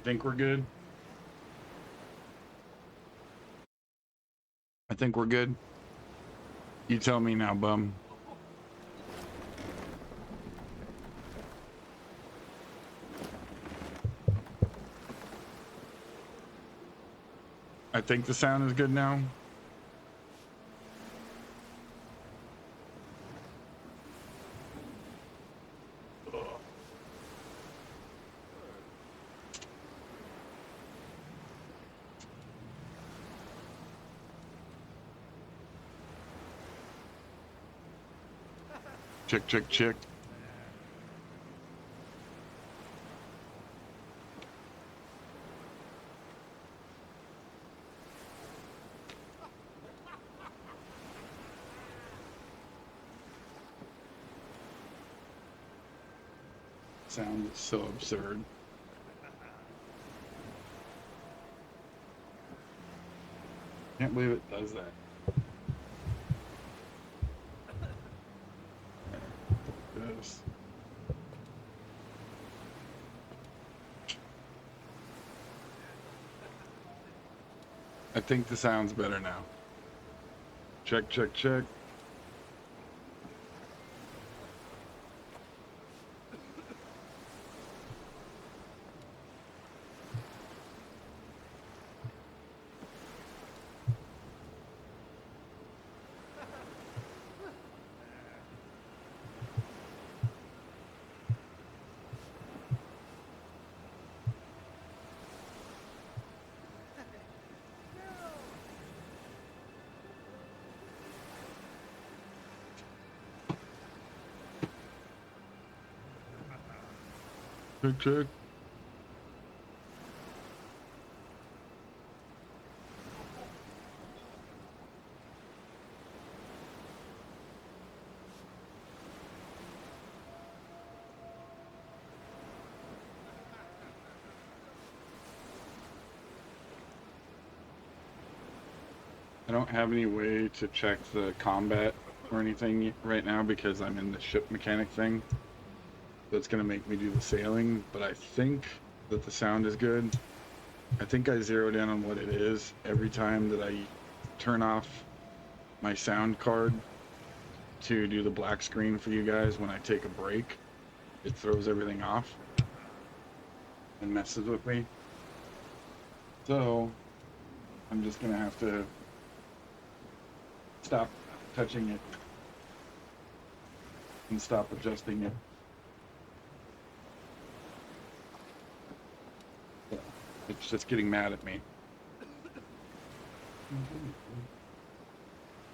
think we're good. I think we're good. You tell me now, bum. I think the sound is good now. Check, check, check. Sound is so absurd. Can't believe it does that. Yes. I think the sound's better now. Check, check, check. Check, check. I don't have any way to check the combat or anything right now because I'm in the ship mechanic thing. That's gonna make me do the sailing, but I think that the sound is good. I think I zeroed in on what it is. Every time that I turn off my sound card to do the black screen for you guys when I take a break, it throws everything off and messes with me. So I'm just gonna have to stop touching it and stop adjusting it. It's just getting mad at me.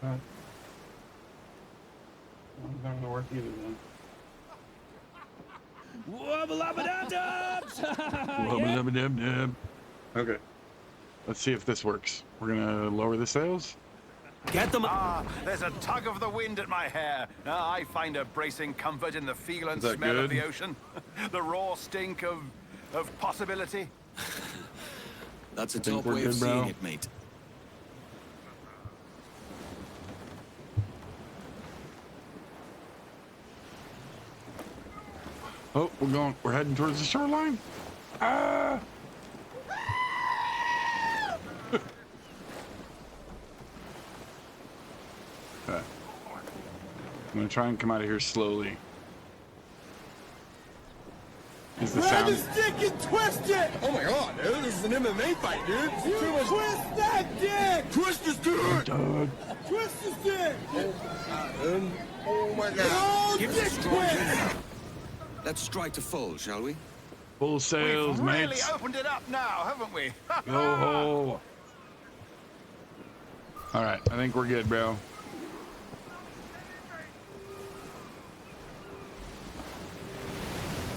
Not going to work either then. Wubba-lubba-dub-dubs! Okay. Let's see if this works. We're gonna lower the sails. Get them! Ah, there's a tug of the wind at my hair. I find a bracing comfort in the feel and smell of the ocean. The raw stink of possibility. That's a top way of seeing it, mate. Oh, we're heading towards the shoreline. Ah! Okay. I'm gonna try and come out of here slowly. Is the Grab sound? his dick and twist it! Oh my god, dude, this is an MMA fight, dude. You twist that dick! Twist this dude! Doug. Twist his dick! Oh my god. Oh, Give dick it a strong twist! hand. Let's strike to full, shall we? Full sails, We've really mates. opened it up now, haven't we? Yo ho. All right, I think we're good, bro.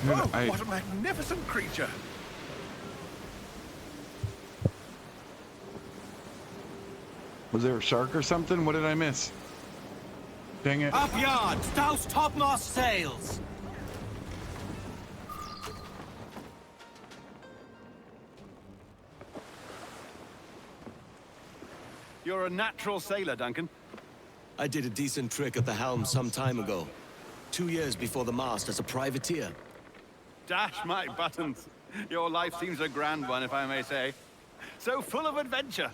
Oh, what a magnificent creature! Was there a shark or something? What did I miss? Dang it. Up yards! Douse topmast sails! You're a natural sailor, Duncan. I did a decent trick at the helm some time ago. 2 years before the mast as a privateer. Dash my buttons. Your life seems a grand one, if I may say. So full of adventure.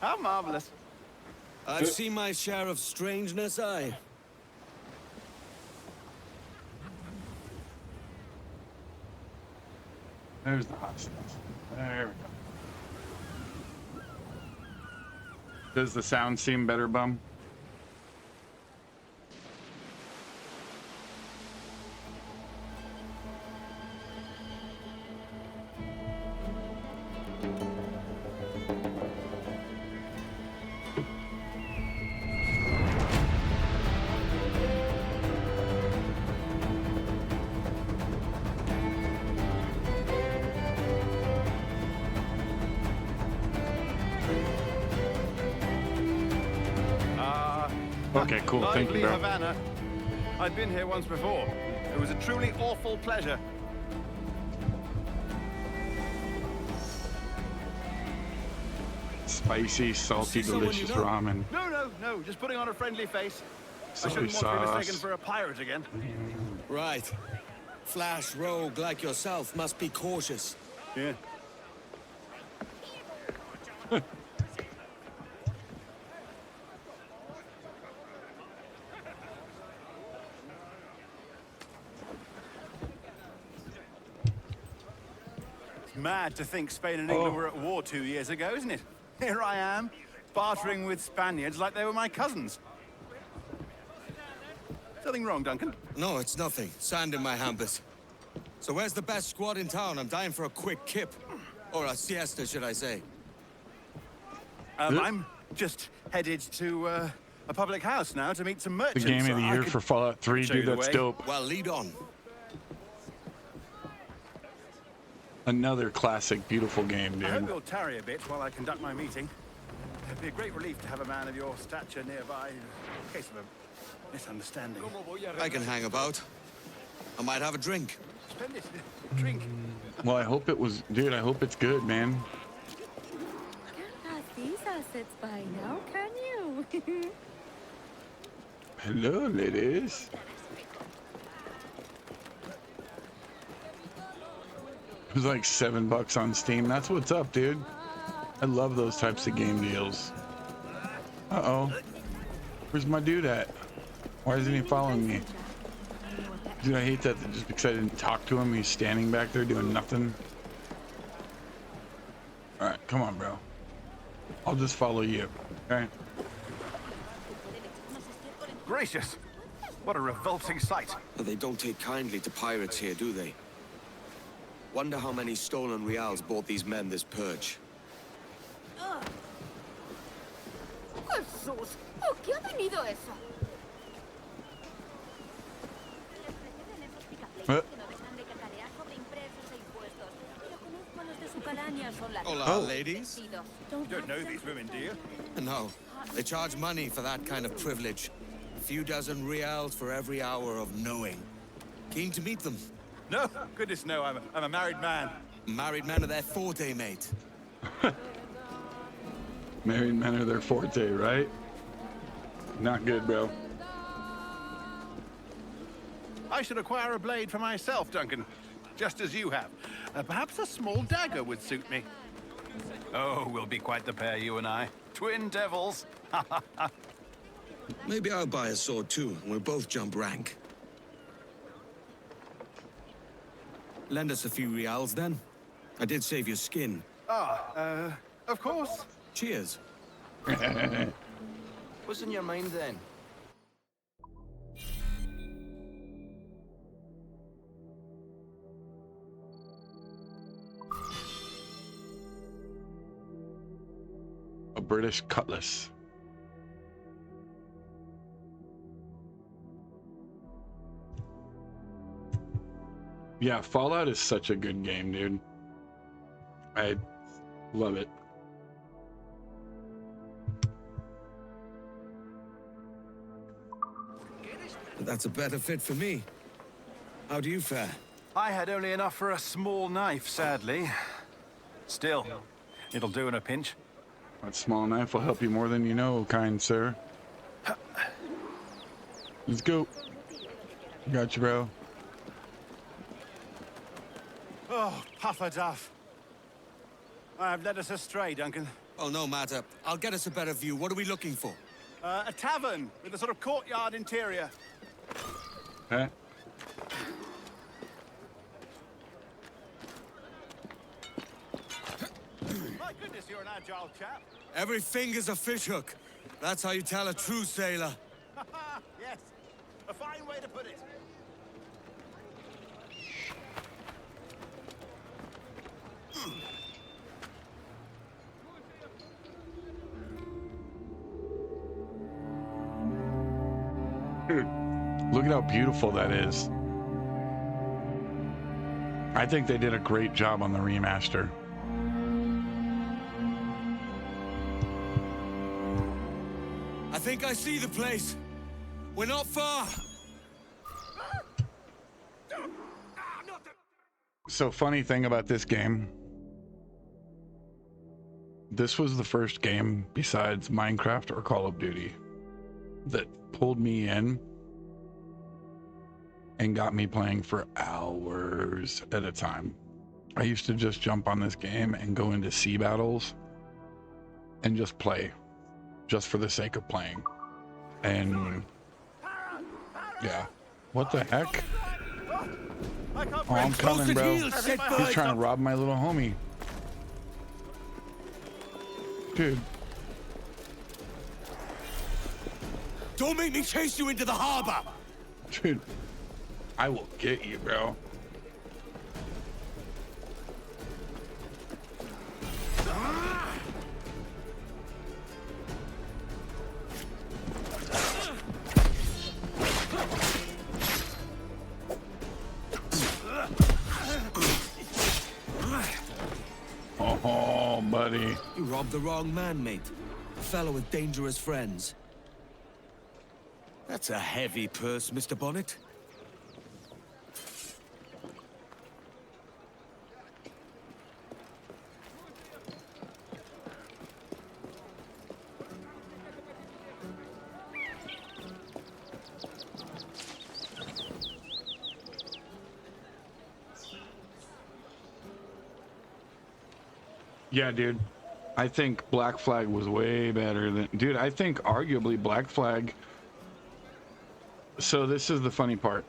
How marvelous. I've seen my share of strangeness, aye. There's the hot stuff. There we go. Does the sound seem better, Bum? Okay, cool. Thank you, Lovely bro. Havana. I've been here once before. It was a truly awful pleasure. Spicy, salty, See someone delicious you know? ramen. No. Just putting on a friendly face. I Soy shouldn't want to be mistaken sauce. for a pirate again. Right. Flash rogue like yourself must be cautious. Yeah. It's mad to think Spain and England were at war 2 years ago, isn't it? Here I am, bartering with Spaniards like they were my cousins. Something wrong, Duncan? No, it's nothing. Sand in my hampers. So where's the best squad in town? I'm dying for a quick kip. Or a siesta, should I say. I'm just headed to a public house now to meet some The merchants. game of the I year could for Fallout 3, show you dude. the That's way. dope. Well, lead on. Another classic, beautiful game, I hope dude. you'll tarry a bit while I conduct my meeting. It'd be a great relief to have a man of your stature nearby in case of a misunderstanding. I can hang about. I might have a drink. Splendid. Drink. Well, I hope it was, dude. I hope it's good, man. Can't pass these assets by now, can you? Hello, ladies. It was like $7 on Steam. That's what's up, dude. I love those types of game deals. Uh-oh. Where's my dude at? Why isn't he following me? Dude, I hate that just because I didn't talk to him, he's standing back there doing nothing. Alright, come on, bro. I'll just follow you, okay? Gracious. What a revolting sight. But they don't take kindly to pirates here, do they? Wonder how many stolen reals bought these men this purge. Jesús, ¿por qué ha venido eso? Hola, ladies. You don't know these women, do you? No, they charge money for that kind of privilege. A few dozen reals for every hour of knowing. Keen to meet them. No, goodness no, I'm a married man. Married men are their forte, mate. Married men are their forte, right? Not good, bro. I should acquire a blade for myself, Duncan. Just as you have. Perhaps a small dagger would suit me. Oh, we'll be quite the pair, you and I. Twin devils. Maybe I'll buy a sword too, and we'll both jump rank. Lend us a few reals, then. I did save your skin. Of course. Cheers. What's in your mind, then? A British cutlass. Yeah, Fallout is such a good game, dude. I love it. That's a better fit for me. How do you fare? I had only enough for a small knife, sadly. Still, it'll do in a pinch. That small knife will help you more than you know, kind sir. Let's go. Got you, bro. Oh, Puffer Duff. I've led us astray, Duncan. Oh, no matter. I'll get us a better view. What are we looking for? A tavern with a sort of courtyard interior. Huh? My goodness, you're an agile chap. Every finger's a fishhook. That's how you tell a true sailor. Yes, a fine way to put it. Dude, look at how beautiful that is. I think they did a great job on the remaster. I think I see the place. We're not far. So funny thing about this game, this was the first game besides Minecraft or Call of Duty that pulled me in and got me playing for hours at a time. I used to just jump on this game and go into sea battles and just play, just for the sake of playing. And yeah, what the heck? Oh, I'm coming, bro. He's trying to rob my little homie. Dude. Don't make me chase you into the harbor. Dude, I will get you, bro. Oh, buddy. You robbed the wrong man, mate. A fellow with dangerous friends. That's a heavy purse, Mr. Bonnet. Yeah, dude. I think Black Flag was way better than... Dude, I think arguably Black Flag... So this is the funny part.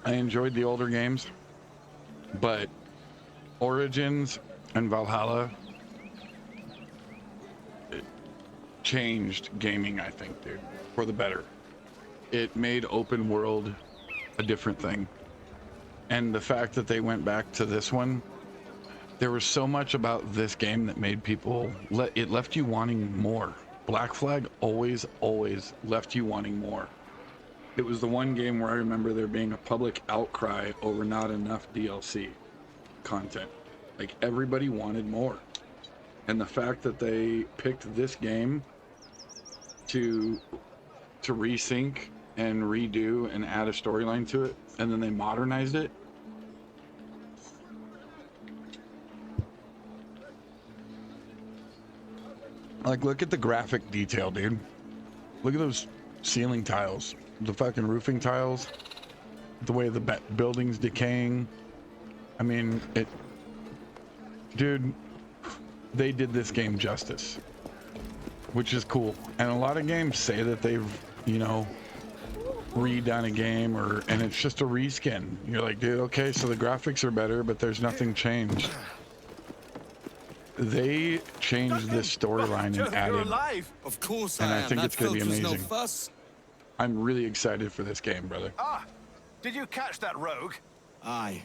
I enjoyed the older games, but Origins and Valhalla, it changed gaming, I think, dude, for the better. It made open world a different thing. And the fact that they went back to this one, there was so much about this game that made people, it left you wanting more. Black Flag always left you wanting more. It was the one game where I remember there being a public outcry over not enough DLC content. Like, everybody wanted more. And the fact that they picked this game to resync and redo and add a storyline to it, and then they modernized it. Like, look at the graphic detail, dude. Look at those ceiling tiles, the fucking roofing tiles, the way the building's decaying. I mean, dude, they did this game justice, which is cool. And a lot of games say that they've, you know, redone a game, and it's just a reskin. You're like, dude, okay, so the graphics are better, but there's nothing changed. They changed this storyline and added, of course, and I think that it's going to be filch was amazing. No fuss. I'm really excited for this game, brother. Ah, did you catch that rogue? Aye,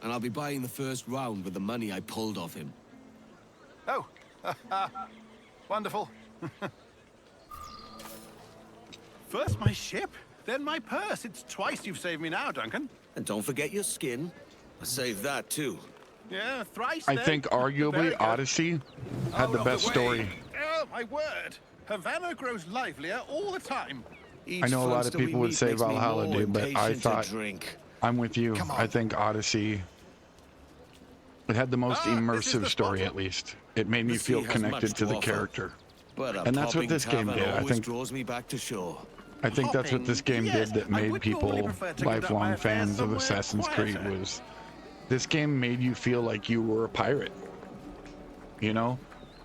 and I'll be buying the first round with the money I pulled off him. Oh, wonderful. First my ship, then my purse. It's twice you've saved me now, Duncan. And don't forget your skin. I saved that too. Yeah, thrice. I then. think Very arguably good. Odyssey had Out the of best way. story. Oh, my word. Havana grows livelier all the time. I know a lot of people would say Valhalla, dude, but I thought, I'm with you. Come on. I think Odyssey, it had the most This is immersive the story, spot. at least. It made me The feel sea has connected much to to the offer. character. But a And that's what popping this game tavern did. I always think draws me back to shore. I think that's what this game Yes, did that I made would normally people prefer to conduct my lifelong affairs fans of somewhere Assassin's Creed quieter. was this game made you feel like you were a pirate, you know,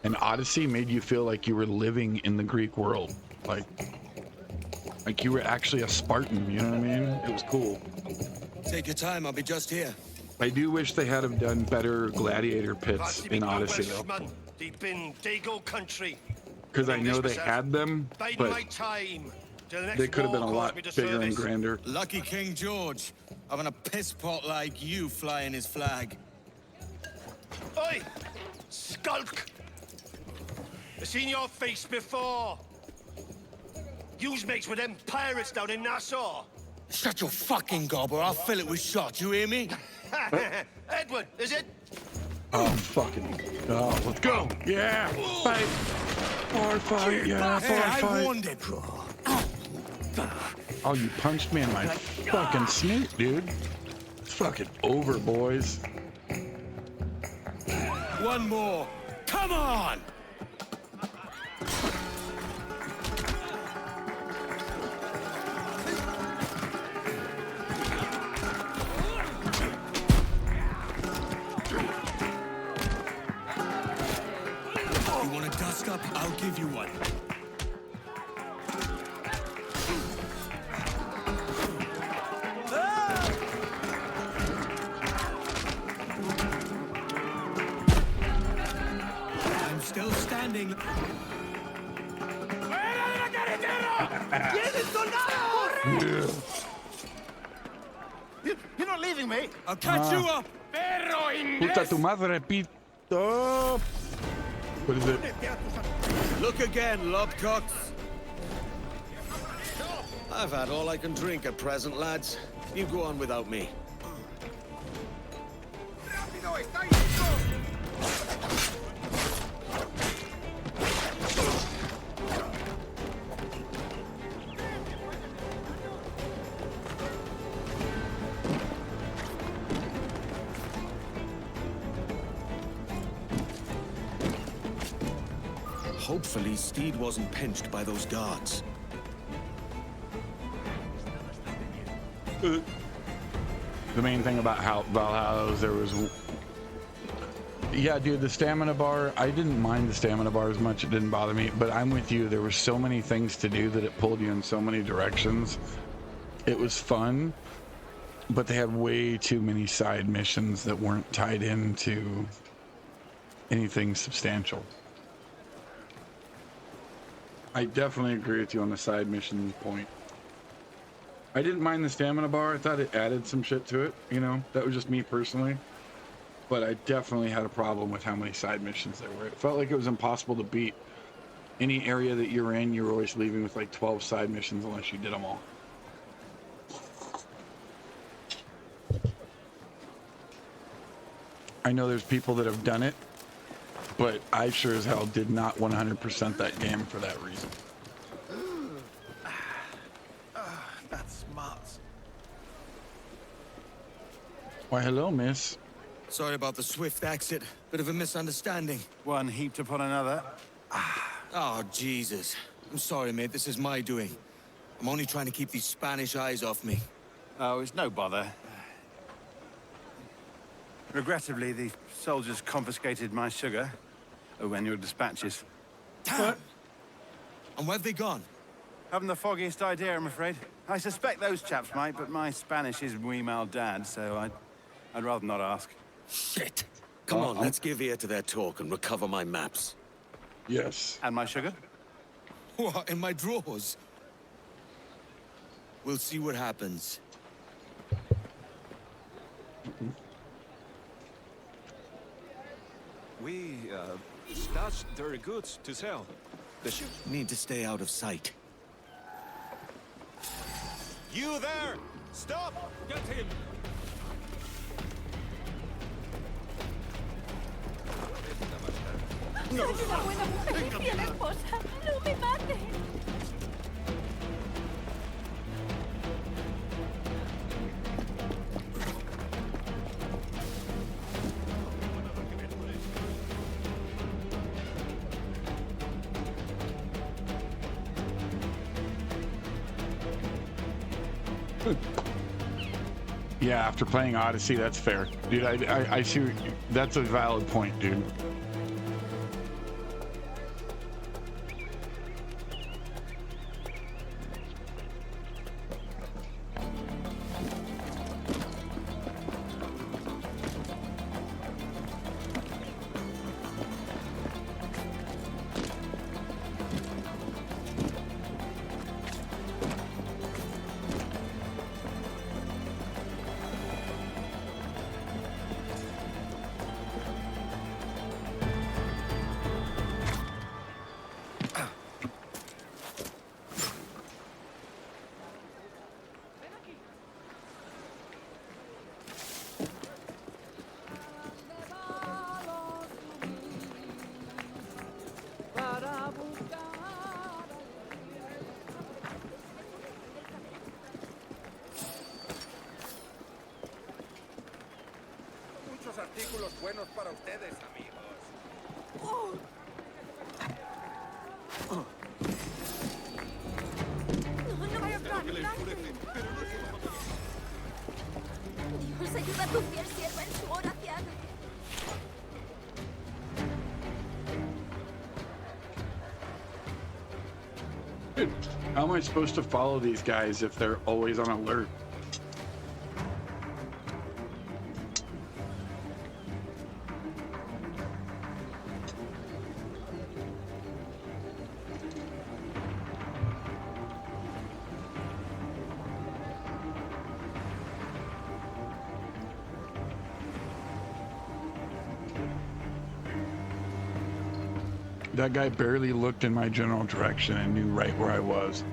and Odyssey made you feel like you were living in the Greek world, like you were actually a Spartan, you know what I mean? It was cool. Take your time, I'll be just here. I do wish they had have done better gladiator pits in Odyssey though, Deep in Dago country. because I know they had them, Biding my but time. Till the next they could have been a war lot calls me to bigger and service. grander. Lucky King George, having a piss pot like you flying his flag. Oi! Skulk! I've seen your face before. You's mates with them pirates down in Nassau. Shut your fucking gob or I'll fill it with shot, you hear me? Edward, is it? Oh, fucking. Oh, let's go. Yeah. Fight. Bar fight. Yeah, Hey, bar I fight. warned it. Oh, you punched me in my fucking snoot, dude. It's fucking over, boys. One more. Come on! You want a dust up? I'll give you one. I'm still standing. You're not leaving me. I'll catch you up. Puta tu madre, pito. What is it? Look again, lobcocks. I've had all I can drink at present, lads. You go on without me. Hopefully, Steed wasn't pinched by those guards. The main thing about Valhalla is there was... Yeah, dude, the stamina bar, I didn't mind the stamina bar as much. It didn't bother me, but I'm with you. There were so many things to do that it pulled you in so many directions. It was fun, but they had way too many side missions that weren't tied into anything substantial. I definitely agree with you on the side mission point. I didn't mind the stamina bar. I thought it added some shit to it, you know? That was just me personally. But I definitely had a problem with how many side missions there were. It felt like it was impossible to beat. Any area that you're in, you're always leaving with like 12 side missions unless you did them all. I know there's people that have done it, but I sure as hell did not 100% that game for that reason. That's smart. Why, hello, miss. Sorry about the swift exit. Bit of a misunderstanding. One heaped upon another. Oh, Jesus. I'm sorry, mate. This is my doing. I'm only trying to keep these Spanish eyes off me. Oh, it's no bother. Regrettably, the soldiers confiscated my sugar when your dispatches. Damn! And where've they gone? Haven't the foggiest idea, I'm afraid. I suspect those chaps might, but my Spanish is wee mal dad, so I'd rather not ask. Shit. Come on, let's give ear to their talk and recover my maps. Yes. And my sugar? What, in my drawers? We'll see what happens. We stashed their goods to sell. The ship. Need to stay out of sight. You there! Stop! Get him! Soy una buena mujer y fiel esposa. No me mates. Yeah, after playing Odyssey, that's fair. Dude, I see, that's a valid point, dude. Muchos artículos buenos para ustedes, amigos. No, no vayas tan grande. Dios, ayuda a tu fiel sierva en su oración. Dude, how am I supposed to follow these guys if they're always on alert? That guy barely looked in my general direction and knew right where I was.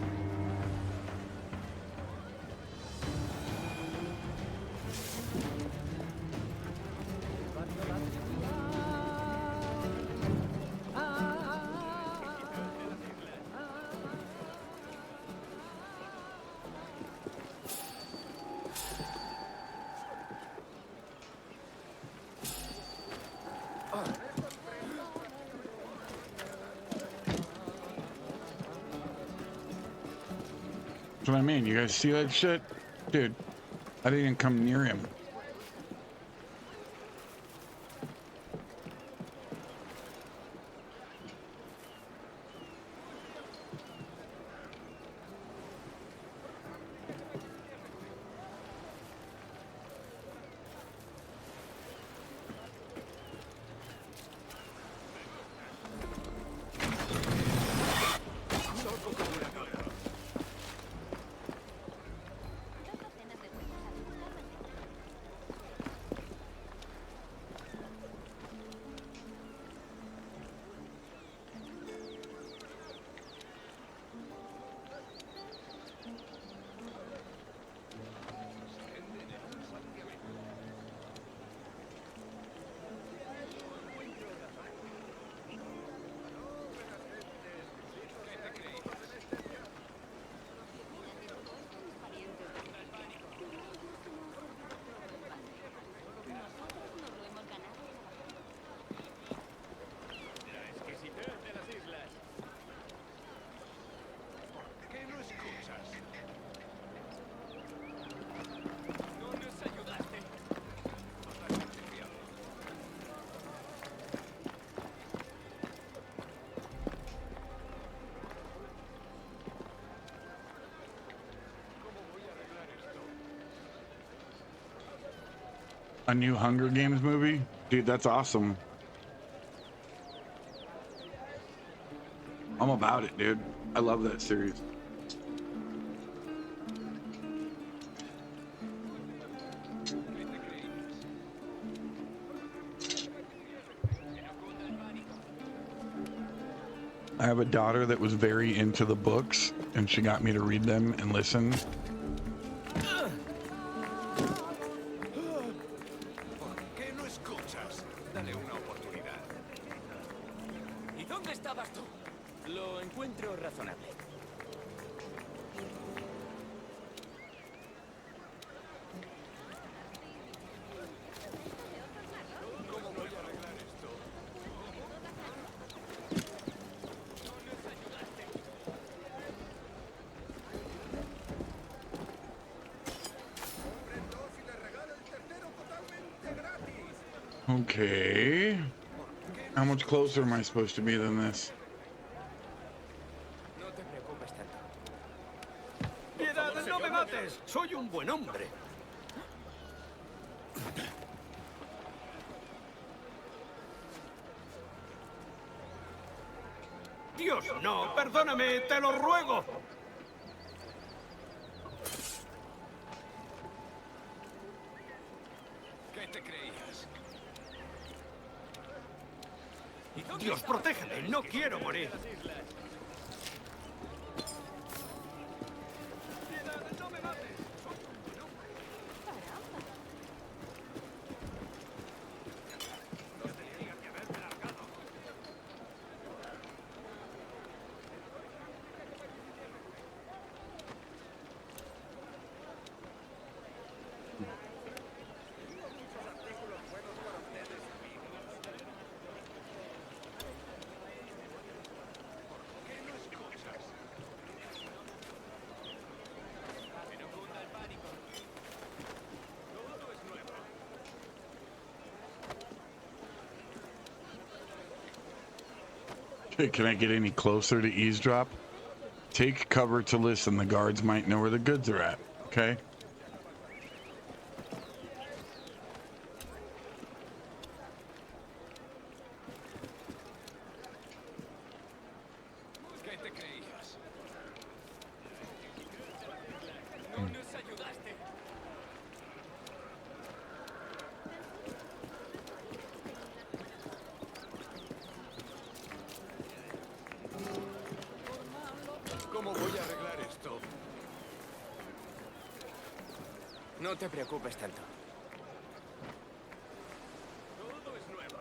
That's what I mean. You guys see that shit? Dude, I didn't even come near him. A new Hunger Games movie? Dude, that's awesome. I'm about it, dude. I love that series. I have a daughter that was very into the books, and she got me to read them and listen. ¿Qué no escuchas? Dale una oportunidad. ¿Y dónde estabas tú? Lo encuentro razonable. ¿Cómo voy a arreglar esto? Okay. How much closer am I supposed to be than this? No te preocupes tanto. ¡Piedad, no me mates! ¡Soy un buen hombre! ¡Dios, no! ¡Perdóname! ¡Te lo ruego! ¿Qué te creías? ¡Dios, protégeme! ¡No quiero morir! Can I get any closer to eavesdrop? Take cover to listen. The guards might know where the goods are at. Okay. ¿Qué te creías? No nos ayudaste. ¿Cómo voy a arreglar esto? No te preocupes tanto. Todo es nuevo.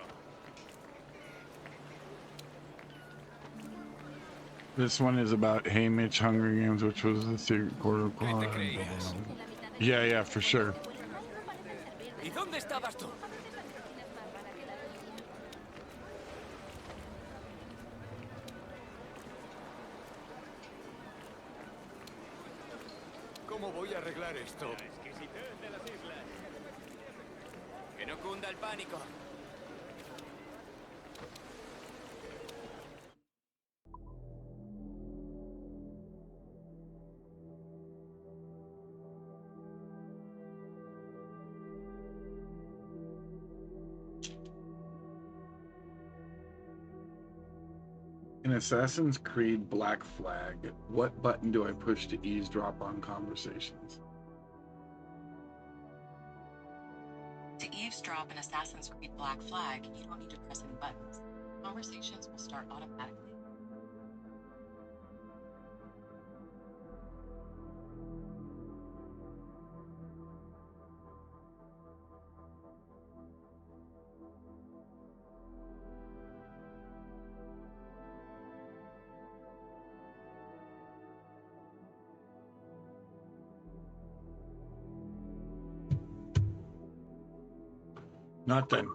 This one is about Hey Mitch Hunger Games, which was the secret quarter ¿Qué te creías? Yeah, for sure. ¿Y dónde estabas tú? ¿Cómo voy a arreglar esto? Que no cunda el pánico. In Assassin's Creed Black Flag, what button do I push to eavesdrop on conversations? To eavesdrop in Assassin's Creed Black Flag, you don't need to press any buttons. Conversations will start automatically. Nothing.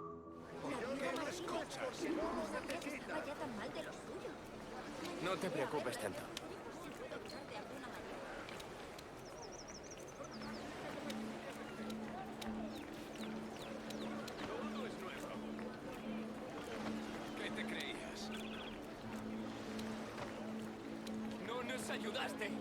No te preocupes tanto. ¿Qué te creías? No nos ayudaste.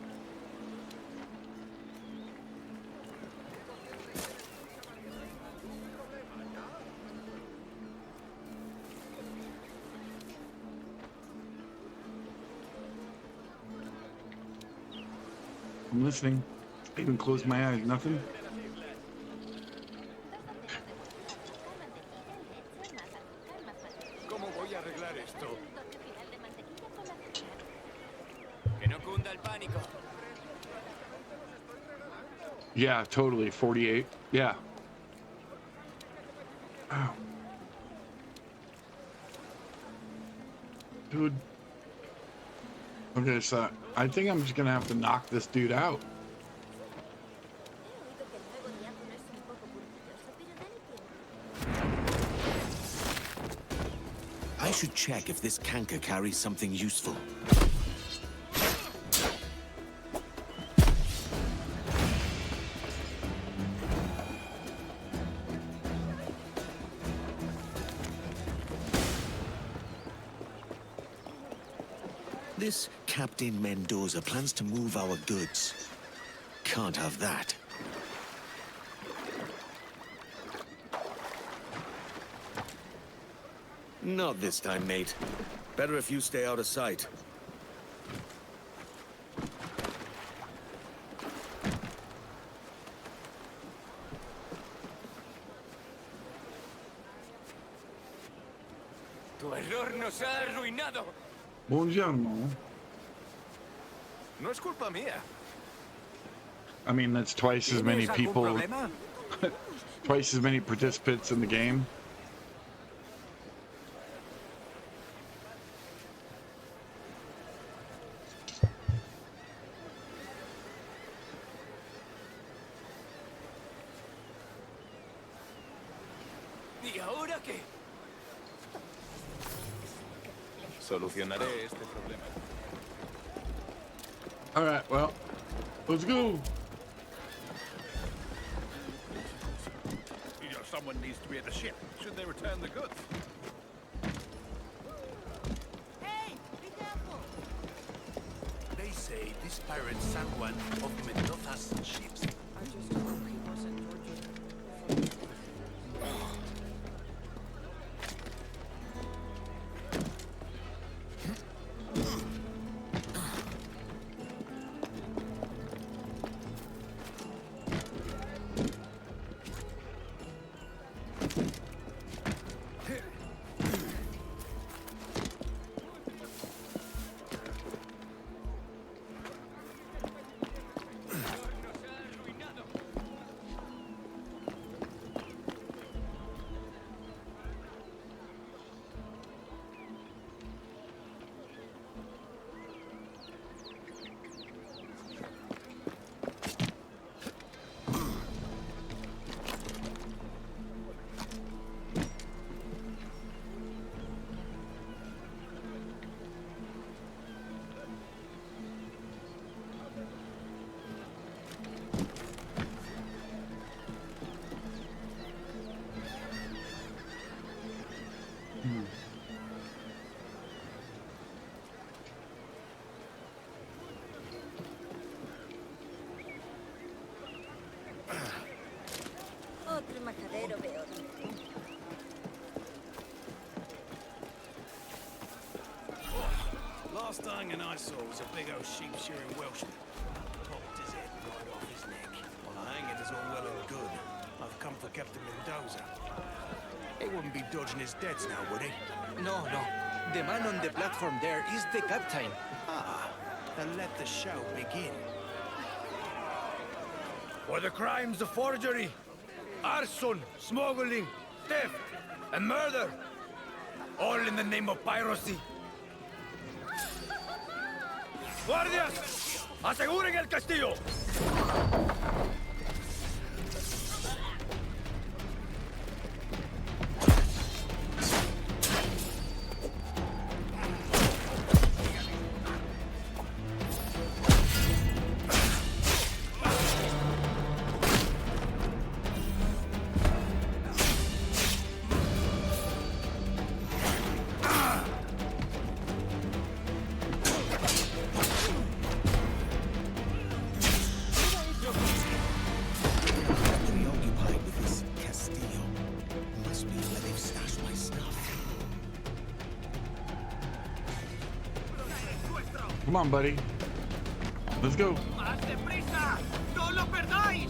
I'm listening. I even closed my eyes. Nothing. ¿Cómo voy a arreglar esto? Que no cunda el pánico. Yeah, totally. 48. Yeah. Ow. Dude. Okay, so I think I'm just gonna have to knock this dude out. I should check if this canker carries something useful. This Captain Mendoza plans to move our goods. Can't have that. Not this time, mate. Better if you stay out of sight. Tu error nos ha arruinado. Buongiorno. No es culpa mía. I mean, that's twice as many ¿Tienes algún people, problema? twice as many participants in the game. ¿Y ahora qué? Solucionaré este problema. All right, well, let's go. You know, someone needs to be at the ship. Should they return the goods? Hey, be careful. They say this pirate sank one of Mendoza's ships. I just hope he wasn't Georgie. Otro majadero veo. Last thing I saw was a big old sheep-shearing Welshman. Popped his head right off his neck. Well, hanging is all well and good. I've come for Captain Mendoza. He wouldn't be dodging his debts now, would he? No, no. The man on the platform there is the captain. Ah, then let the show begin. For the crimes of forgery, arson, smuggling, theft, and murder. All in the name of piracy. ¡Guardias! ¡Aseguren el castillo! Preoccupied with this Castillo. Must be where they've stashed my stuff. Come on, buddy. Let's go. ¡Más deprisa! ¡No lo perdáis!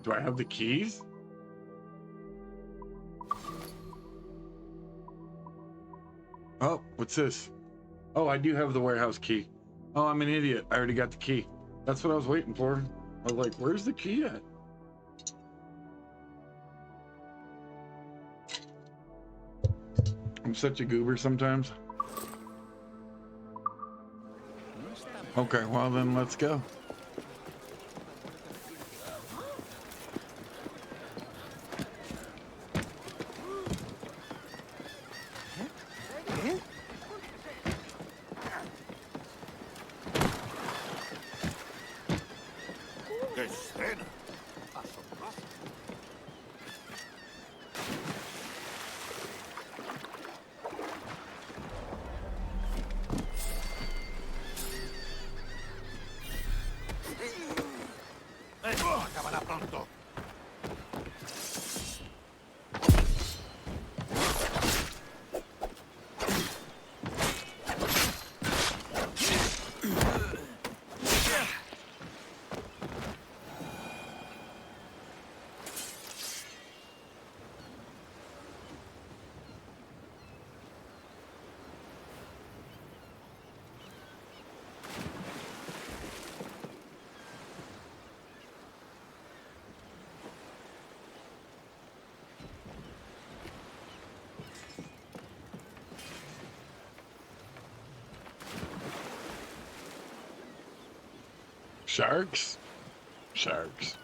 Do I have the keys? Oh, what's this? Oh, I do have the warehouse key. Oh, I'm an idiot. I already got the key. That's what I was waiting for. I was like, where's the key at? I'm such a goober sometimes. Okay, well then let's go. Acabará pronto. Sharks? Sharks.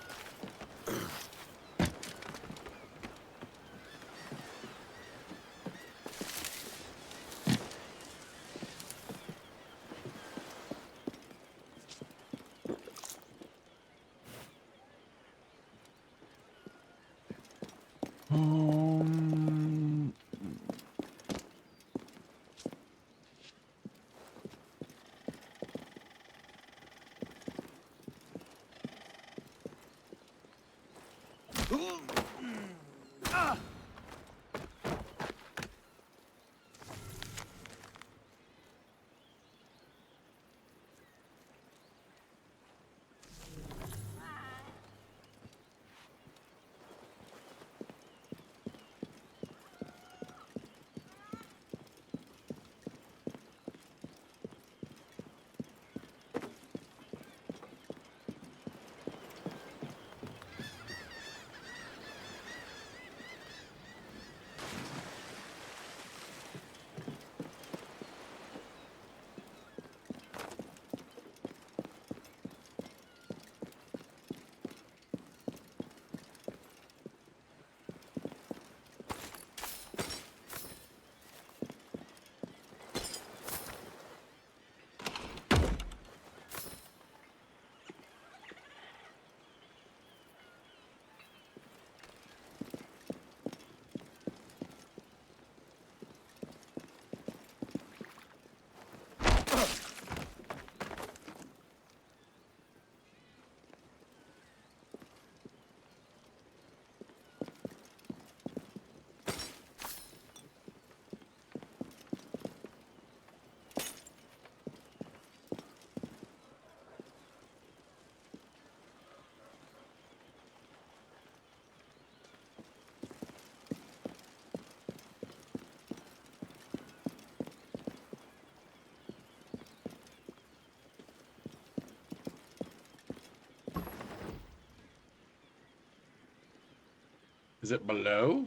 Is it below?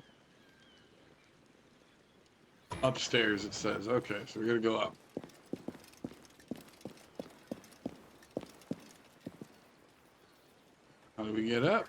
Upstairs, it says. Okay, so we're gonna go up. How do we get up?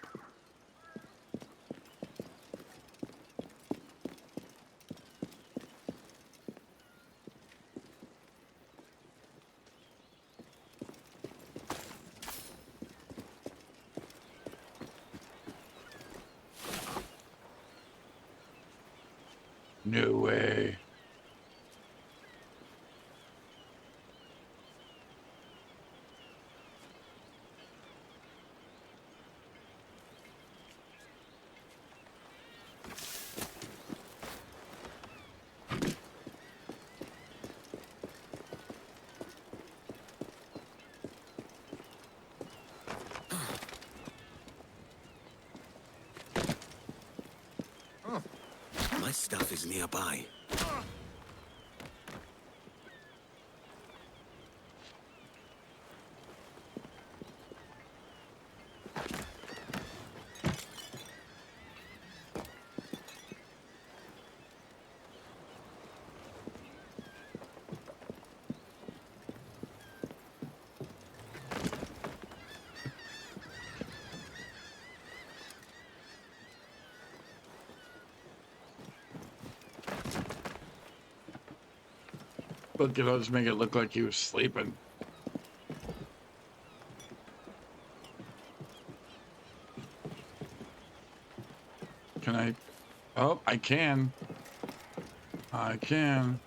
No way. stuff is nearby. Look, I'll just make it look like he was sleeping. Can I? Oh, I can. I can.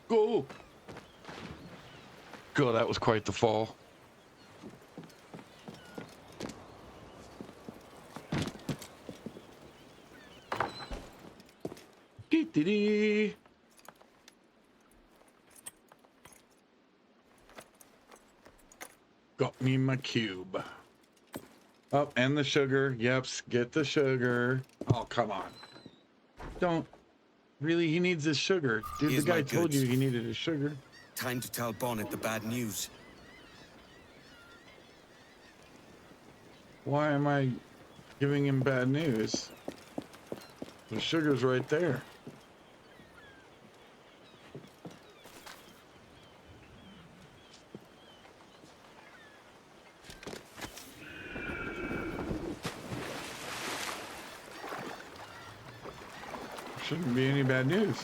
Go! God, that was quite the fall. Dee-dee-dee. Got me my cube. Oh, and the sugar. Yep, get the sugar. Oh, come on. Don't. Really, he needs his sugar. Dude, Here's the guy my told you goods. he needed his sugar. Time to tell Bonnet the bad news. Why am I giving him bad news? The sugar's right there. Shouldn't be any bad news.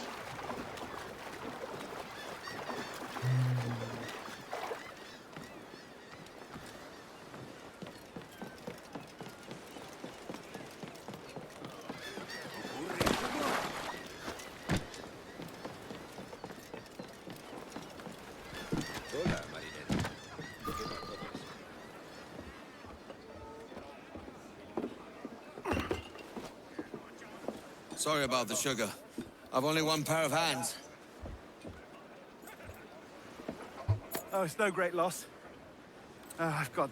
Sorry about the sugar. I've only one pair of hands. Oh, it's no great loss. I've got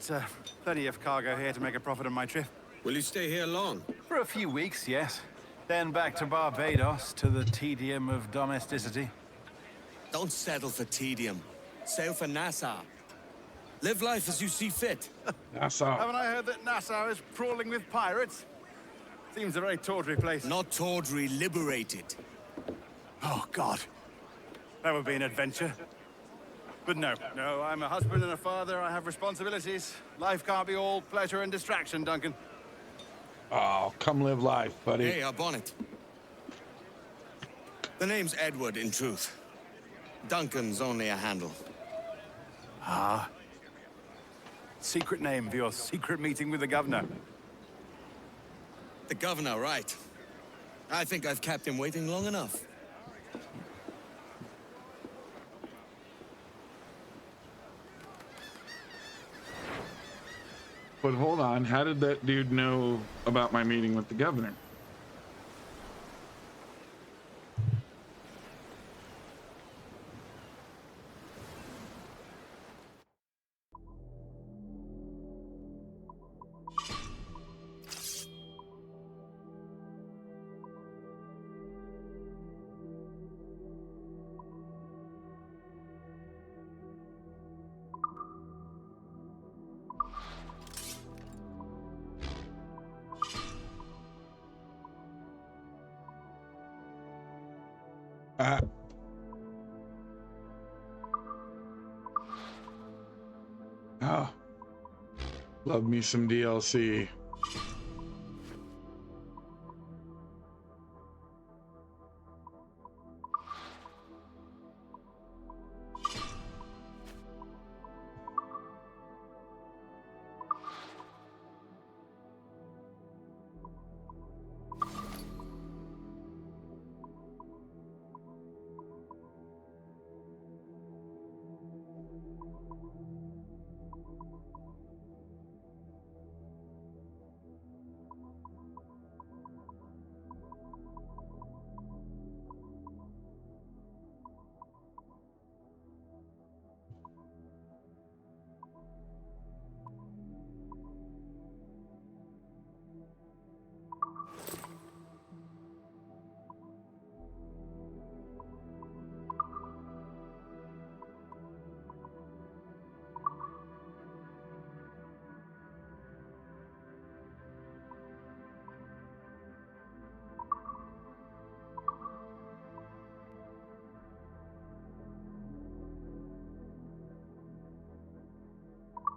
plenty of cargo here to make a profit on my trip. Will you stay here long? For a few weeks, yes. Then back to Barbados, to the tedium of domesticity. Don't settle for tedium. Sail for Nassau. Live life as you see fit. Nassau. Haven't I heard that Nassau is crawling with pirates? Seems a very tawdry place. Not tawdry, liberated. Oh, God. That would be an adventure. But no, I'm a husband and a father. I have responsibilities. Life can't be all pleasure and distraction, Duncan. Oh, come live life, buddy. Hey, our Bonnet. The name's Edward, in truth. Duncan's only a handle. Ah. Secret name for your secret meeting with the governor. The governor, right. I think I've kept him waiting long enough. But hold on, how did that dude know about my meeting with the governor? Oh, love me some DLC.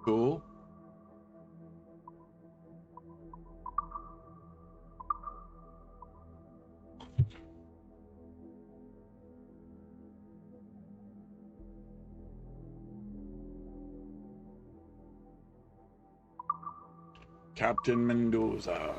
Cool. Captain Mendoza.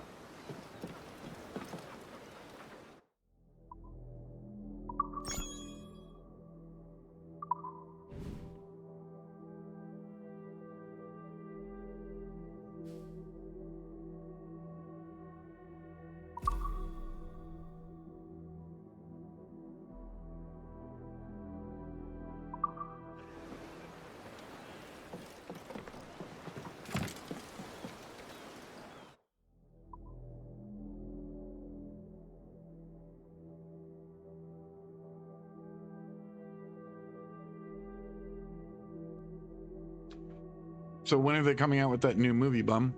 So when are they coming out with that new movie, Bum?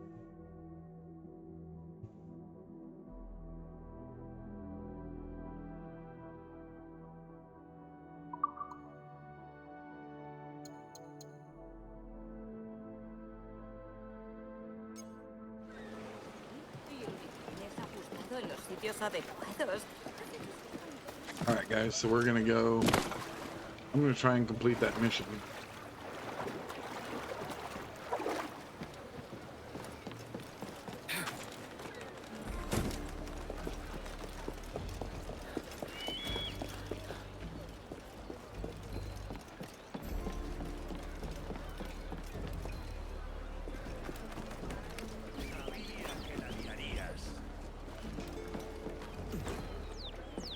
All right, guys. So we're gonna go. I'm gonna try and complete that mission.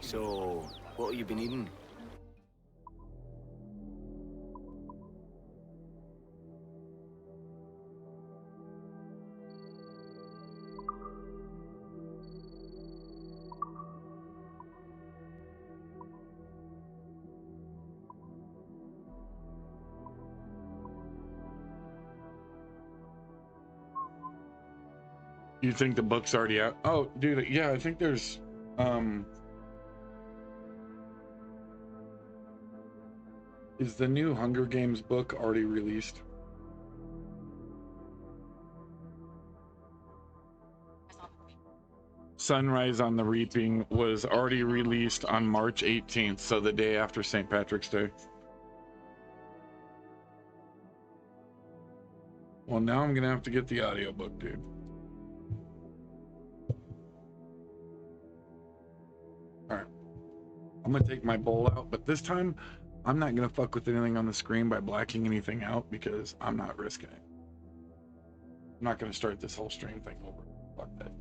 So, what have you been eating? You think the book's already out? Oh, dude, yeah, I think there's is the new Hunger Games book already released? Sunrise on the Reaping was already released on March 18th, so the day after St. Patrick's Day. Well, now I'm gonna have to get the audiobook, dude. Alright. I'm gonna take my bowl out, but this time I'm not gonna fuck with anything on the screen by blacking anything out because I'm not risking it. I'm not gonna start this whole stream thing over. Fuck that.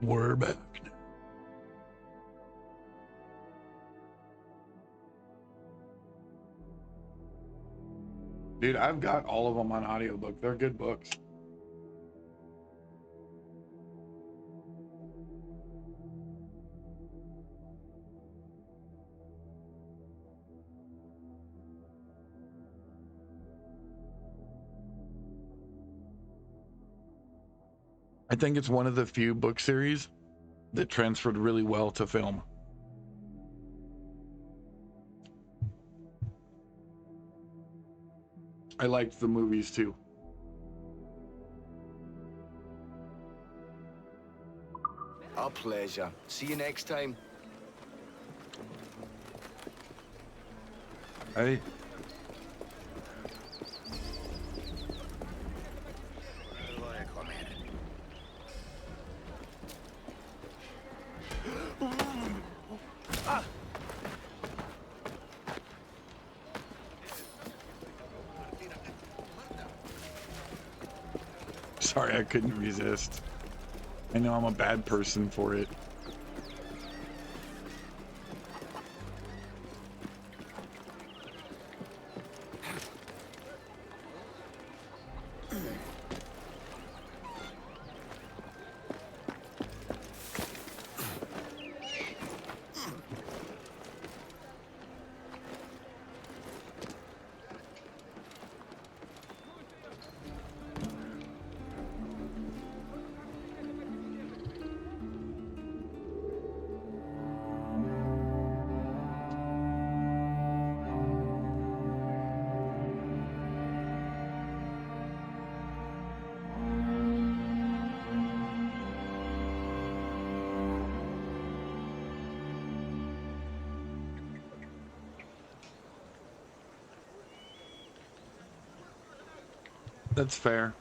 We're back. Dude, I've got all of them on audiobook. They're good books. I think it's one of the few book series that transferred really well to film. I liked the movies too. A pleasure. See you next time. Hey. Sorry, I couldn't resist. I know I'm a bad person for it. That's fair.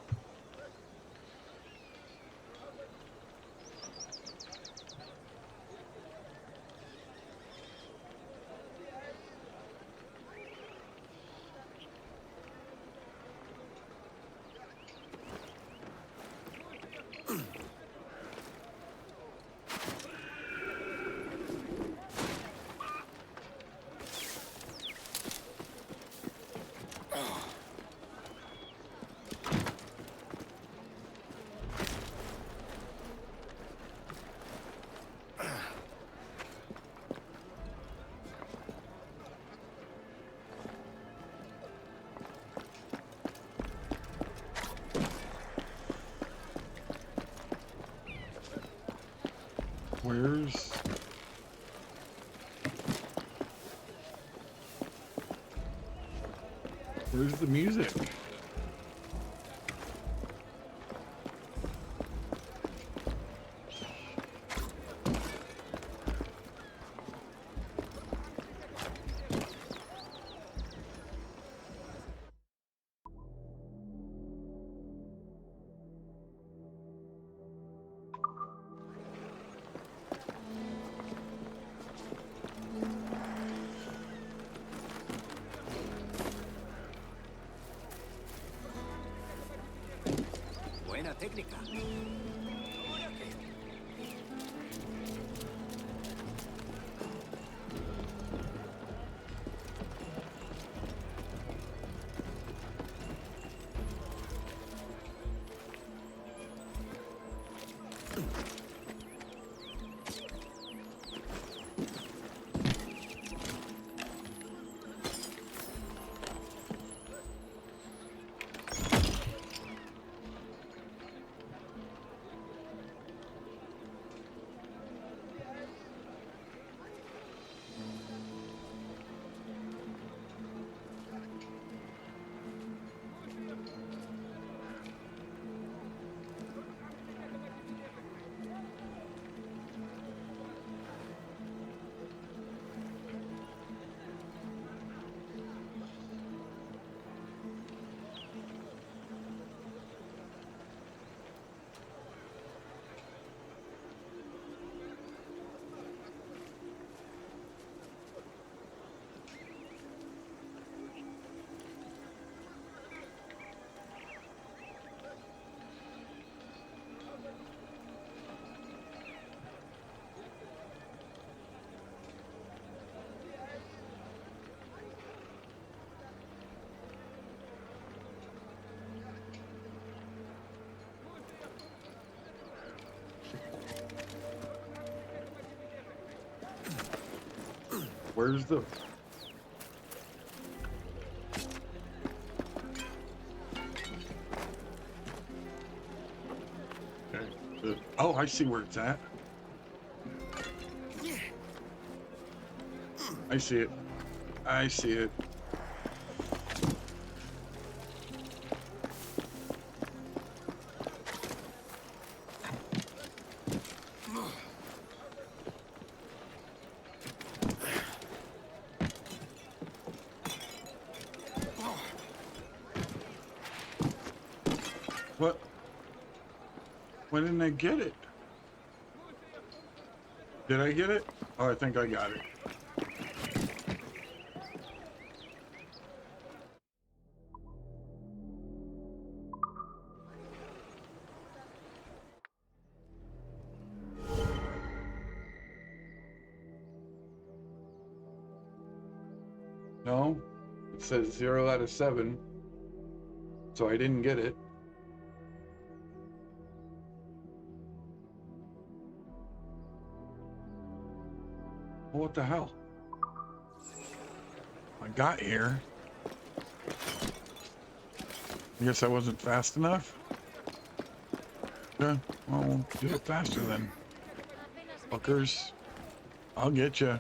Where's the music? Buena técnica. Where's the... Okay. Oh, I see where it's at. I see it. I see it. What? Why didn't I get it? Did I get it? Oh, I think I got it. No, it says 0 out of 7, so I didn't get it. Well, what the hell? I got here. I guess I wasn't fast enough. Yeah, well, we'll do it faster then. Fuckers, I'll get you.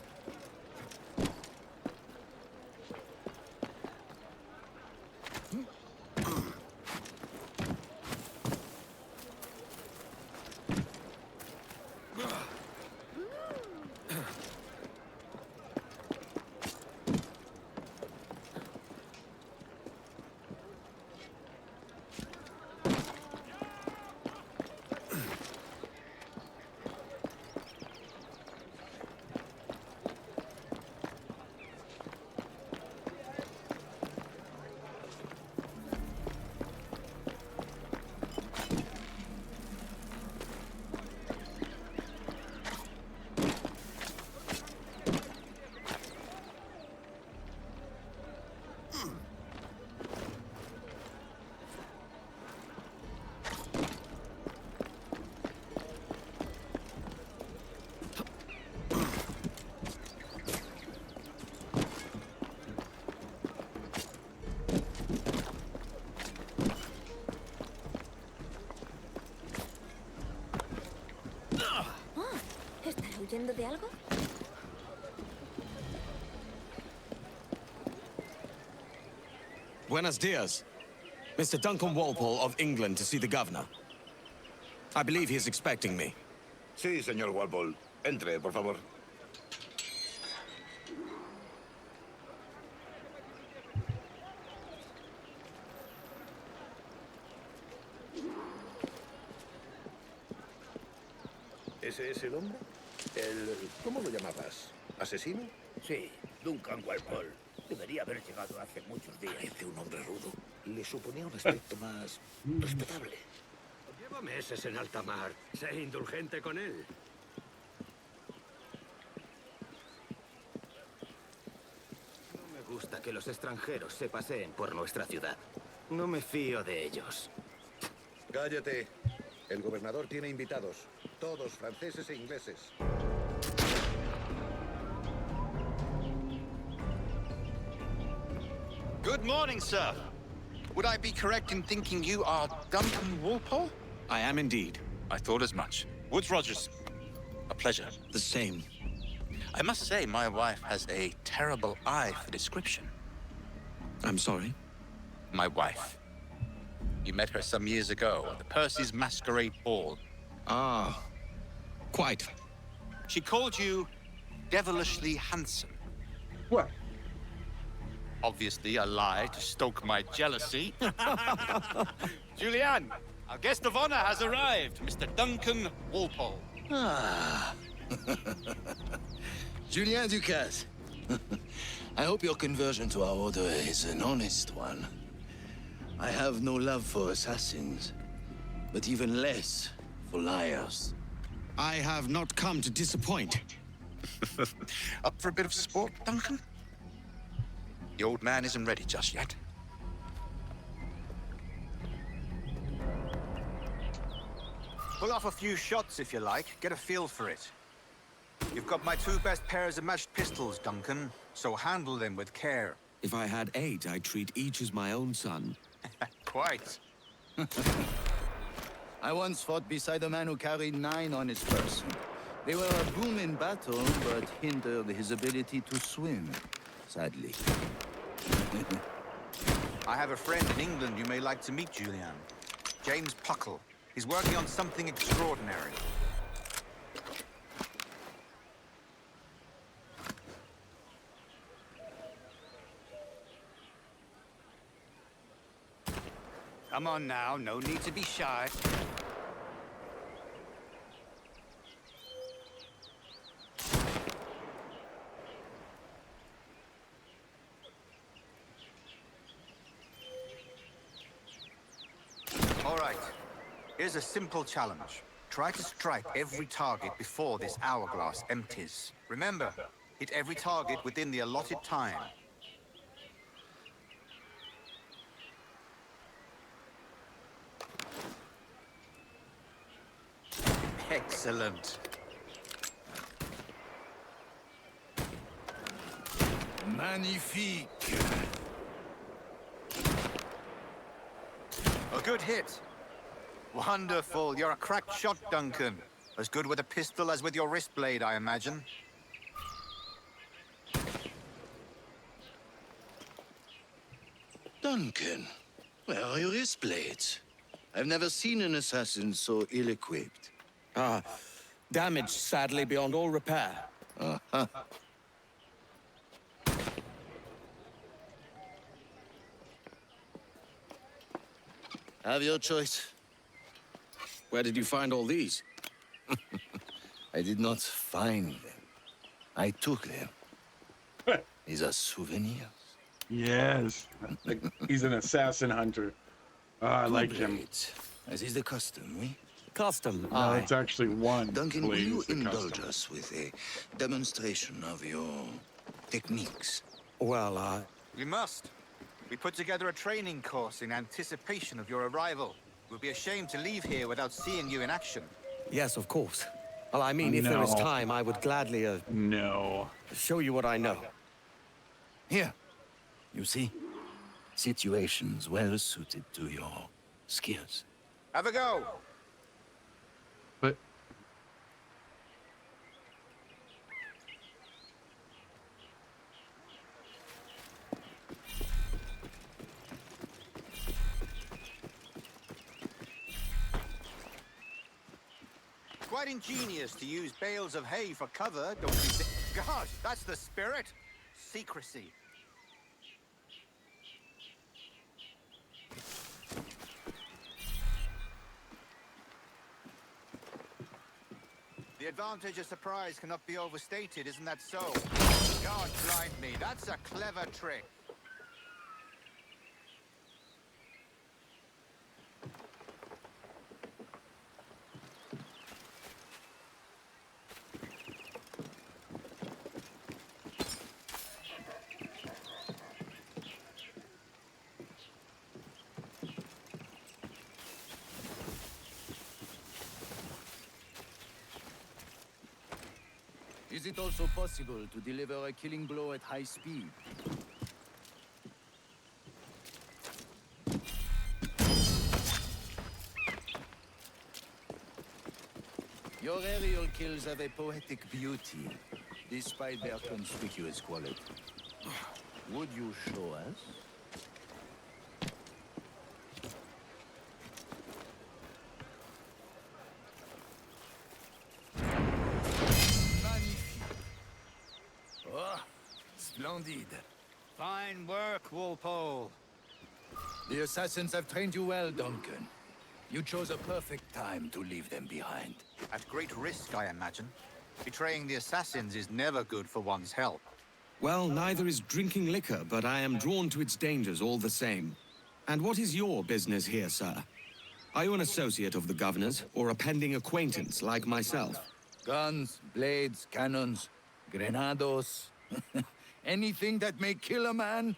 ¿Huyendo de algo? Buenos dias. Mr. Duncan Walpole of England to see the governor. I believe he is expecting me. Sí, señor Walpole. Entre, por favor. ¿Ese es el hombre? ¿Cómo lo llamabas? ¿Asesino? Sí, Duncan Walpole. Debería haber llegado hace muchos días. Parece un hombre rudo. Le suponía un aspecto más respetable. Lleva meses en alta mar. Sé indulgente con él. No me gusta que los extranjeros se paseen por nuestra ciudad. No me fío de ellos. Cállate. El gobernador tiene invitados. Todos franceses e ingleses. Good morning, sir. Would I be correct in thinking you are Duncan Walpole? I am indeed. I thought as much. Woods Rogers. A pleasure. The same. I must say, my wife has a terrible eye for description. I'm sorry? My wife. You met her some years ago at the Percy's Masquerade Ball. Ah, quite. She called you devilishly handsome. What? Obviously a lie to stoke my jealousy. Julianne, our guest of honor has arrived, Mr. Duncan Walpole. Ah. Julien Ducasse. I hope your conversion to our order is an honest one. I have no love for assassins, but even less for liars. I have not come to disappoint. Up for a bit of sport, Duncan? The old man isn't ready just yet. Pull off a few shots if you like. Get a feel for it. You've got my 2 best pairs of matched pistols, Duncan, so handle them with care. If I had 8, I'd treat each as my own son. Quite. I once fought beside a man who carried 9 on his person. They were a boom in battle, but hindered his ability to swim, sadly. I have a friend in England you may like to meet, Julian. James Puckle. He's working on something extraordinary. Come on now, no need to be shy. All right, here's a simple challenge. Try to strike every target before this hourglass empties. Remember, hit every target within the allotted time. Excellent. Magnifique. A good hit. Wonderful. You're a cracked shot, Duncan. As good with a pistol as with your wrist blade, I imagine. Duncan, where are your wrist blades? I've never seen an assassin so ill-equipped. Damaged, sadly, beyond all repair. Uh-huh. Have your choice. Where did you find all these? I did not find them. I took them. These are souvenirs. Yes. Like, he's an assassin hunter. I like him. As is the custom, we? Custom. No, it's actually one. Duncan, will you Blaze the indulge custom. us with a demonstration of your techniques? Well, We must. We put together a training course in anticipation of your arrival. We'll be ashamed to leave here without seeing you in action. yes, of course. Well, I mean, if there is No. time, I would gladly, No. show you what I know. Here. You see? Situations well suited to your skills. Have a go. But Quite ingenious to use bales of hay for cover, don't you think? Gosh, that's the spirit. Secrecy. The advantage of surprise cannot be overstated, isn't that so? God blind me, that's a clever trick. Is it also possible to deliver a killing blow at high speed? Your aerial kills have a poetic beauty, despite their conspicuous quality. Would you show us? Oh, splendid. Fine work, Walpole. The assassins have trained you well, Duncan. You chose a perfect time to leave them behind. At great risk, I imagine. Betraying the assassins is never good for one's health. Well, neither is drinking liquor, but I am drawn to its dangers all the same. And what is your business here, sir? Are you an associate of the governor's, or a pending acquaintance like myself? Guns, blades, cannons, grenados. Anything that may kill a man,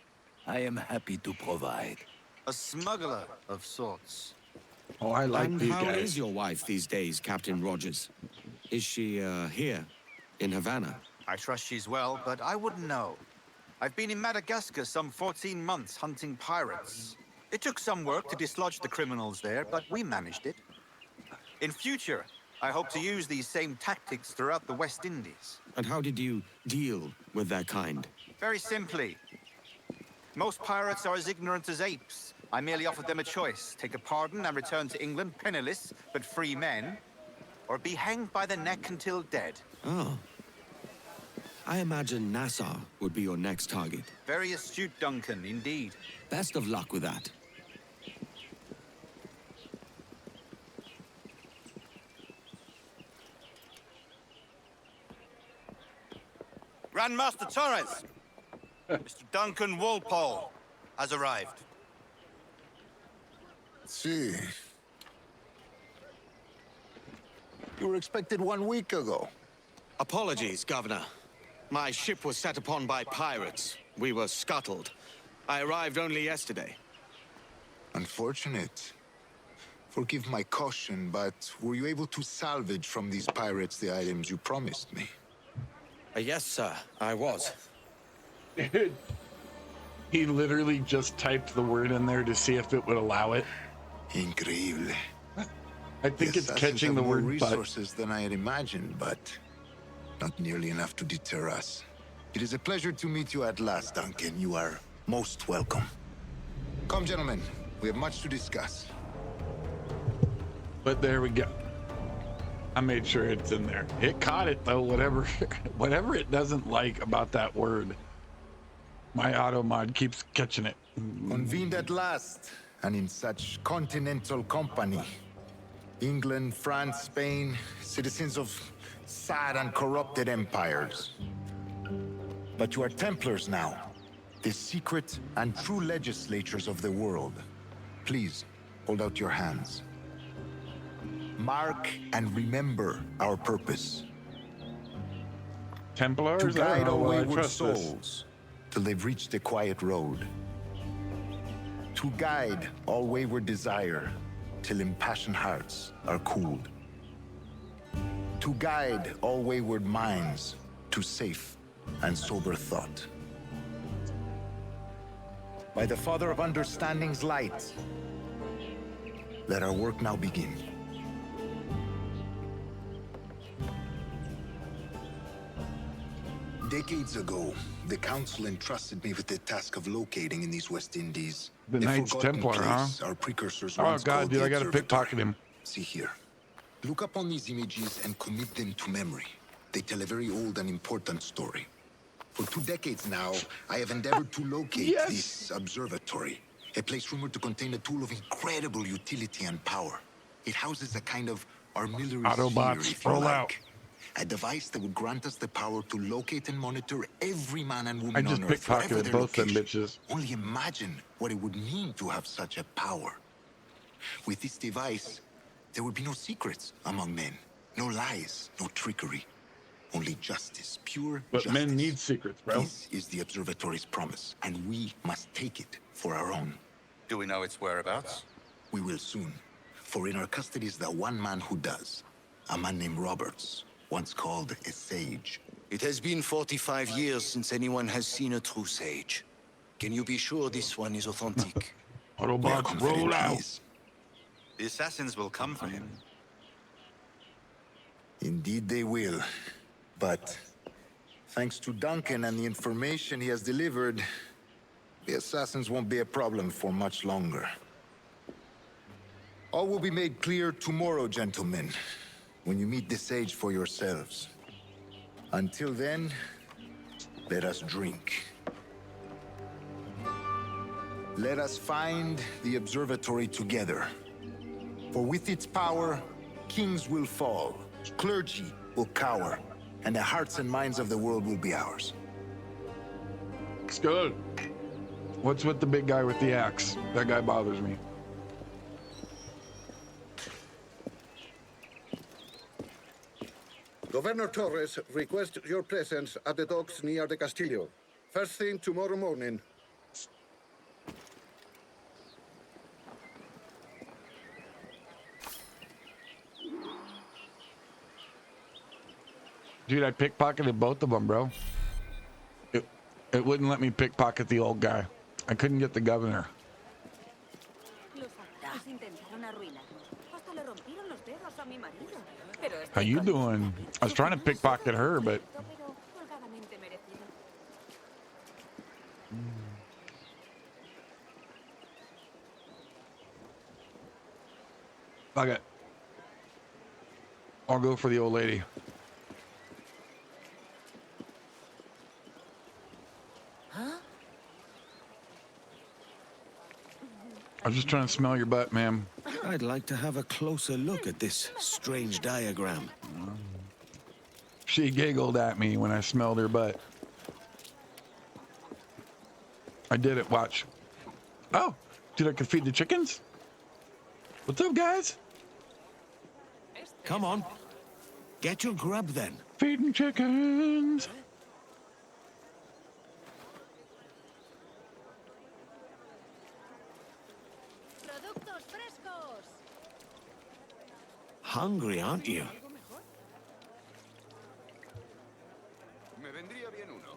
I am happy to provide. A smuggler of sorts. oh, I like And these how guys. is your wife these days, Captain Rogers? Is she, here? in Havana. I trust she's well, but I wouldn't know. I've been in Madagascar some 14 months hunting pirates. It took some work to dislodge the criminals there, but we managed it. In future, I hope to use these same tactics throughout the West Indies. And how did you deal with their kind? Very simply. Most pirates are as ignorant as apes. I merely offered them a choice: take a pardon and return to England penniless, but free men, or be hanged by the neck until dead. Oh. I imagine Nassau would be your next target. Very astute, Duncan, indeed. Best of luck with that. Grandmaster Torres! Mr. Duncan Walpole has arrived. See. You were expected 1 week ago. Apologies, Governor. My ship was set upon by pirates. We were scuttled. I arrived only yesterday. Unfortunate. Forgive my caution, but were you able to salvage from these pirates the items you promised me? Yes, sir, I was. He literally just typed the word in there to see if it would allow it. Increíble. I think it's catching the word more but. resources than I had imagined, but not nearly enough to deter us. It is a pleasure to meet you at last, Duncan. You are most welcome. Come, gentlemen. We have much to discuss. But there we go. I made sure it's in there. It caught it though, whatever it doesn't like about that word. My auto mod keeps catching it. Convened at last, and in such continental company. England, France, Spain, citizens of sad and corrupted empires. But you are Templars now, the secret and true legislators of the world. Please, hold out your hands. Mark and remember our purpose. Templars? To guide all I wayward trust this. souls till they've reached the quiet road. To guide all wayward desire till impassioned hearts are cooled. To guide all wayward minds to safe and sober thought. By the Father of Understanding's light, let our work now begin. Decades ago, the Council entrusted me with the task of locating in these West Indies The a Knights forgotten Templar, place huh? our precursors Oh once god, called dude, the I gotta Observatory. pickpocket him. See here. Look up on these images and commit them to memory. They tell a very old and important story. For 2 decades now, I have endeavored to locate this observatory, a place rumored to contain a tool of incredible utility and power. It houses a kind of armillary Autobots, sphere, if you roll like. out. A device that would grant us the power to locate and monitor every man and I woman just on Earth, wherever pickpocketed their both them location. bitches. Only imagine what it would mean to have such a power. With this device, there would be no secrets among men, no lies, no trickery, only justice, pure But justice. men need secrets, bro. This is the observatory's promise, and we must take it for our own. Do we know its whereabouts? We will soon, for in our custody is the one man who does, a man named Roberts, once called a sage. It has been 45 years since anyone has seen a true sage. Can you be sure this one is authentic? Autobots, roll out. The assassins will come for him. Indeed they will. But thanks to Duncan and the information he has delivered, the assassins won't be a problem for much longer. All will be made clear tomorrow, gentlemen, when you meet the sage for yourselves. Until then, let us drink. Let us find the observatory together. For with its power, kings will fall, clergy will cower, and the hearts and minds of the world will be ours. It's good. What's with the big guy with the axe? That guy bothers me. Governor Torres requests your presence at the docks near the Castillo. First thing tomorrow morning. Dude, I pickpocketed both of them, bro. It wouldn't let me pickpocket the old guy. I couldn't get the governor. How you doing? I was trying to pickpocket her, but... Fuck it. I'll go for the old lady. Huh? I'm just trying to smell your butt, ma'am. I'd like to have a closer look at this strange diagram. She giggled at me when I smelled her butt. I did it, watch. Oh, dude, I could feed the chickens? What's up, guys? Come on. Get your grub then. Feeding chickens. Hungry, aren't you? Me vendría bien uno.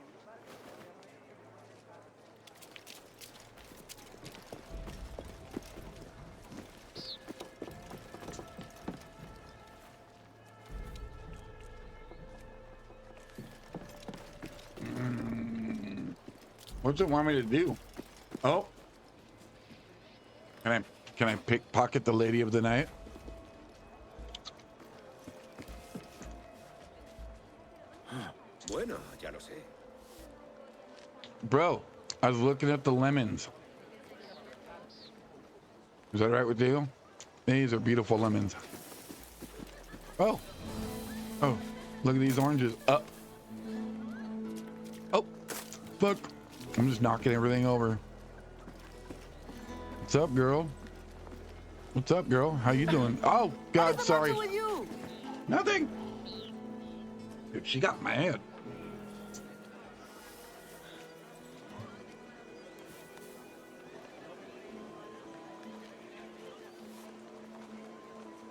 What's it want me to do? Oh. Can I pickpocket the lady of the night? Bueno, ya lo sé. Bro, I was looking at the lemons. Is that right with you? These are beautiful lemons. Oh. Oh, look at these oranges. Up. Oh, fuck. I'm just knocking everything over. What's up, girl? What's up, girl? How you doing? Oh, God, sorry. Nothing. Dude, she got mad.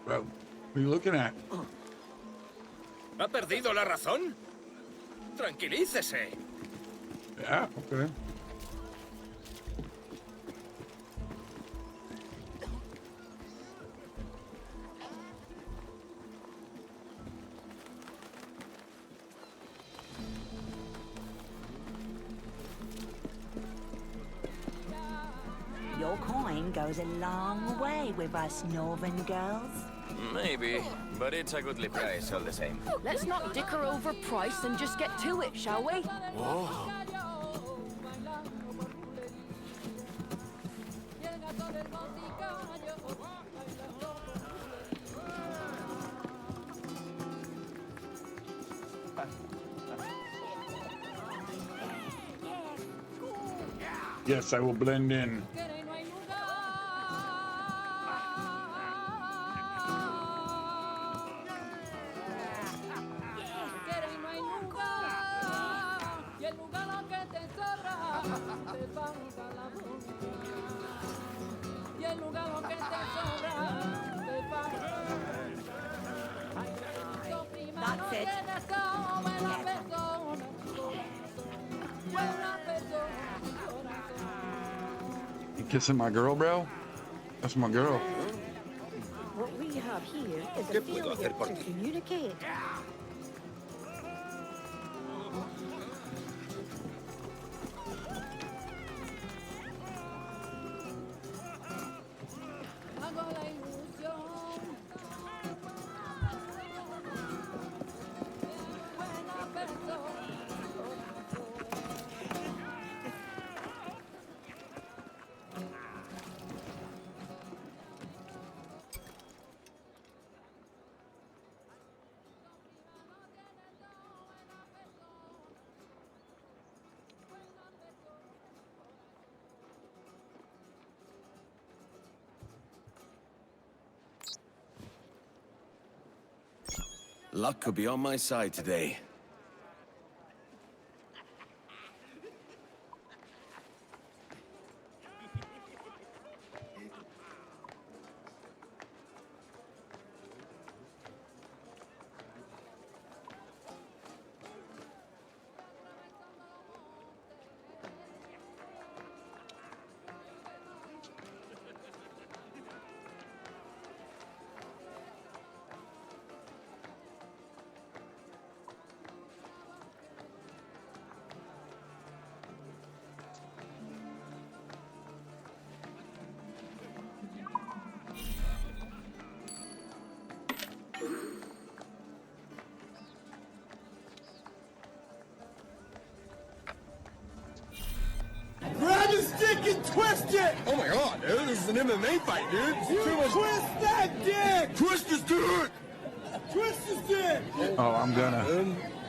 Bro, what are you looking at? ¿Ha perdido la razón? Tranquilícese. Yeah, okay. Your coin goes a long way with us northern girls. Maybe, but it's a goodly price all the same. Let's not dicker over price and just get to it, shall we? Whoa. Yes, I will blend in. That's it. You kissing my girl, bro? That's my girl. What we have here is ¿Qué a puedo failure hacer por to ti? communicate. Luck could be on my side today. twist it! Oh my god, dude, this is an MMA fight, dude. Twist that dick! Twist his dick! Twist his dick! Oh, I'm gonna.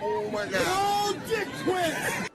Oh my god. Oh, dick twist!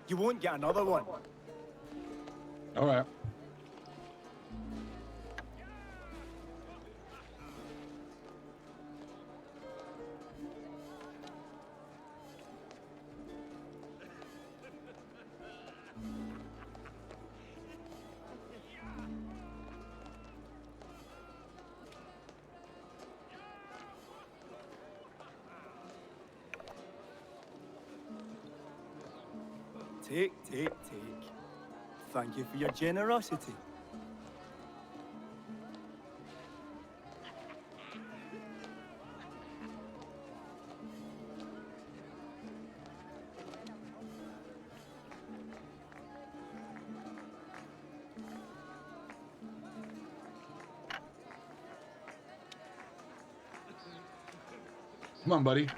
You won't get another one. All right. Take. Thank you for your generosity. Come on, buddy.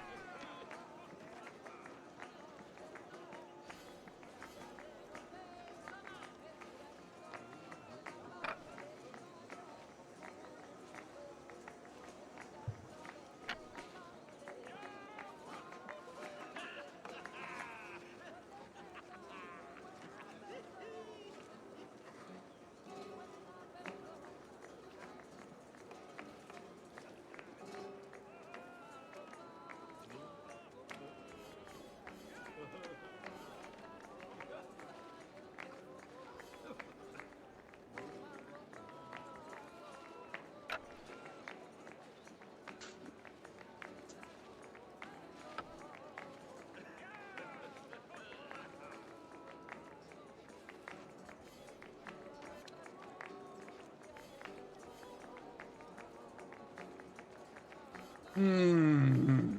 Hmm.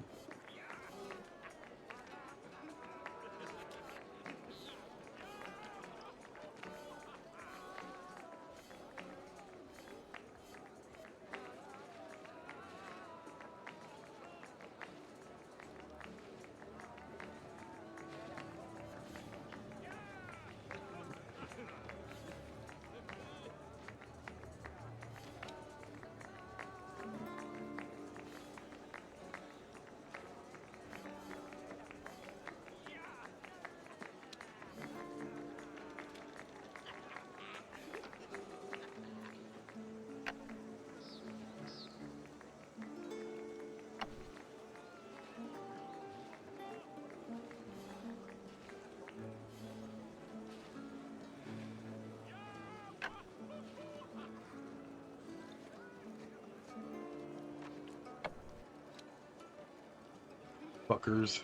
Fuckers.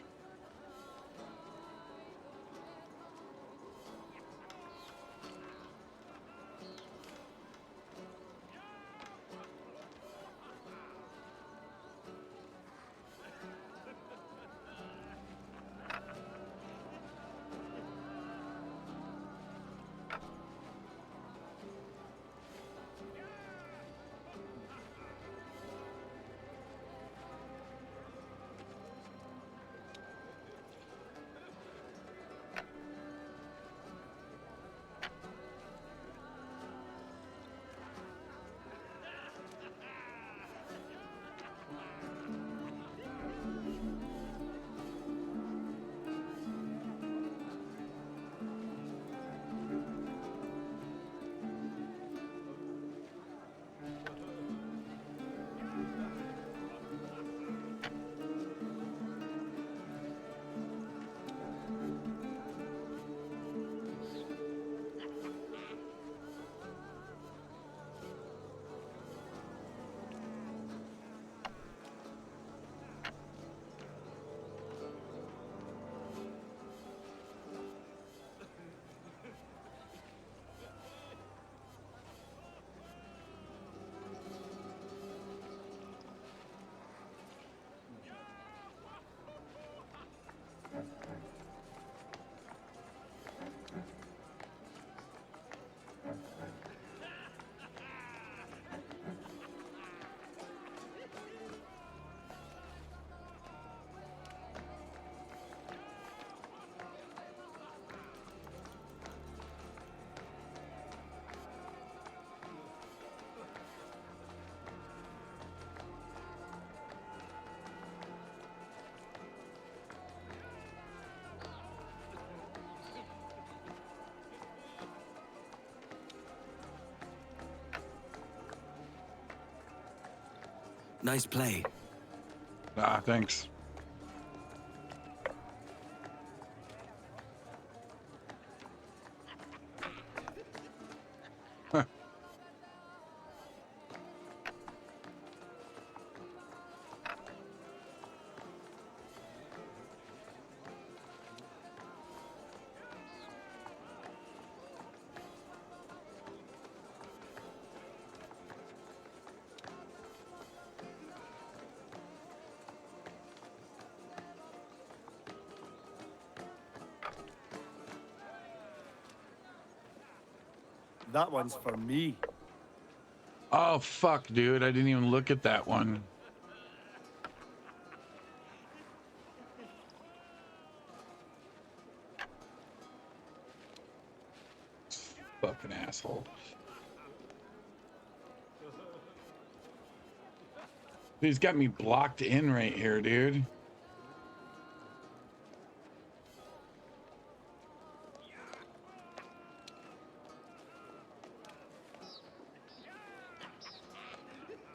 Nice play. Ah, thanks. Huh. That one's for me. Oh, fuck, dude. I didn't even look at that one. Fucking asshole. He's got me blocked in right here, dude.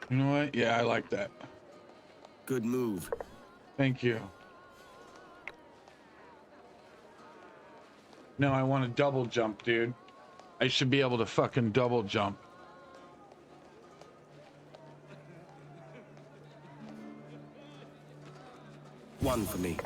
You know what? Yeah, I like that. Good move. Thank you. No, I want to double jump, dude. I should be able to fucking double jump. One for me.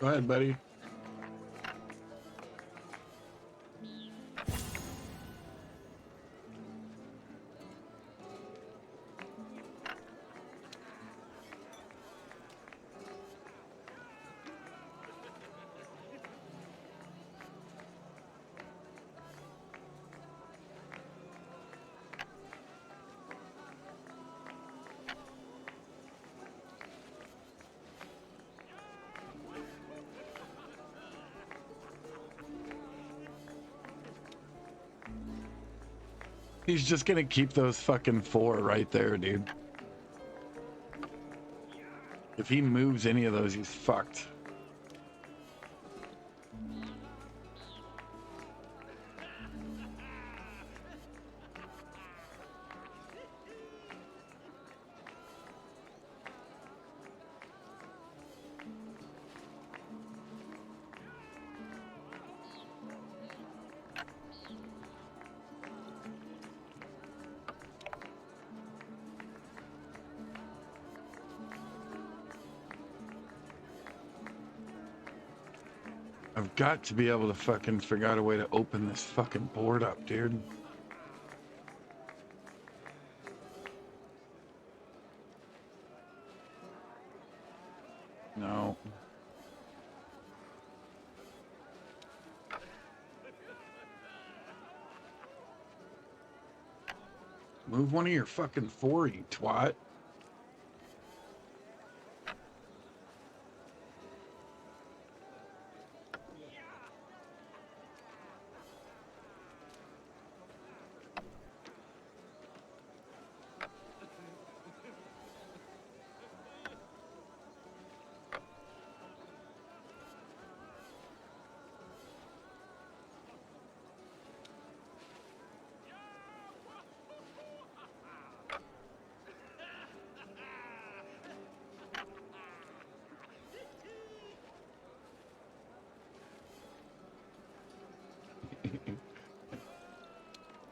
Go ahead, buddy. He's just gonna keep those fucking 4 right there, dude. If he moves any of those, he's fucked. I've got to be able to fucking figure out a way to open this fucking board up, dude. No. Move one of your fucking 4, you twat.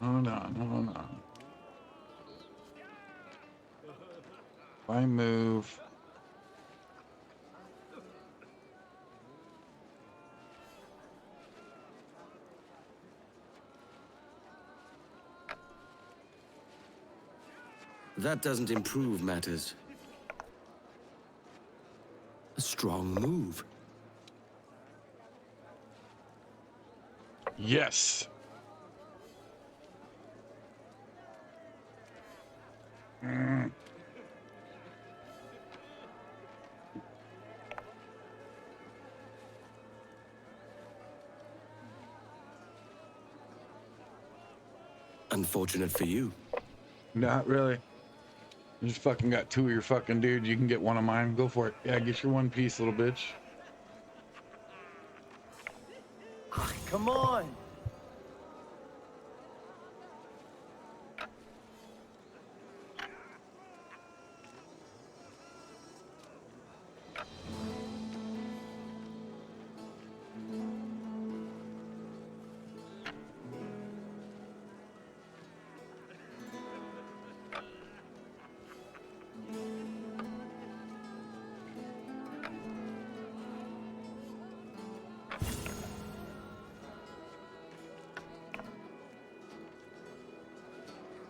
Hold on, hold on. If I move... That doesn't improve matters. A strong move. Yes! Unfortunate for you. Not really. You just fucking got two of your fucking dudes. You can get one of mine. Go for it. Yeah, get your one piece, little bitch. Come on.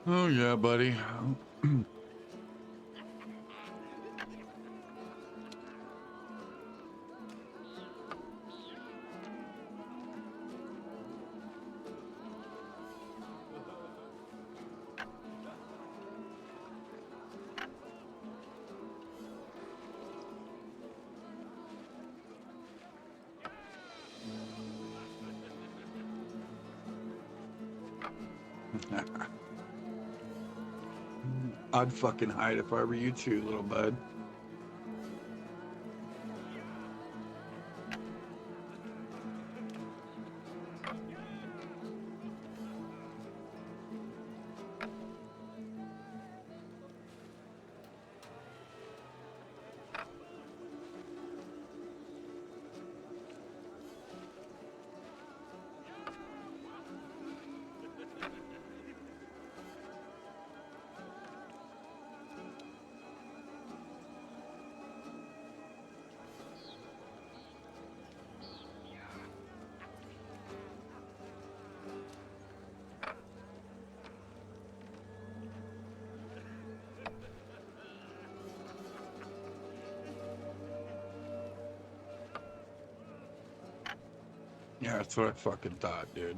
Oh yeah, buddy. I'd fucking hide if I were you too, little bud. Yeah, that's what I fucking thought, dude.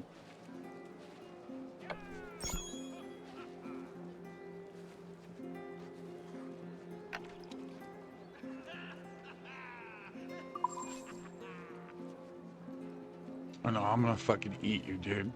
I know, I'm gonna fucking eat you, dude.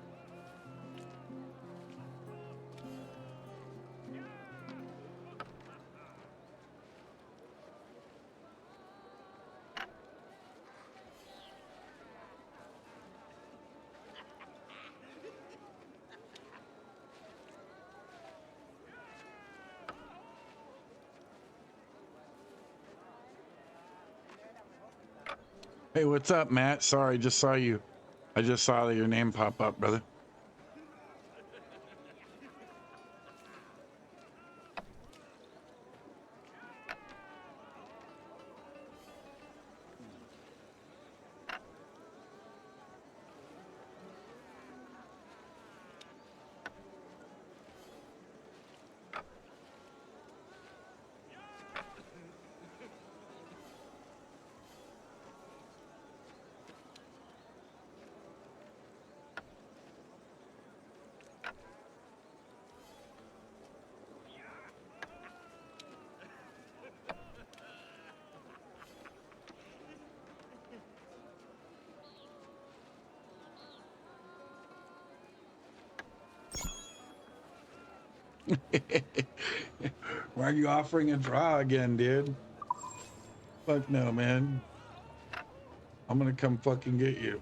Hey, what's up, Matt? Sorry, just saw you. I just saw your name pop up, brother. Why are you offering a draw again, dude? Fuck no, man. I'm gonna come fucking get you.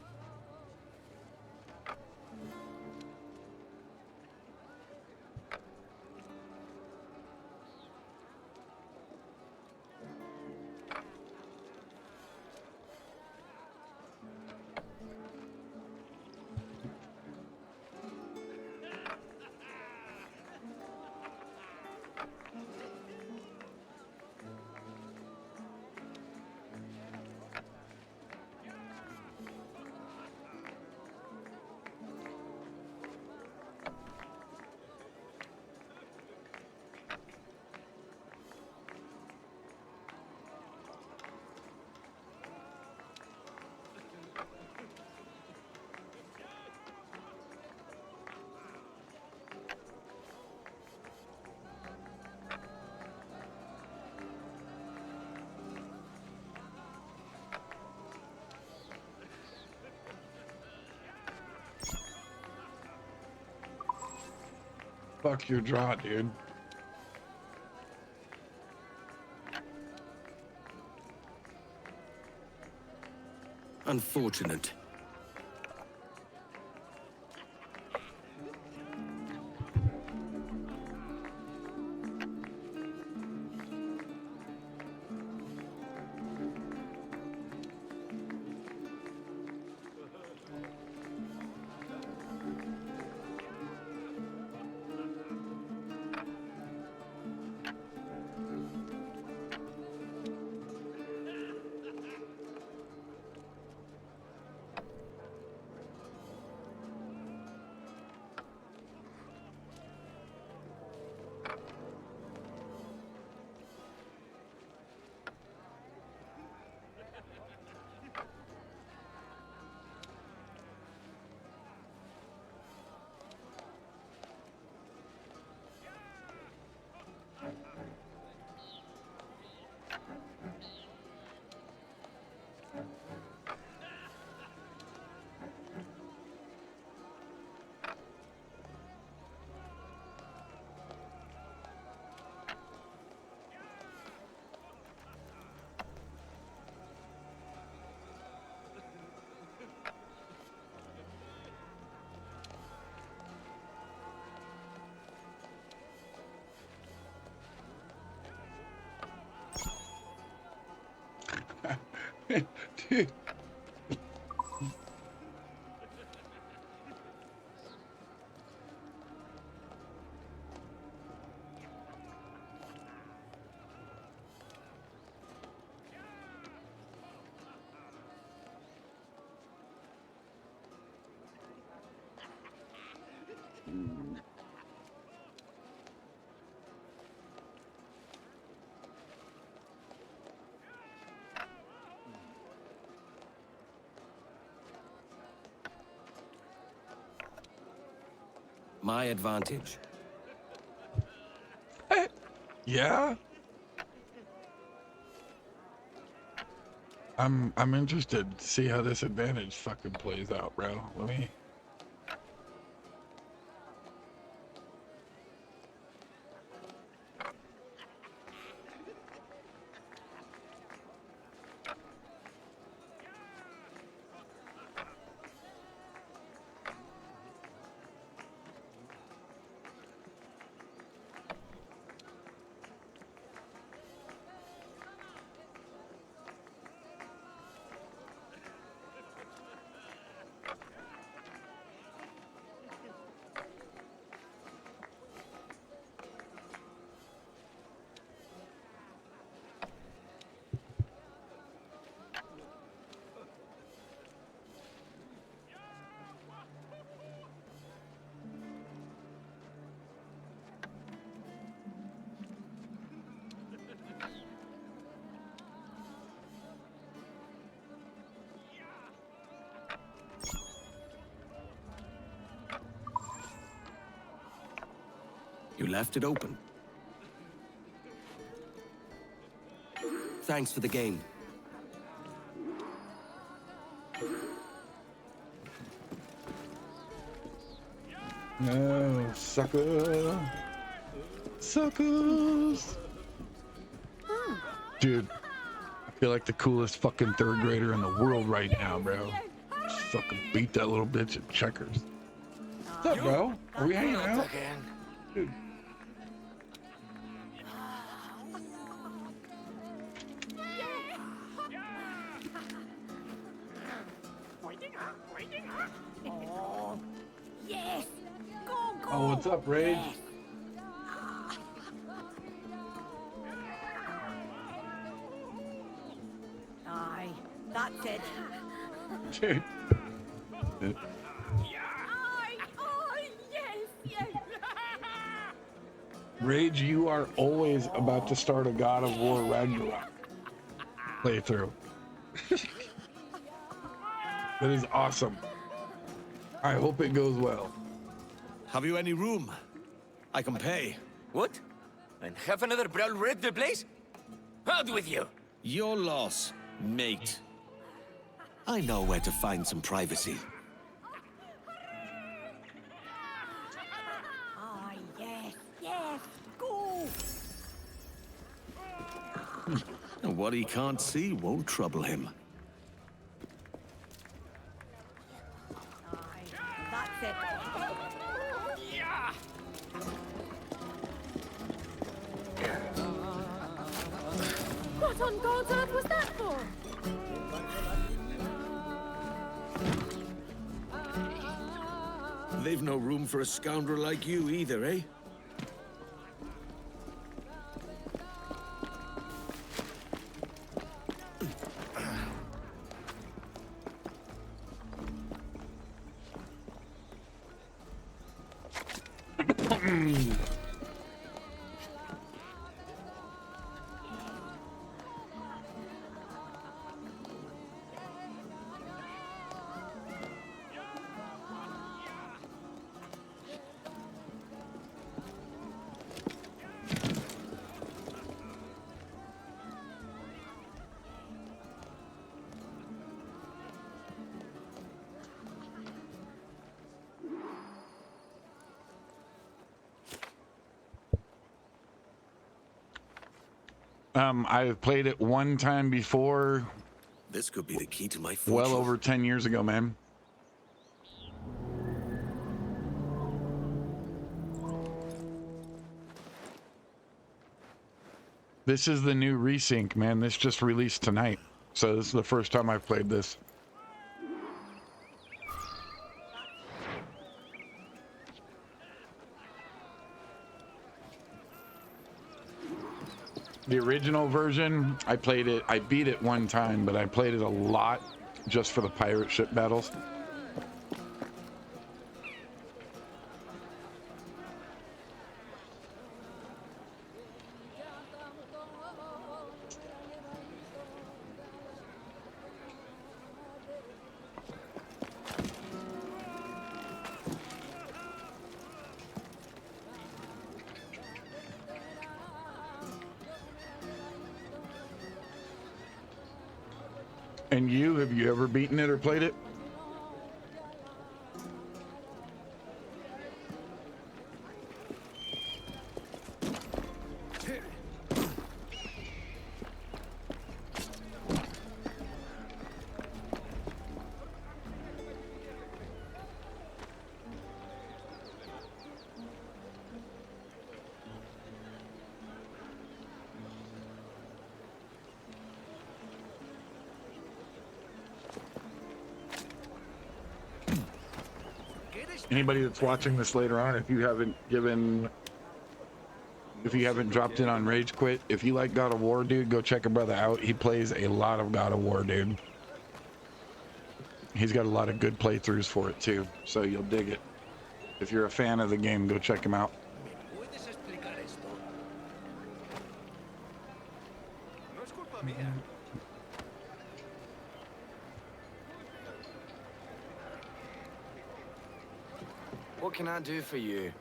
Fuck your draw, dude. Unfortunate. Dude. My advantage. Yeah. I'm interested to see how this advantage fucking plays out, bro. Let me. You left it open. Thanks for the game. No, sucker. Suckers. Dude, I feel like the coolest fucking third grader in the world right now, bro. Just fucking beat that little bitch at checkers. What's up, bro? Are we hanging out? Dude. Oh, yes. Go, go. Oh, what's up, Rage? Aye, that's it. Dude. Aye, oh, yes, yes. Rage, you are always about to start a God of War Ragnarok playthrough. That is awesome. I hope it goes well. Have you any room? I can pay. What? And have another brawl wreck the place? Out with you! Your loss, mate. I know where to find some privacy. Ah, yes. And what he can't see won't trouble him. That's it. What on God's earth was that for? They've no room for a scoundrel like you either, eh? I've played it one time before. This could be the key to my fortune. Well over 10 years ago, man. This is the new resync, man. This just released tonight. So this is the first time I've played this. The original version, I beat it one time, but I played it a lot just for the pirate ship battles. And have you ever beaten it or played it? Anybody that's watching this later on, if you haven't dropped in on Rage Quit, if you like God of War, dude, go check a brother out. He plays a lot of God of War, dude. He's got a lot of good playthroughs for it too, so you'll dig it. If you're a fan of the game, go check him out. What can I do for you?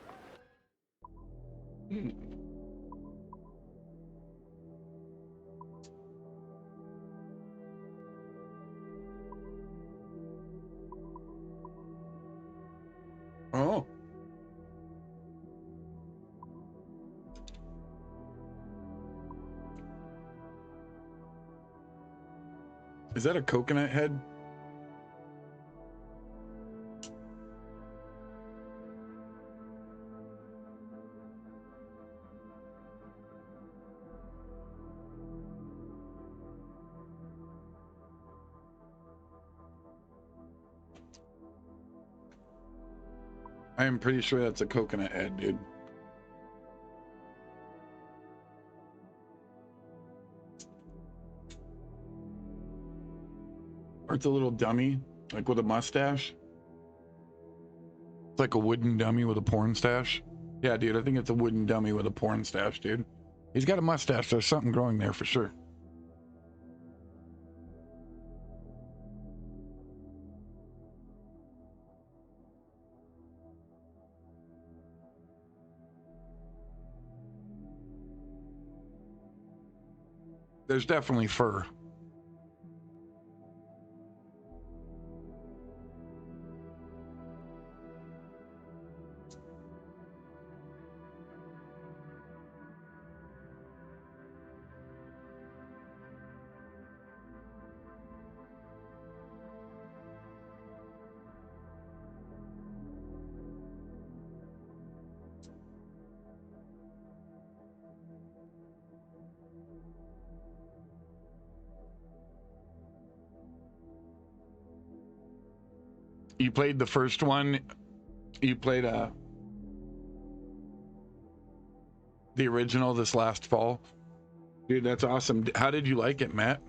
Oh. Is that a coconut head? I am pretty sure that's a coconut head, dude. Or it's a little dummy, like with a mustache. It's like a wooden dummy with a porn stash. Yeah, dude, I think it's a wooden dummy with a porn stash, dude. He's got a mustache. There's something growing there for sure. There's definitely fur. You played the first one. You played the original this last fall. Dude, that's awesome. How did you like it, Matt?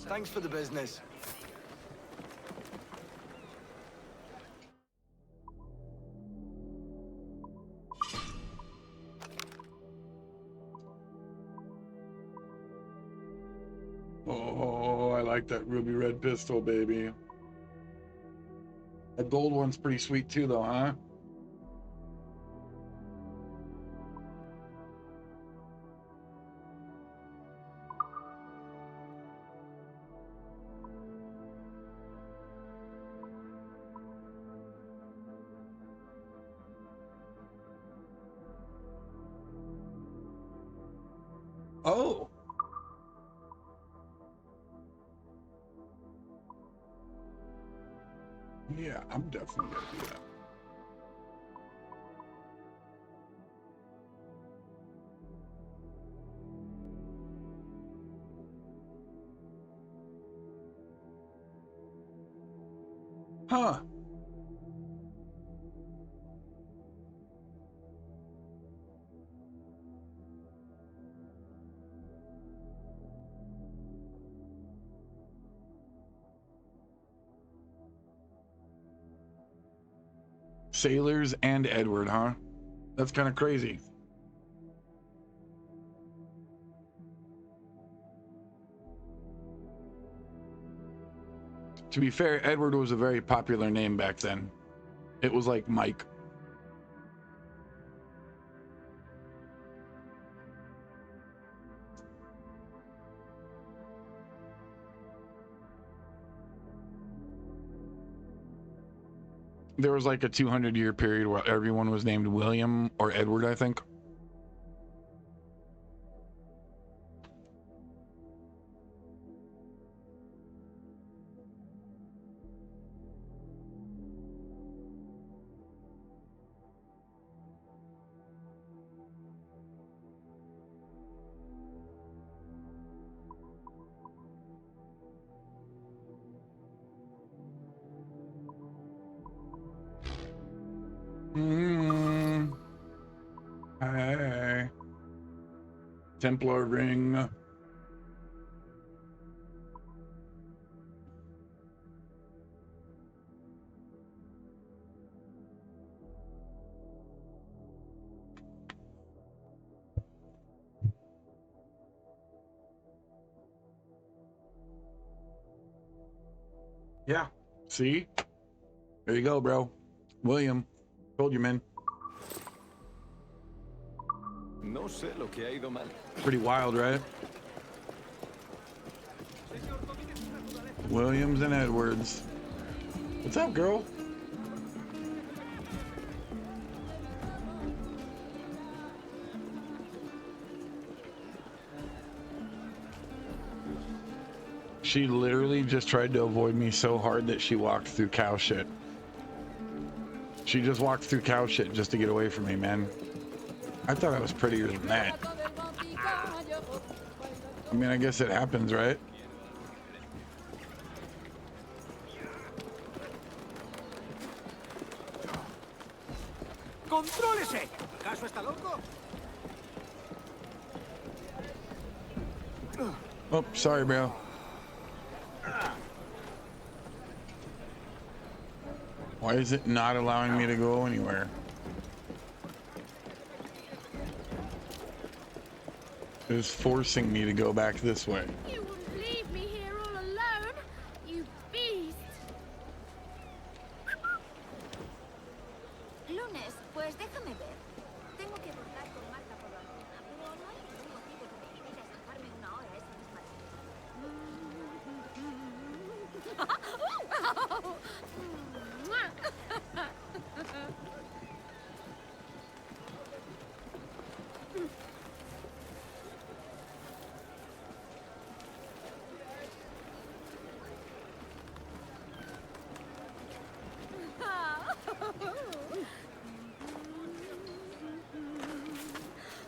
Thanks for the business. Oh, I like that ruby red pistol, baby. That gold one's pretty sweet too, though, huh? Oh. Yeah, I'm definitely gonna do that. Huh. Sailors and Edward, huh? That's kind of crazy. To be fair, Edward was a very popular name back then. It was like Mike. There was like a 200-year period where everyone was named William or Edward, I think. Hey. Templar ring. Yeah. See? There you go, bro. William. Told you, man. No sé lo que ha ido mal. Pretty wild, right? Williams and Edwards. What's up, girl? She literally just tried to avoid me so hard that she walked through cow shit. She just walked through cow shit just to get away from me, man. I thought I was prettier than that. I mean, I guess it happens, right? ¡Contrólese! ¿Acaso está loco? Oh, sorry, bro. Why is it not allowing me to go anywhere? It was forcing me to go back this way. You wouldn't leave me here all alone, you beast.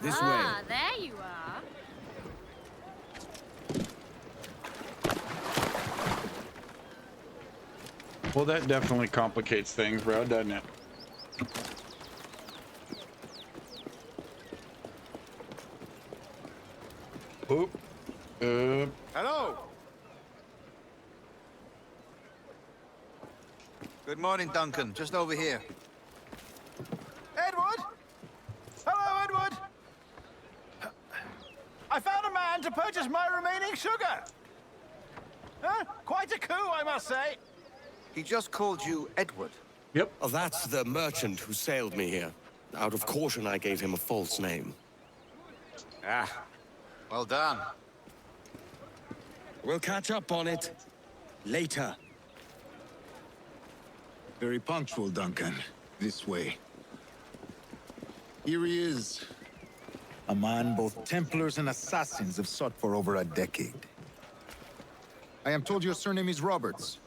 This Ah, there you are. Well, that definitely complicates things, bro, doesn't it? Oop. Hello. Good morning, Duncan. Just over here. Edward? Hello, Edward. I found a man to purchase my remaining sugar. Huh? Quite a coup, I must say. He just called you Edward. Yep. Oh, that's the merchant who sailed me here. Out of caution, I gave him a false name. Ah, well done. We'll catch up on it later. Very punctual, Duncan. This way. Here he is. A man both Templars and Assassins have sought for over a decade. I am told your surname is Roberts.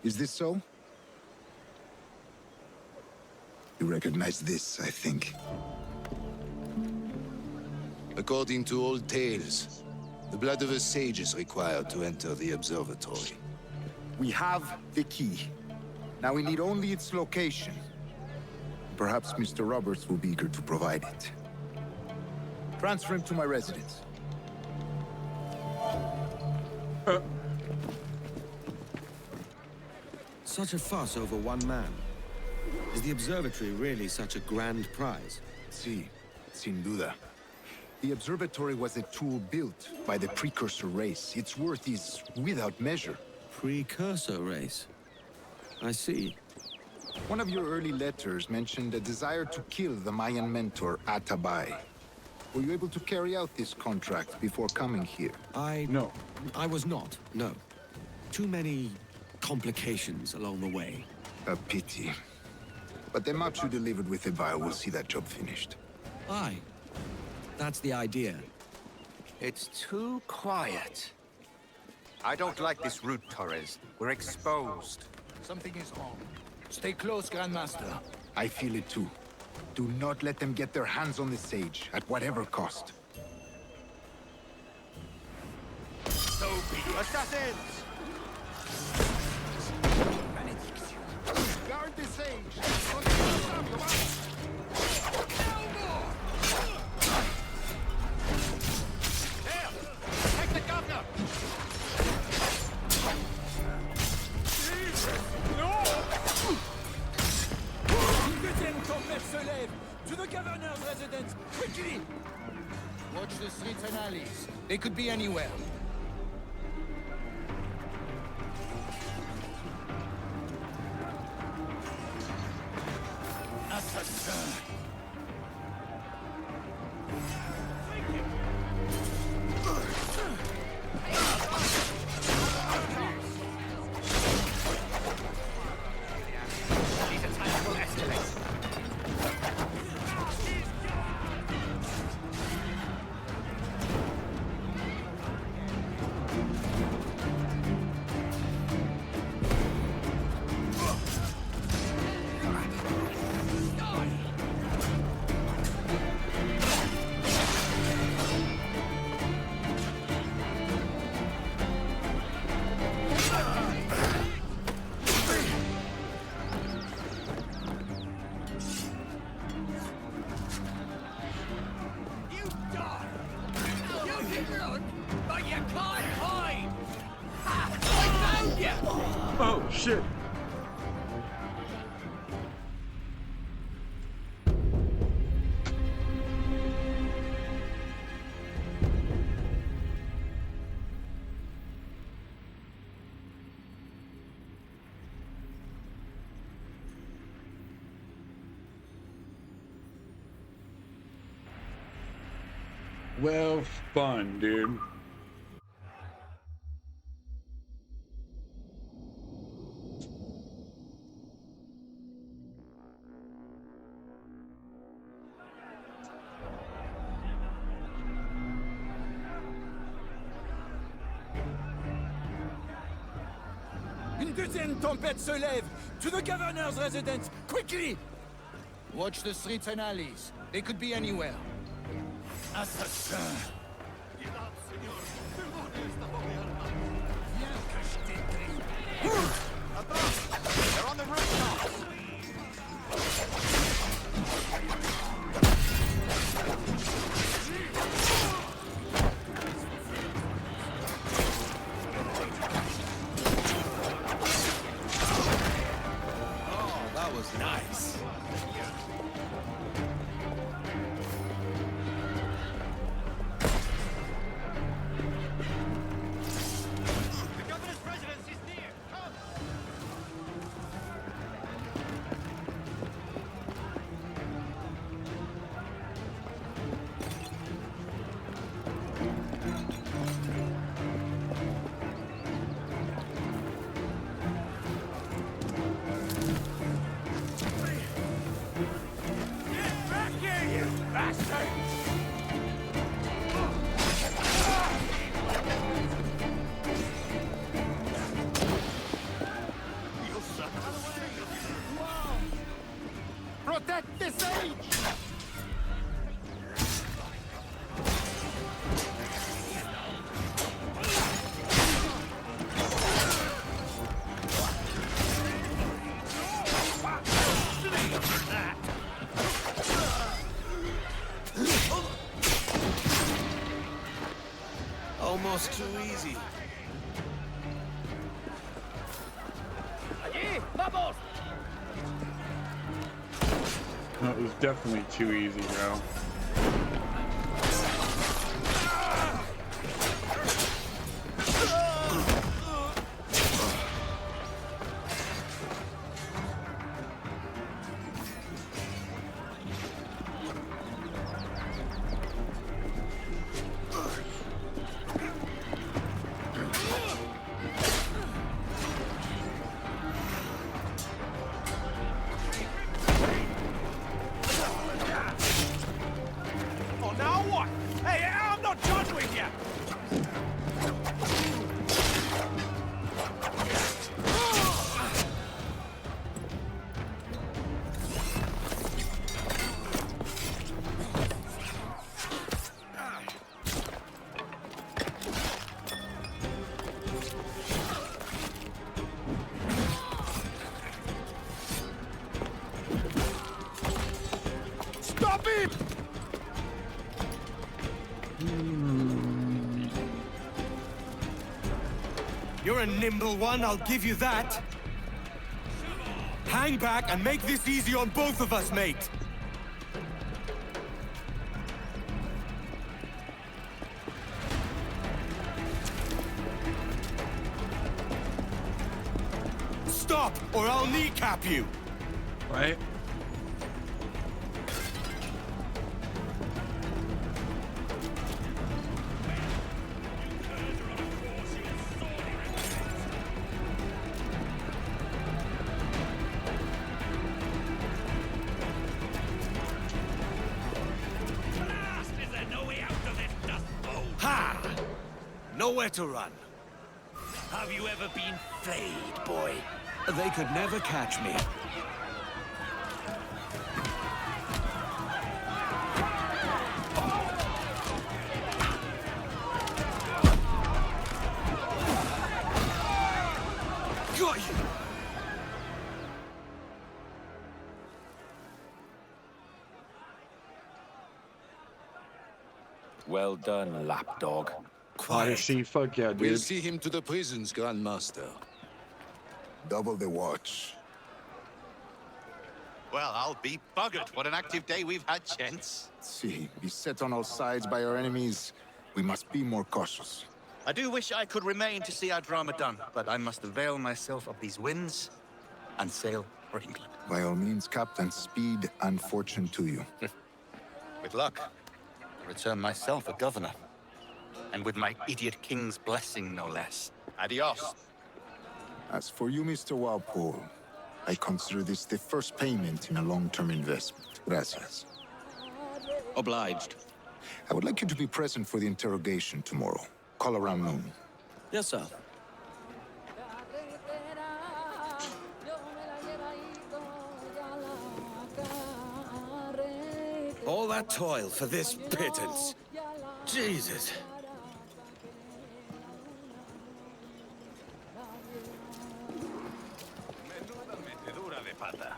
Is this so? You recognize this, I think. According to old tales, the blood of a sage is required to enter the observatory. We have the key. Now we need only its location. Perhaps Mr. Roberts will be eager to provide it. Transfer him to my residence. Such a fuss over one man. Is the observatory really such a grand prize? Si, sin duda. The observatory was a tool built by the precursor race. Its worth is without measure. Precursor race? I see. One of your early letters mentioned a desire to kill the Mayan mentor, Atabay. Were you able to carry out this contract before coming here? No. I was not, no. Too many complications along the way. A pity. But the maps you delivered with Evile will see that job finished. Aye. That's the idea. It's too quiet. I don't like this route, Torres. We're exposed. Something is wrong. Stay close, Grandmaster. I feel it too. Do not let them get their hands on the sage, at whatever cost. So be it. Assassins! Guard the sage! There! Take the governor! Se lève! To the governor's residence! Quickly! Watch the streets and alleys. They could be anywhere. Assassin! These attacks will escalate. Oh, shit. Well, fun, dude. Une deuxième tempête se lève! To the governor's residence! Quickly! Watch the streets and alleys. They could be anywhere. assassin. They're on the rooftop. Oh, that was nice. Protect the sage! Almost too easy. Allí, vamos! No, it was definitely too easy, bro. Oh, now what? Hey, I'm not done with you! Stop him! You're a nimble one, I'll give you that. Hang back and make this easy on both of us, mate. Stop, or I'll kneecap you. Right? Ha! Nowhere to run. Have you ever been flayed, boy? They could never catch me. Got you! Well done, lapdog. Odyssey, fuck yeah, dude. We'll see him to the prisons, Grandmaster. Double the watch. Well, I'll be buggered. What an active day we've had, gents. See, beset on all sides by our enemies, we must be more cautious. I do wish I could remain to see our drama done, but I must avail myself of these winds and sail for England. By all means, Captain, speed and fortune to you. With luck, I'll return myself a governor. And with my idiot king's blessing, no less. Adios. As for you, Mr. Walpole, I consider this the first payment in a long-term investment. Gracias. Obliged. I would like you to be present for the interrogation tomorrow. Call around noon. Yes, sir. All that toil for this pittance. Jesus. Menuda metedura de pata.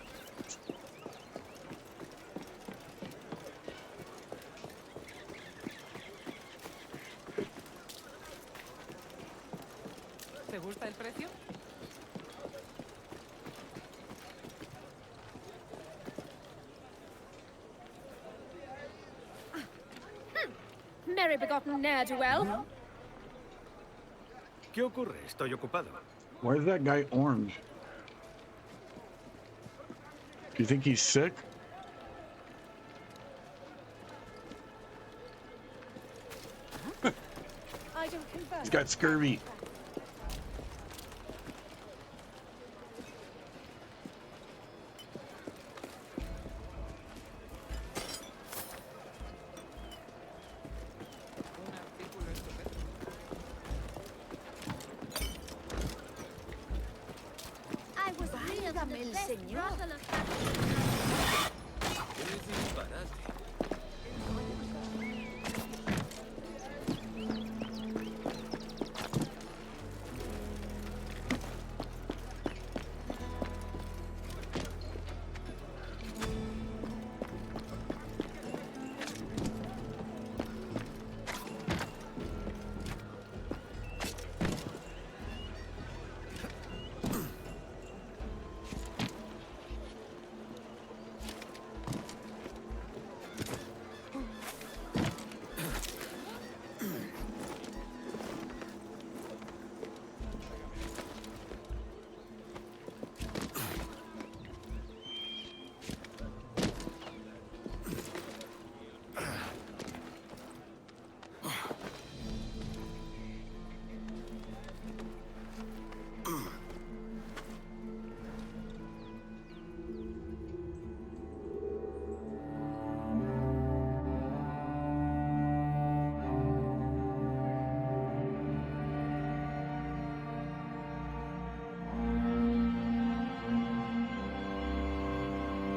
¿Te gusta el precio? Merry begotten ne'er-do-well. ¿Qué ocurre? Estoy ocupado. Why is that guy orange? Do you think he's sick? I don't converse. He's got scurvy. I was real the best brothel of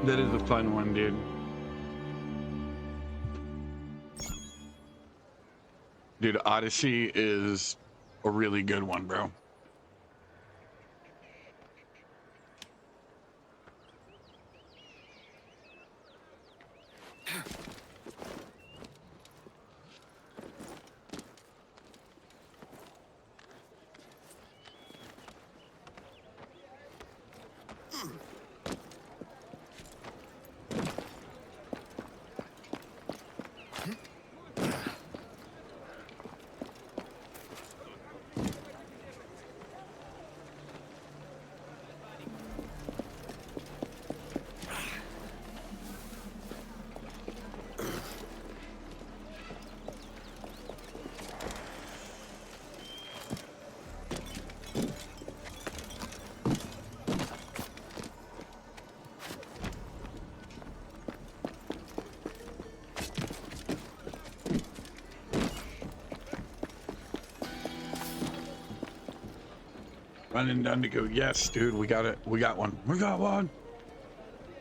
That is a fun one, dude. Dude, Odyssey is a really good one, bro. Running down to go, yes, dude, we got it. We got one. We got one.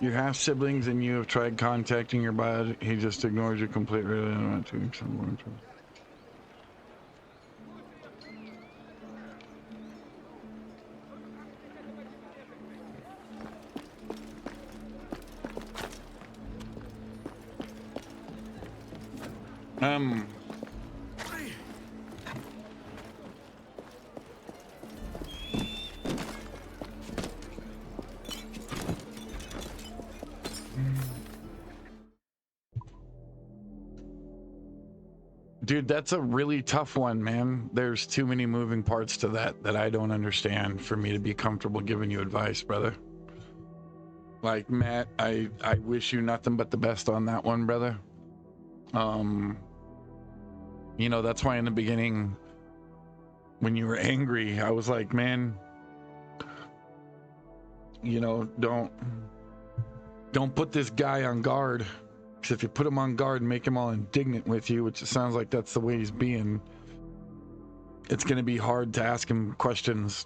Your half siblings and you have tried contacting your bud. He just ignores you completely. I don't want to explain. Dude, that's a really tough one, man. There's too many moving parts to that I don't understand for me to be comfortable giving you advice, brother. Like, Matt, I wish you nothing but the best on that one, brother. You know, that's why in the beginning, when you were angry, I was like, man, you know, don't put this guy on guard. Because if you put him on guard and make him all indignant with you, which it sounds like that's the way he's being, it's going to be hard to ask him questions.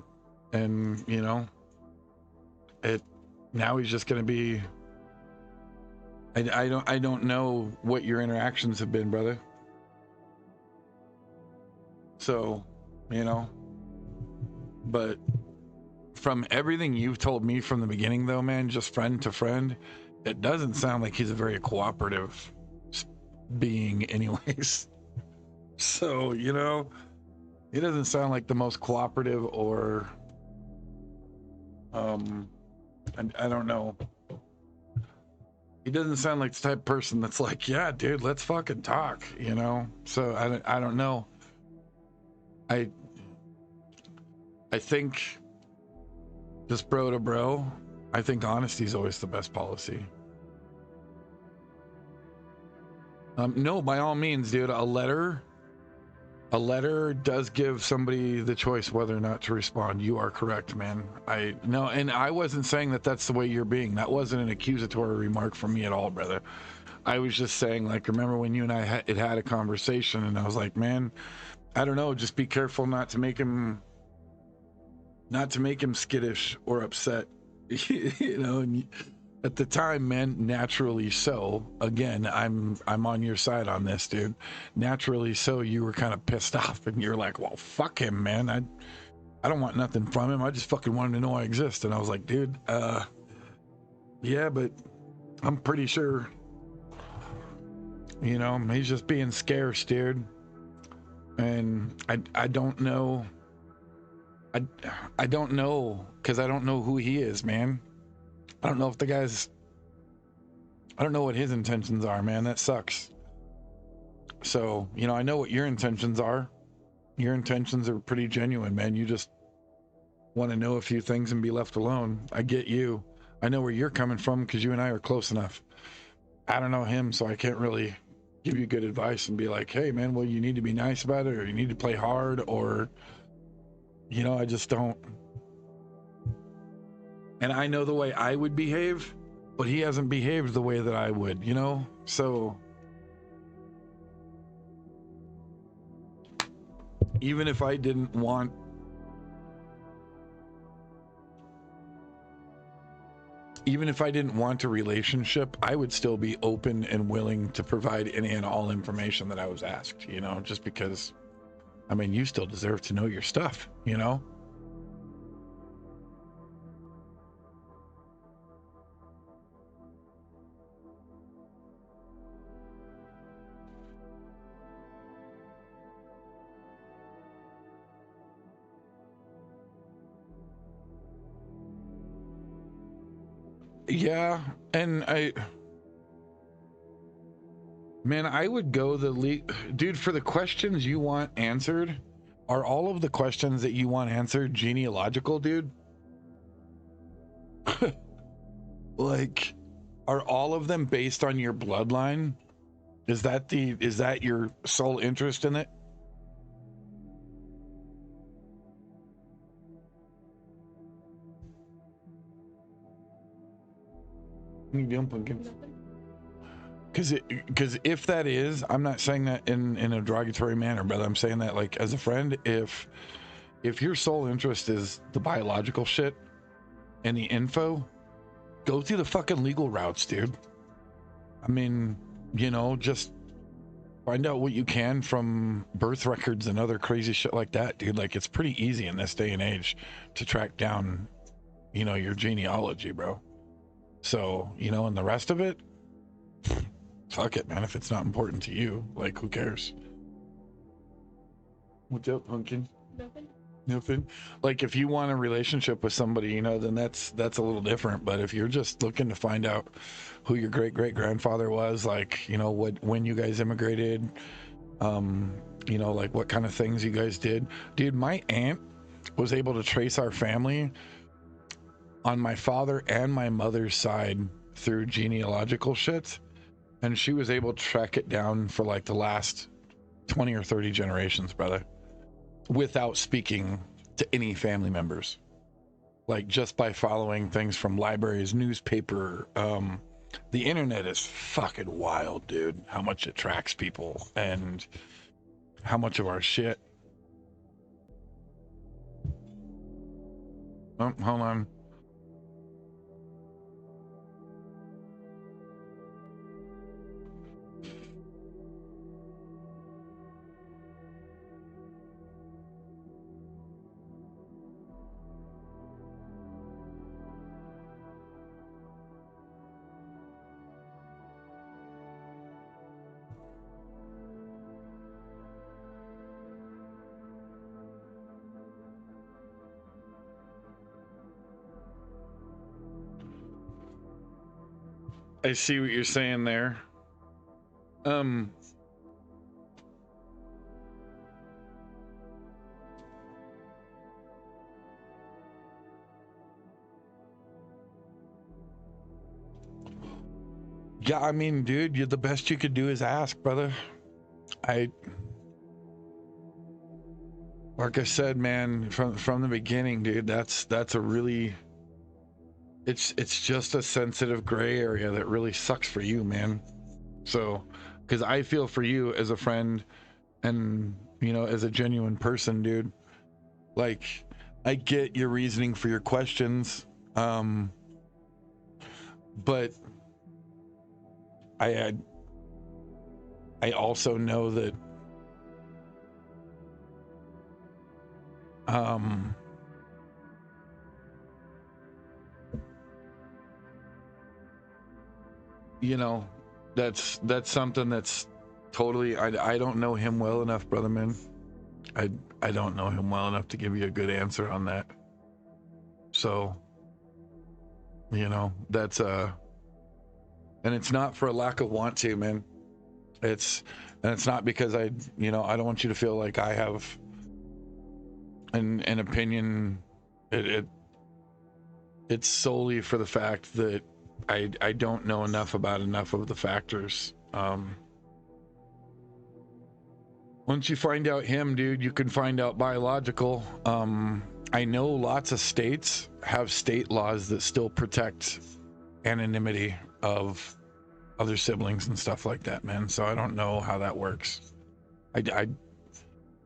And, you know, now he's just going to be, I don't know what your interactions have been, brother. So, you know, but from everything you've told me from the beginning, though, man, just friend to friend, it doesn't sound like he's a very cooperative being, anyways. So, you know, he doesn't sound like the most cooperative or, I don't know. He doesn't sound like the type of person that's like, yeah, dude, let's fucking talk, you know? So I don't know. I think just bro to bro, I think honesty is always the best policy. No, by all means, dude, a letter does give somebody the choice whether or not to respond. You are correct, man. No, and I wasn't saying that that's the way you're being. That wasn't an accusatory remark from me at all, brother. I was just saying, like, remember when you and I had a conversation, and I was like, man, I don't know, just be careful not to make him skittish or upset. You know, and at the time, man, naturally so. Again, I'm on your side on this, dude. Naturally so, you were kind of pissed off, and you're like, well, fuck him, man. I don't want nothing from him. I just fucking wanted to know I exist. And I was like, dude, yeah, but I'm pretty sure, you know, he's just being scarce, dude. And I don't know. I don't know, because I don't know who he is, man. I don't know if the guy's, I don't know what his intentions are, man. That sucks. So, you know, I know what your intentions are. Your intentions are pretty genuine, man. You just want to know a few things and be left alone. I get you. I know where you're coming from because you and I are close enough. I don't know him, so I can't really give you good advice and be like, hey, man, well, you need to be nice about it, or you need to play hard, or, you know, I just don't. And I know the way I would behave, but he hasn't behaved the way that I would, you know? So even if I didn't want a relationship, I would still be open and willing to provide any and all information that I was asked, you know, just because, I mean, you still deserve to know your stuff, you know? Yeah, and I would go dude, for the questions you want answered, are all of the questions that you want answered genealogical, dude? Like, are all of them based on your bloodline? Is that your sole interest in it? You doing, pumpkin? Because if that is, I'm not saying that in a derogatory manner, but I'm saying that, like, as a friend, if your sole interest is the biological shit and the info, go through the fucking legal routes, dude. I mean, you know, just find out what you can from birth records and other crazy shit like that, dude. Like, it's pretty easy in this day and age to track down, you know, your genealogy, bro. So, you know, and the rest of it, fuck it, man. If it's not important to you, like, who cares? What's up, pumpkin? Nothing. Like, if you want a relationship with somebody, you know, then that's a little different. But if you're just looking to find out who your great grandfather was, like, you know, when you guys immigrated, you know, like what kind of things you guys did, dude. My aunt was able to trace our family on my father and my mother's side through genealogical shit, and she was able to track it down for like the last 20 or 30 generations, brother, without speaking to any family members, like just by following things from libraries, newspaper. The internet is fucking wild, dude, how much it tracks people and how much of our shit. Oh, hold on. I see what you're saying there. Yeah, I mean, dude, the best you could do is ask, brother. Like I said, man, from the beginning, dude, that's a really, it's just a sensitive gray area that really sucks for you, man. So, because I feel for you as a friend and, you know, as a genuine person, dude. Like, I get your reasoning for your questions, but I also know that you know, that's something that's totally, I don't know him well enough, brother man. I don't know him well enough to give you a good answer on that. So, you know, that's and it's not for a lack of want to, man. It's not because I don't want you to feel like I have an opinion. It's solely for the fact that I don't know enough about enough of the factors. Once you find out him, dude, you can find out biological. I know lots of states have state laws that still protect anonymity of other siblings and stuff like that, man. So I don't know how that works. I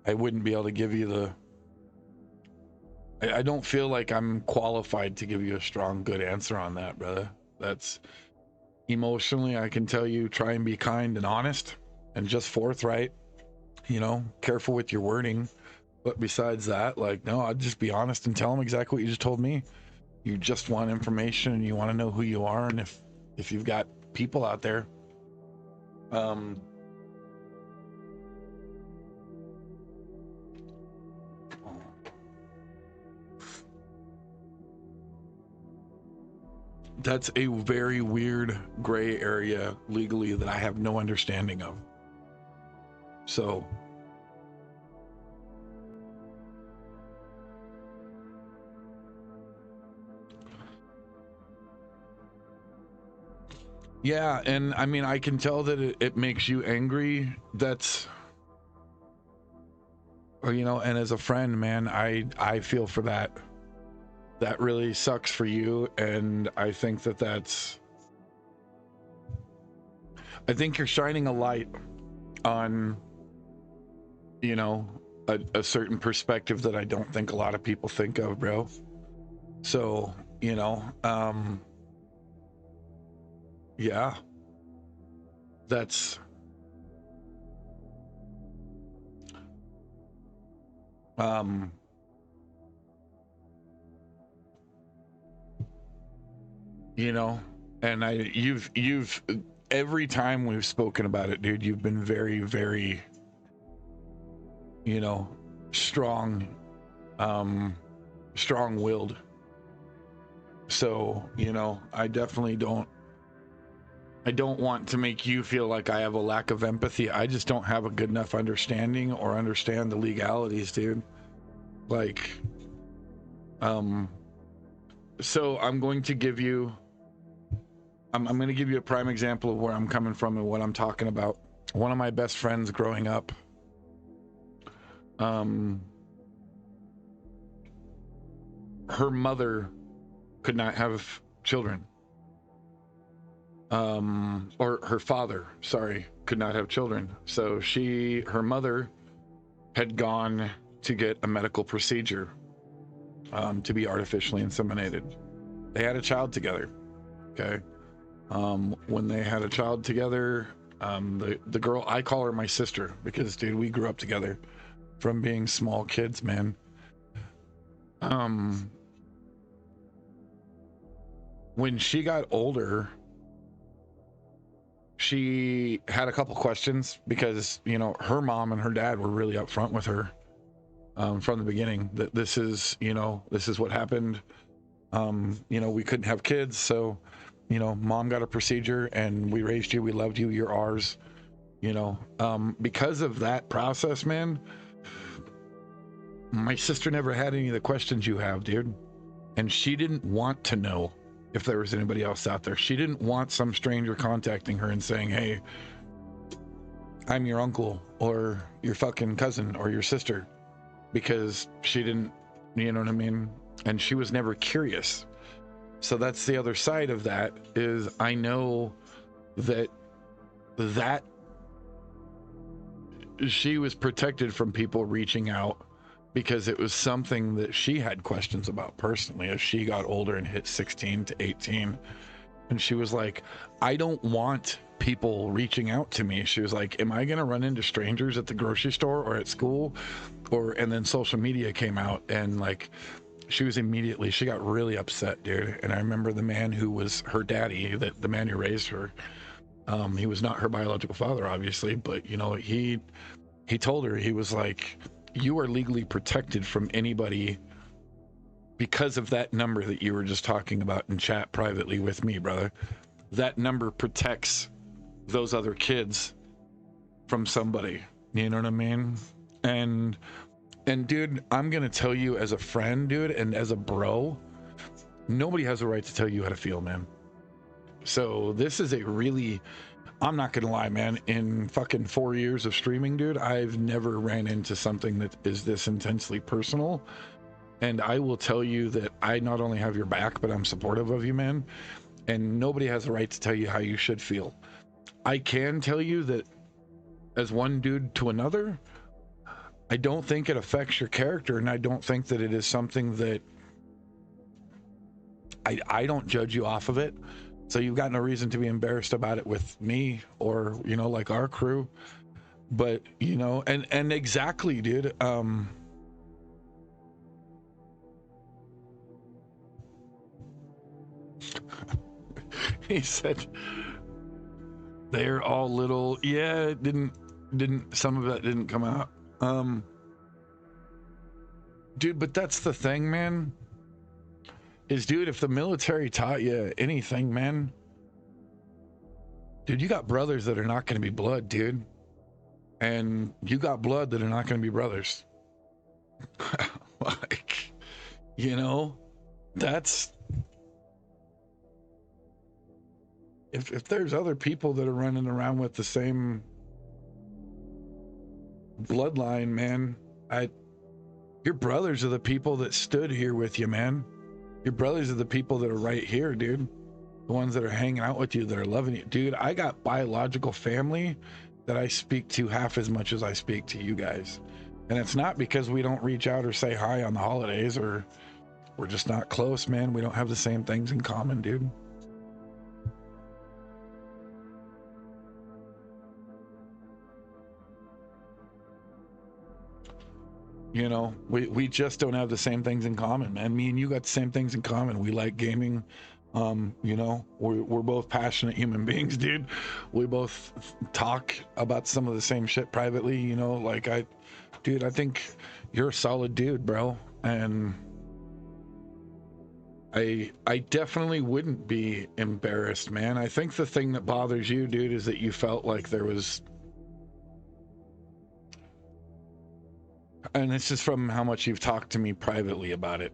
wouldn't be able to give you I don't feel like I'm qualified to give you a strong, good answer on that, brother. That's emotionally, I can tell you, try and be kind and honest and just forthright, you know, careful with your wording. But besides that, like, no, I'd just be honest and tell them exactly what you just told me. You just want information and you want to know who you are. And if you've got people out there, that's a very weird gray area legally that I have no understanding of. So yeah, and I mean, I can tell that it makes you angry. That's, you know, and as a friend, man, I feel for that. That really sucks for you, and I think I think you're shining a light on, you know, a certain perspective that I don't think a lot of people think of, bro. So, you know, yeah, that's you know, and you've every time we've spoken about it, dude, you've been very, very, you know, strong-willed. So, you know, I definitely don't want to make you feel like I have a lack of empathy. I just don't have a good enough understanding or understand the legalities, dude. Like, so I'm going to give you I'm going to give you a prime example of where I'm coming from and what I'm talking about. One of my best friends growing up, her mother could not have children. Or her father, sorry, could not have children. So her mother had gone to get a medical procedure to be artificially inseminated. They had a child together, okay? When they had a child together, the girl, I call her my sister because, dude, we grew up together from being small kids, man. When she got older, she had a couple questions because, you know, her mom and her dad were really upfront with her from the beginning that this is what happened. You know, we couldn't have kids, so you know, mom got a procedure and we raised you, we loved you, you're ours, you know. Because of that process, man, my sister never had any of the questions you have, dude. And she didn't want to know if there was anybody else out there. She didn't want some stranger contacting her and saying, hey, I'm your uncle or your fucking cousin or your sister, because she didn't, you know what I mean? And she was never curious. So that's the other side of that, is I know that she was protected from people reaching out because it was something that she had questions about personally as she got older and hit 16 to 18. And she was like, I don't want people reaching out to me. She was like, am I going to run into strangers at the grocery store or at school? And then social media came out, and like, she got really upset, dude. And I remember the man who was her daddy, the man who raised her, he was not her biological father, obviously, but you know, he told her, he was like, you are legally protected from anybody because of that number that you were just talking about in chat privately with me, brother. That number protects those other kids from somebody, you know what I mean? And dude, I'm gonna tell you, as a friend, dude, and as a bro, nobody has a right to tell you how to feel, man. So this is a really, I'm not gonna lie, man, in fucking 4 years of streaming, dude, I've never ran into something that is this intensely personal. And I will tell you that I not only have your back, but I'm supportive of you, man. And nobody has a right to tell you how you should feel. I can tell you that as one dude to another, I don't think it affects your character, and I don't think that it is something that I don't judge you off of it. So you've got no reason to be embarrassed about it with me or, you know, like our crew. But, you know, and exactly, dude. He said they're all little. Yeah, it didn't some of that didn't come out. Dude, but that's the thing, man. Is, dude, if the military taught you anything, man, dude, you got brothers that are not going to be blood, dude. And you got blood that are not going to be brothers. Like, you know, that's, if there's other people that are running around with the same bloodline, man, your brothers are the people that stood here with you, man. Your brothers are the people that are right here, dude. The ones that are hanging out with you, that are loving you. Dude, I got biological family that I speak to half as much as I speak to you guys. And it's not because we don't reach out or say hi on the holidays, or we're just not close, man. We don't have the same things in common, dude. You know, we just don't have the same things in common, man. Me and you got the same things in common. We like gaming. You know, we're both passionate human beings, dude. We both talk about some of the same shit privately, you know, like dude, I think you're a solid dude, bro. And I definitely wouldn't be embarrassed, man. I think the thing that bothers you, dude, is that you felt like there was, and this is from how much you've talked to me privately about it,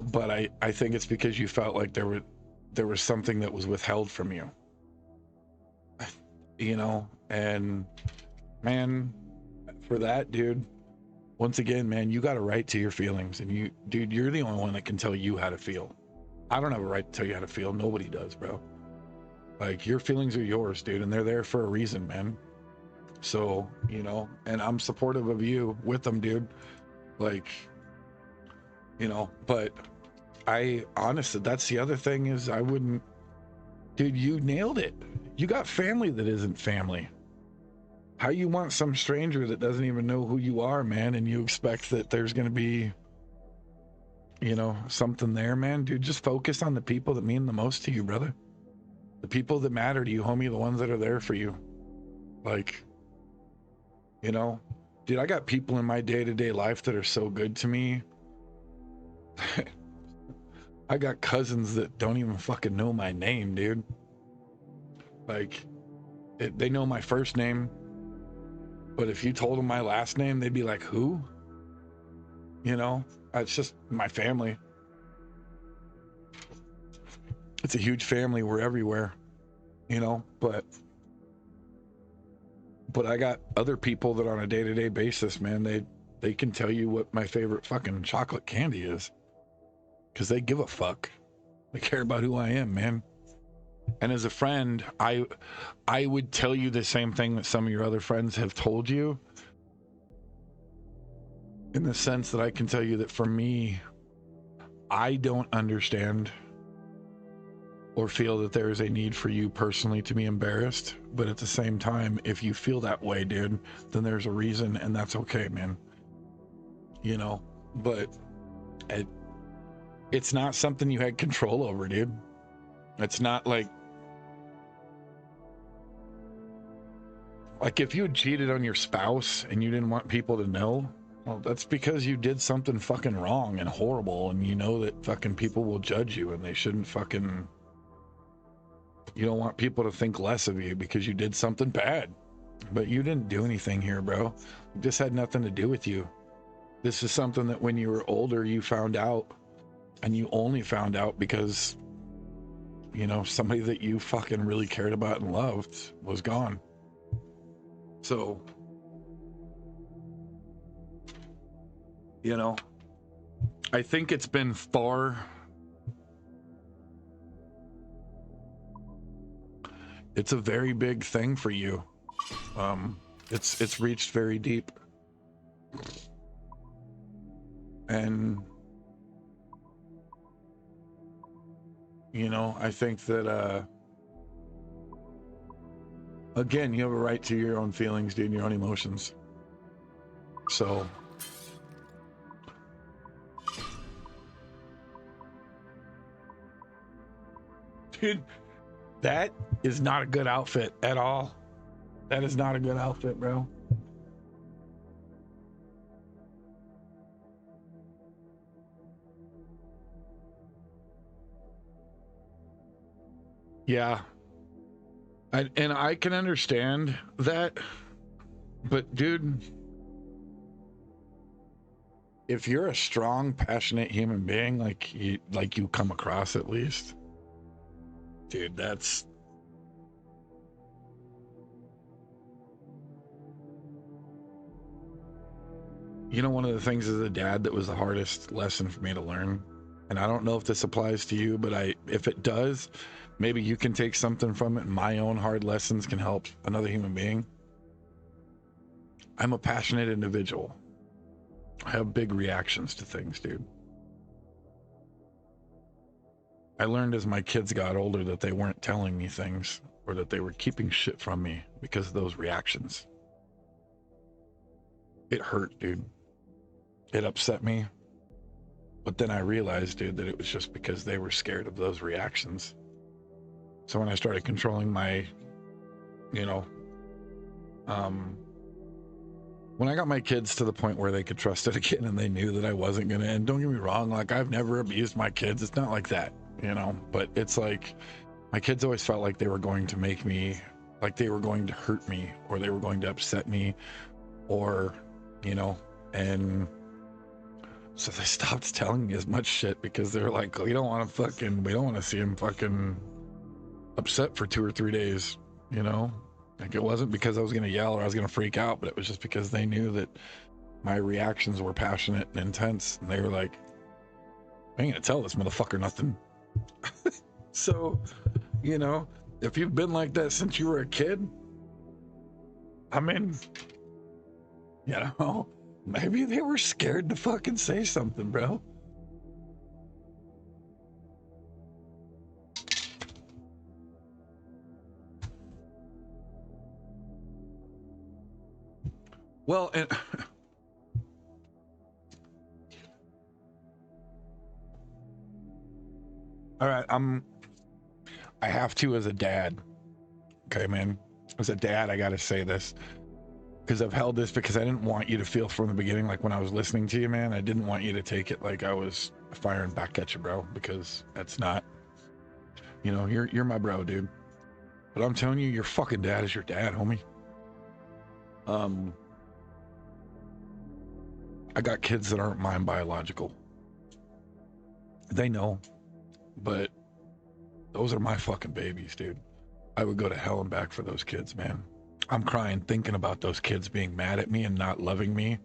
but I think it's because you felt like there was something that was withheld from you, you know. And man, for that, dude, once again, man, you got a right to your feelings, and dude, you're the only one that can tell you how to feel. I don't have a right to tell you how to feel. Nobody does, bro. Like, your feelings are yours, dude, and they're there for a reason, man. So, you know, and I'm supportive of you with them, dude. Like, you know, but I honestly, that's the other thing, is I wouldn't, dude, you nailed it. You got family that isn't family. How you want some stranger that doesn't even know who you are, man, and you expect that there's going to be, you know, something there, man? Dude, just focus on the people that mean the most to you, brother. The people that matter to you, homie, the ones that are there for you. Like, you know, dude, I got people in my day-to-day life that are so good to me. I got cousins that don't even fucking know my name, dude. Like, they know my first name, but if you told them my last name, they'd be like, who? You know, it's just my family. It's a huge family. We're everywhere, you know, but I got other people that on a day-to-day basis, man, they can tell you what my favorite fucking chocolate candy is, because they give a fuck. They care about who I am, man. And as a friend, I would tell you the same thing that some of your other friends have told you, in the sense that I can tell you that for me, I don't understand or feel that there is a need for you personally to be embarrassed. But at the same time, if you feel that way, dude, then there's a reason, and that's okay, man. You know, but it's not something you had control over, dude. It's not like if you had cheated on your spouse and you didn't want people to know, well, that's because you did something fucking wrong and horrible, and you know that fucking people will judge you, and they shouldn't fucking... You don't want people to think less of you because you did something bad. But you didn't do anything here, bro. This had nothing to do with you. This is something that when you were older, you found out, and you only found out because, you know, somebody that you fucking really cared about and loved was gone. So, you know, I think it's been far... It's a very big thing for you. It's reached very deep. And, you know, I think that, again, you have a right to your own feelings, dude, and your own emotions. So, dude, that is not a good outfit at all. That is not a good outfit, bro. Yeah. And I can understand that, but dude, if you're a strong, passionate human being, like you come across at least, dude, that's... You know, one of the things as a dad that was the hardest lesson for me to learn, and I don't know if this applies to you, but if it does, maybe you can take something from it, and my own hard lessons can help another human being. I'm a passionate individual. I have big reactions to things, dude. I learned as my kids got older that they weren't telling me things, or that they were keeping shit from me because of those reactions. It hurt, dude. It upset me. But then I realized, dude, that it was just because they were scared of those reactions. So when I started controlling my, you know, when I got my kids to the point where they could trust it again and they knew that I wasn't gonna, and don't get me wrong, like I've never abused my kids. It's not like that, you know, but it's like my kids always felt like they were going to make me, like they were going to hurt me, or they were going to upset me, or, you know, and so they stopped telling me as much shit because they're like, we don't want to see him fucking upset for 2 or 3 days, you know? Like, it wasn't because I was going to yell or I was going to freak out, but it was just because they knew that my reactions were passionate and intense. And they were like, I ain't going to tell this motherfucker nothing. So, you know, if you've been like that since you were a kid, I mean, you know, maybe they were scared to fucking say something, bro. Well, and all right, I have to as a dad. Okay, man. As a dad, I gotta say this. because I've held this because I didn't want you to feel from the beginning, like when I was listening to you, man, I didn't want you to take it like I was firing back at you, bro, because that's not, you know, you're my bro, dude. But I'm telling you, your fucking dad is your dad, homie. I got kids that aren't mine biological. They know, but those are my fucking babies, dude. I would go to hell and back for those kids, man. I'm crying thinking about those kids being mad at me and not loving me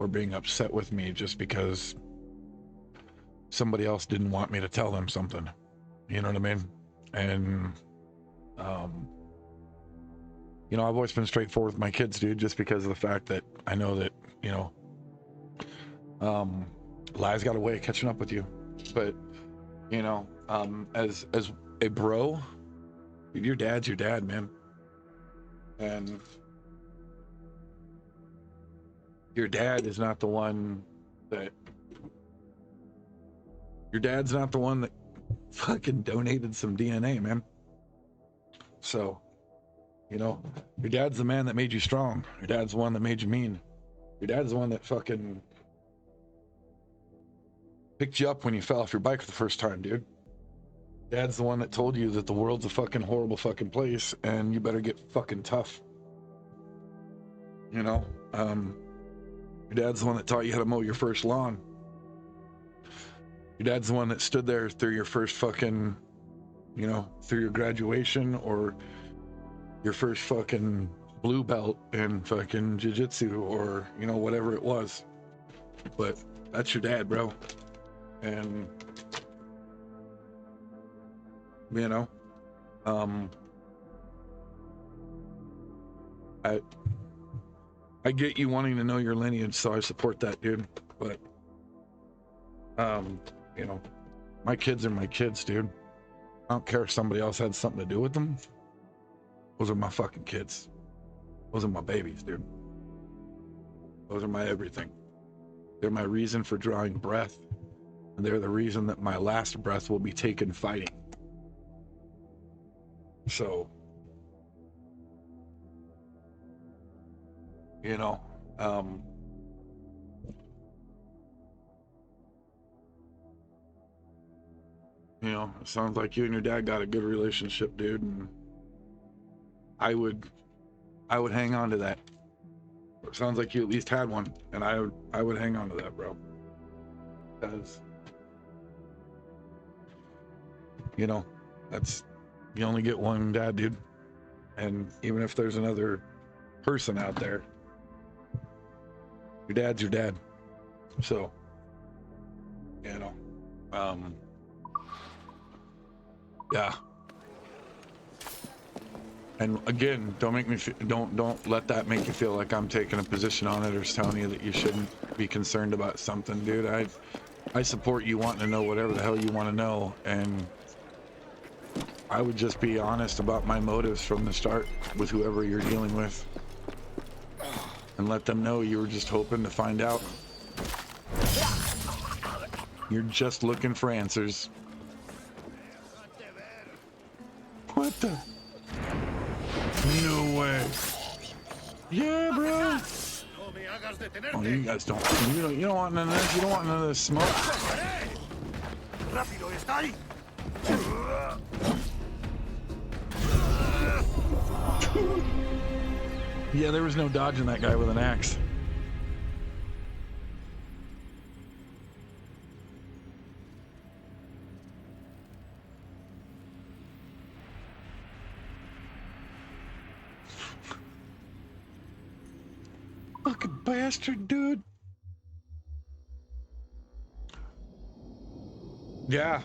or being upset with me just because somebody else didn't want me to tell them something. You know what I mean? And, you know, I've always been straightforward with my kids, dude, just because of the fact that I know that, you know, lies got a way of catching up with you. But, you know, as a bro, your dad's your dad, man. And your dad is not the one that, your dad's not the one that fucking donated some DNA, man. So, you know, your dad's the man that made you strong. Your dad's the one that made you mean. Your dad's the one that fucking picked you up when you fell off your bike for the first time, dude. Dad's the one that told you that the world's a fucking horrible fucking place and you better get fucking tough. You know, your dad's the one that taught you how to mow your first lawn. Your dad's the one that stood there through your first fucking, you know, through your graduation or your first fucking blue belt in fucking jiu-jitsu or, you know, whatever it was. But that's your dad, bro. And, you know, I get you wanting to know your lineage, so I support that, dude. But, you know, my kids are my kids, dude. I don't care if somebody else had something to do with them. Those are my fucking kids. Those are my babies, dude. Those are my everything. They're my reason for drawing breath. And they're the reason that my last breath will be taken fighting. So, you know, you know, it sounds like you and your dad got a good relationship, dude, and I would hang on to that. It sounds like you at least had one, and I would hang on to that, bro. Because, you know, that's, you only get one dad, dude. And even if there's another person out there, your dad's your dad. So, you know, yeah. And again, don't let that make you feel like I'm taking a position on it or telling you that you shouldn't be concerned about something, dude. I support you wanting to know whatever the hell you want to know, and I would just be honest about my motives from the start with whoever you're dealing with, and let them know you were just hoping to find out. You're just looking for answers. What the? No way. Yeah, bro. Oh, you guys don't. You don't want none of this. You don't want none of this smoke. Yeah, there was no dodging that guy with an axe. Fucking bastard, dude. Yeah.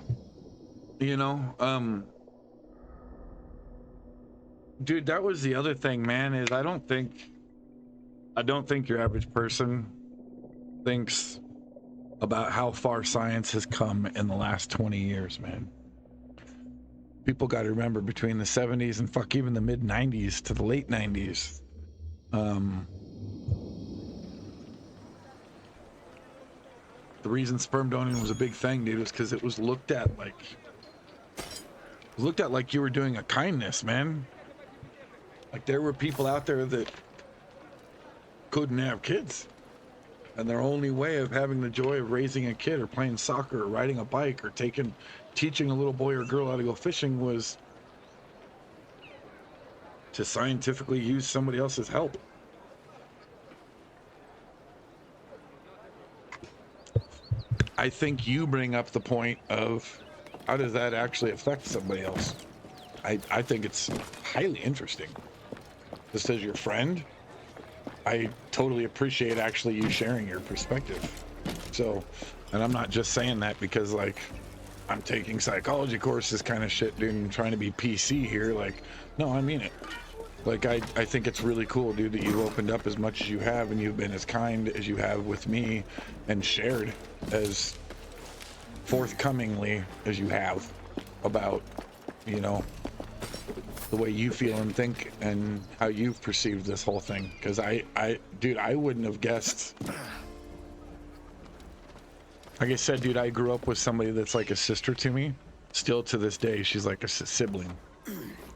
You know, dude, that was the other thing, man, is I don't think your average person thinks about how far science has come in the last 20 years, man. People got to remember between the 70s and fuck even the mid 90s to the late 90s, the reason sperm donating was a big thing, dude, was because it was looked at like you were doing a kindness, man. Like there were people out there that couldn't have kids. And their only way of having the joy of raising a kid or playing soccer or riding a bike or teaching a little boy or girl how to go fishing was to scientifically use somebody else's help. I think you bring up the point of how does that actually affect somebody else? I think it's highly interesting. Just as your friend, I totally appreciate actually you sharing your perspective. So, and I'm not just saying that because like I'm taking psychology courses kind of shit, dude, and trying to be PC here. Like, no, I mean it. Like, I think it's really cool, dude, that you opened up as much as you have and you've been as kind as you have with me and shared as forthcomingly as you have about, you know, the way you feel and think and how you've perceived this whole thing. Because dude, I wouldn't have guessed. Like I said, dude, I grew up with somebody that's like a sister to me. Still to this day, she's like a sibling.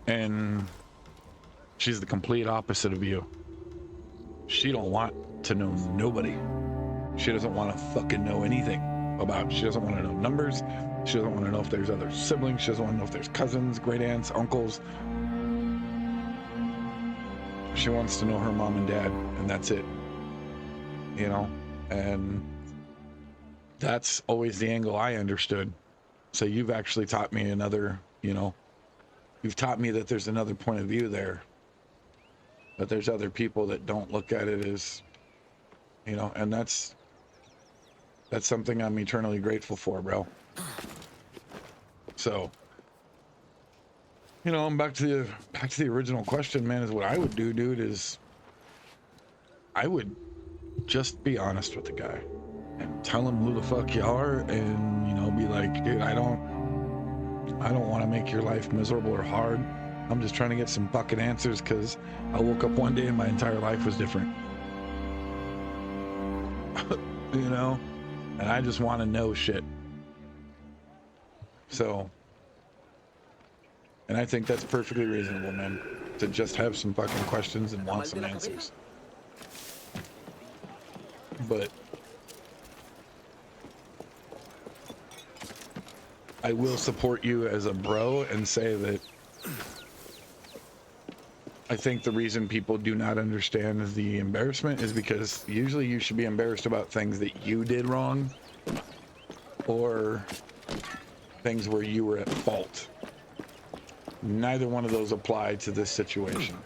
And she's the complete opposite of you. She don't want to know nobody. She doesn't want to fucking know anything about. She doesn't want to know numbers. She doesn't want to know if there's other siblings. She doesn't want to know if there's cousins, great aunts, uncles. She wants to know her mom and dad, and that's it. You know? And that's always the angle I understood. So you've actually taught me another, you know, you've taught me that there's another point of view there. But there's other people that don't look at it as, you know, and that's something I'm eternally grateful for, bro. So, you know, I'm back to the original question, man, is what I would do, dude, is I would just be honest with the guy and tell him who the fuck you are and, you know, be like, dude, I don't want to make your life miserable or hard. I'm just trying to get some fucking answers because I woke up one day and my entire life was different. You know? And I just want to know shit. So, and I think that's perfectly reasonable, man, to just have some fucking questions and want some answers. But I will support you as a bro and say that I think the reason people do not understand the embarrassment is because usually you should be embarrassed about things that you did wrong or things where you were at fault. Neither one of those apply to this situation.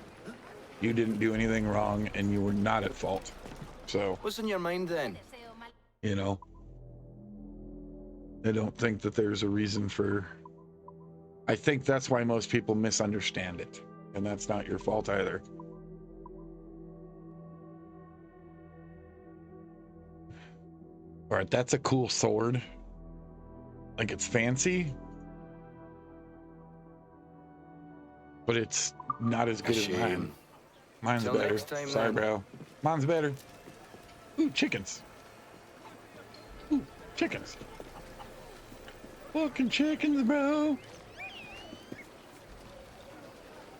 You didn't do anything wrong and you were not at fault. So, what's in your mind then? You know, I don't think that there's a reason for. I think that's why most people misunderstand it. And that's not your fault either. All right, that's a cool sword. Like, it's fancy, but it's not as good as mine. Mine's Till better. next time, Sorry, then. bro. Mine's better. Ooh, chickens. Ooh, chickens. Fucking chickens, bro.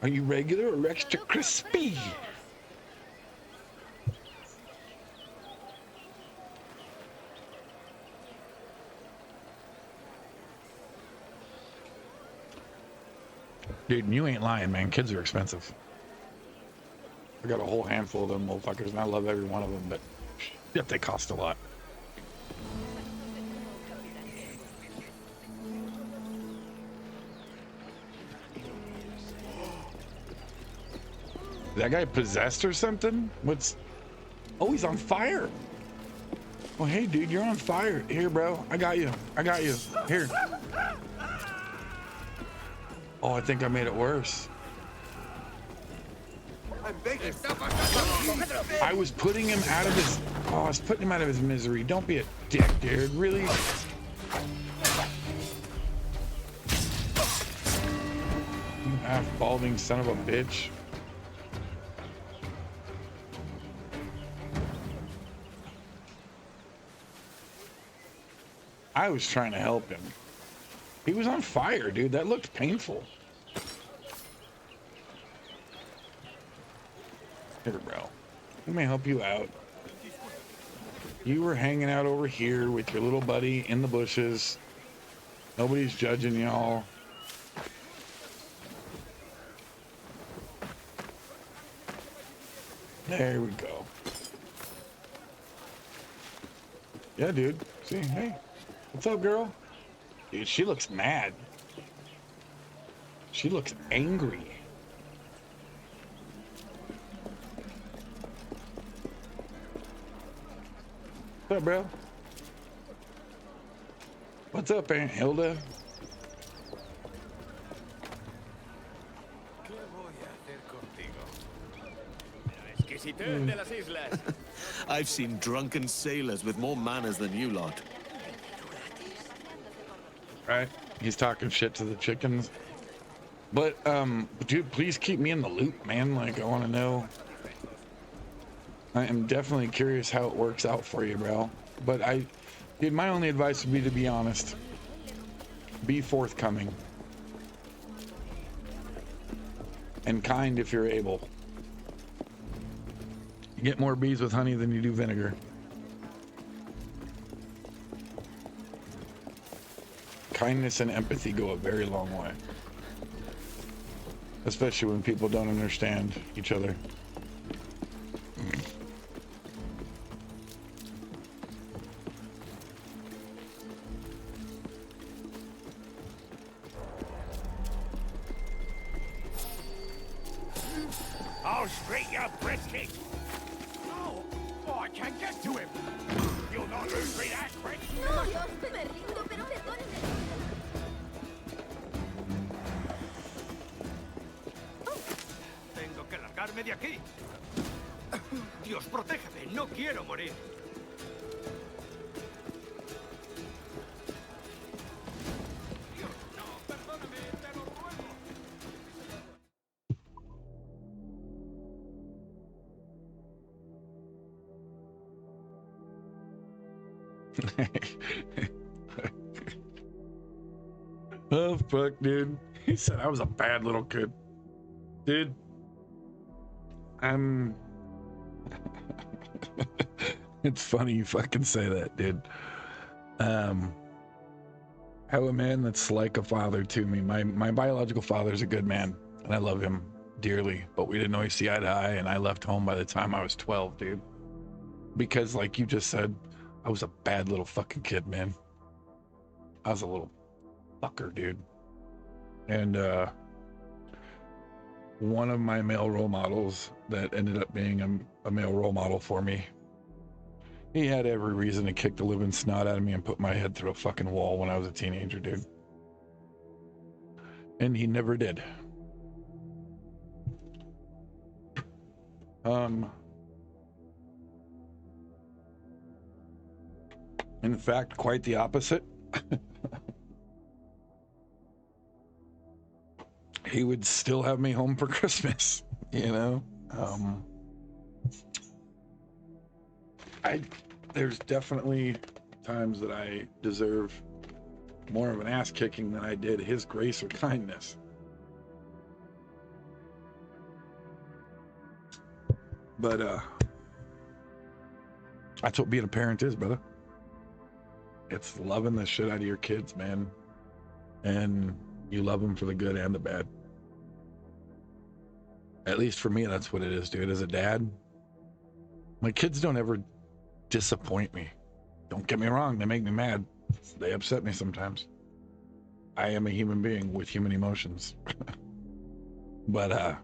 Are you regular or extra crispy? Dude, you ain't lying, man. Kids are expensive. I got a whole handful of them motherfuckers, and I love every one of them, but shit, they cost a lot. That guy possessed or something? What's... Oh, he's on fire. Oh, hey, dude, you're on fire. Here, bro. I got you. I got you. Here. Oh, I think I made it worse. I was putting him out of his... Oh, I was putting him out of his misery. Don't be a dick, dude. Really? You half-balding son of a bitch. I was trying to help him. He was on fire, dude. That looked painful. Here, bro. Let me help you out. You were hanging out over here with your little buddy in the bushes. Nobody's judging y'all. There we go. Yeah, dude. See, hey, what's up, girl? Dude, she looks mad. She looks angry. What's up, bro? What's up, Aunt Hilda? I've seen drunken sailors with more manners than you lot. Right? He's talking shit to the chickens. But, dude, please keep me in the loop, man. Like, I want to know. I am definitely curious how it works out for you, bro. But dude, my only advice would be to be honest. Be forthcoming. And kind if you're able. You get more bees with honey than you do vinegar. Kindness and empathy go a very long way. Especially when people don't understand each other. I'll straight your brisket. No! Oh, I can't get to him. You'll not lose me that quick. No, Dios, me rindo, pero perdónenme. Tengo que largarme de aquí. Dios, protégeme. No quiero morir. Oh fuck, dude. He said I was a bad little kid. Dude, it's funny you fucking say that, dude. How a man that's like a father to me. My biological father's a good man, and I love him dearly, but we didn't always see eye to eye, and I left home by the time I was 12, dude. Because like you just said, I was a bad little fucking kid, man. I was a little fucker, dude. And one of my male role models that ended up being a male role model for me, he had every reason to kick the living snot out of me and put my head through a fucking wall when I was a teenager, dude. And he never did. In fact, quite the opposite. He would still have me home for Christmas, you know? There's definitely times that I deserve more of an ass kicking than I did his grace or kindness. But that's what being a parent is, brother. It's loving the shit out of your kids, man. And you love them for the good and the bad. At least for me, that's what it is, dude. As a dad, my kids don't ever disappoint me. Don't get me wrong, they make me mad. They upset me sometimes. I am a human being with human emotions. But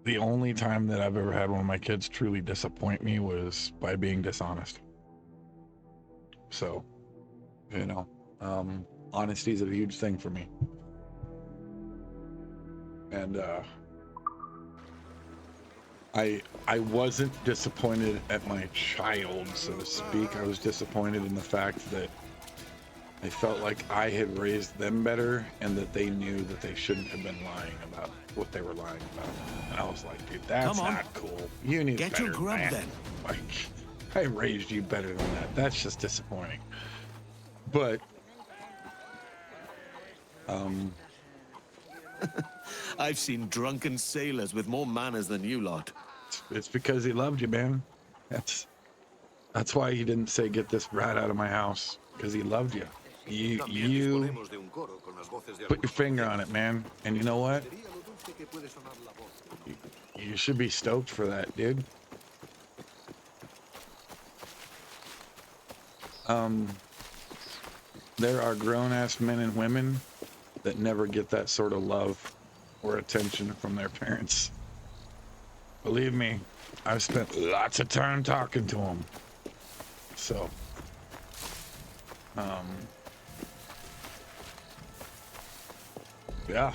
the only time that I've ever had one of my kids truly disappoint me was by being dishonest. So, you know, honesty is a huge thing for me. And I wasn't disappointed at my child, so to speak. I was disappointed in the fact that I felt like I had raised them better and that they knew that they shouldn't have been lying about what they were lying about. And I was like, dude, that's not cool. You knew better. Get your grub then. Like, I raised you better than that. That's just disappointing. But I've seen drunken sailors with more manners than you lot. It's because he loved you, man. That's why he didn't say get this rat out of my house, because he loved you. You put your finger on it, man. And you know what? You should be stoked for that, dude. There are grown-ass men and women that never get that sort of love or attention from their parents. Believe me, I've spent lots of time talking to them. So, yeah.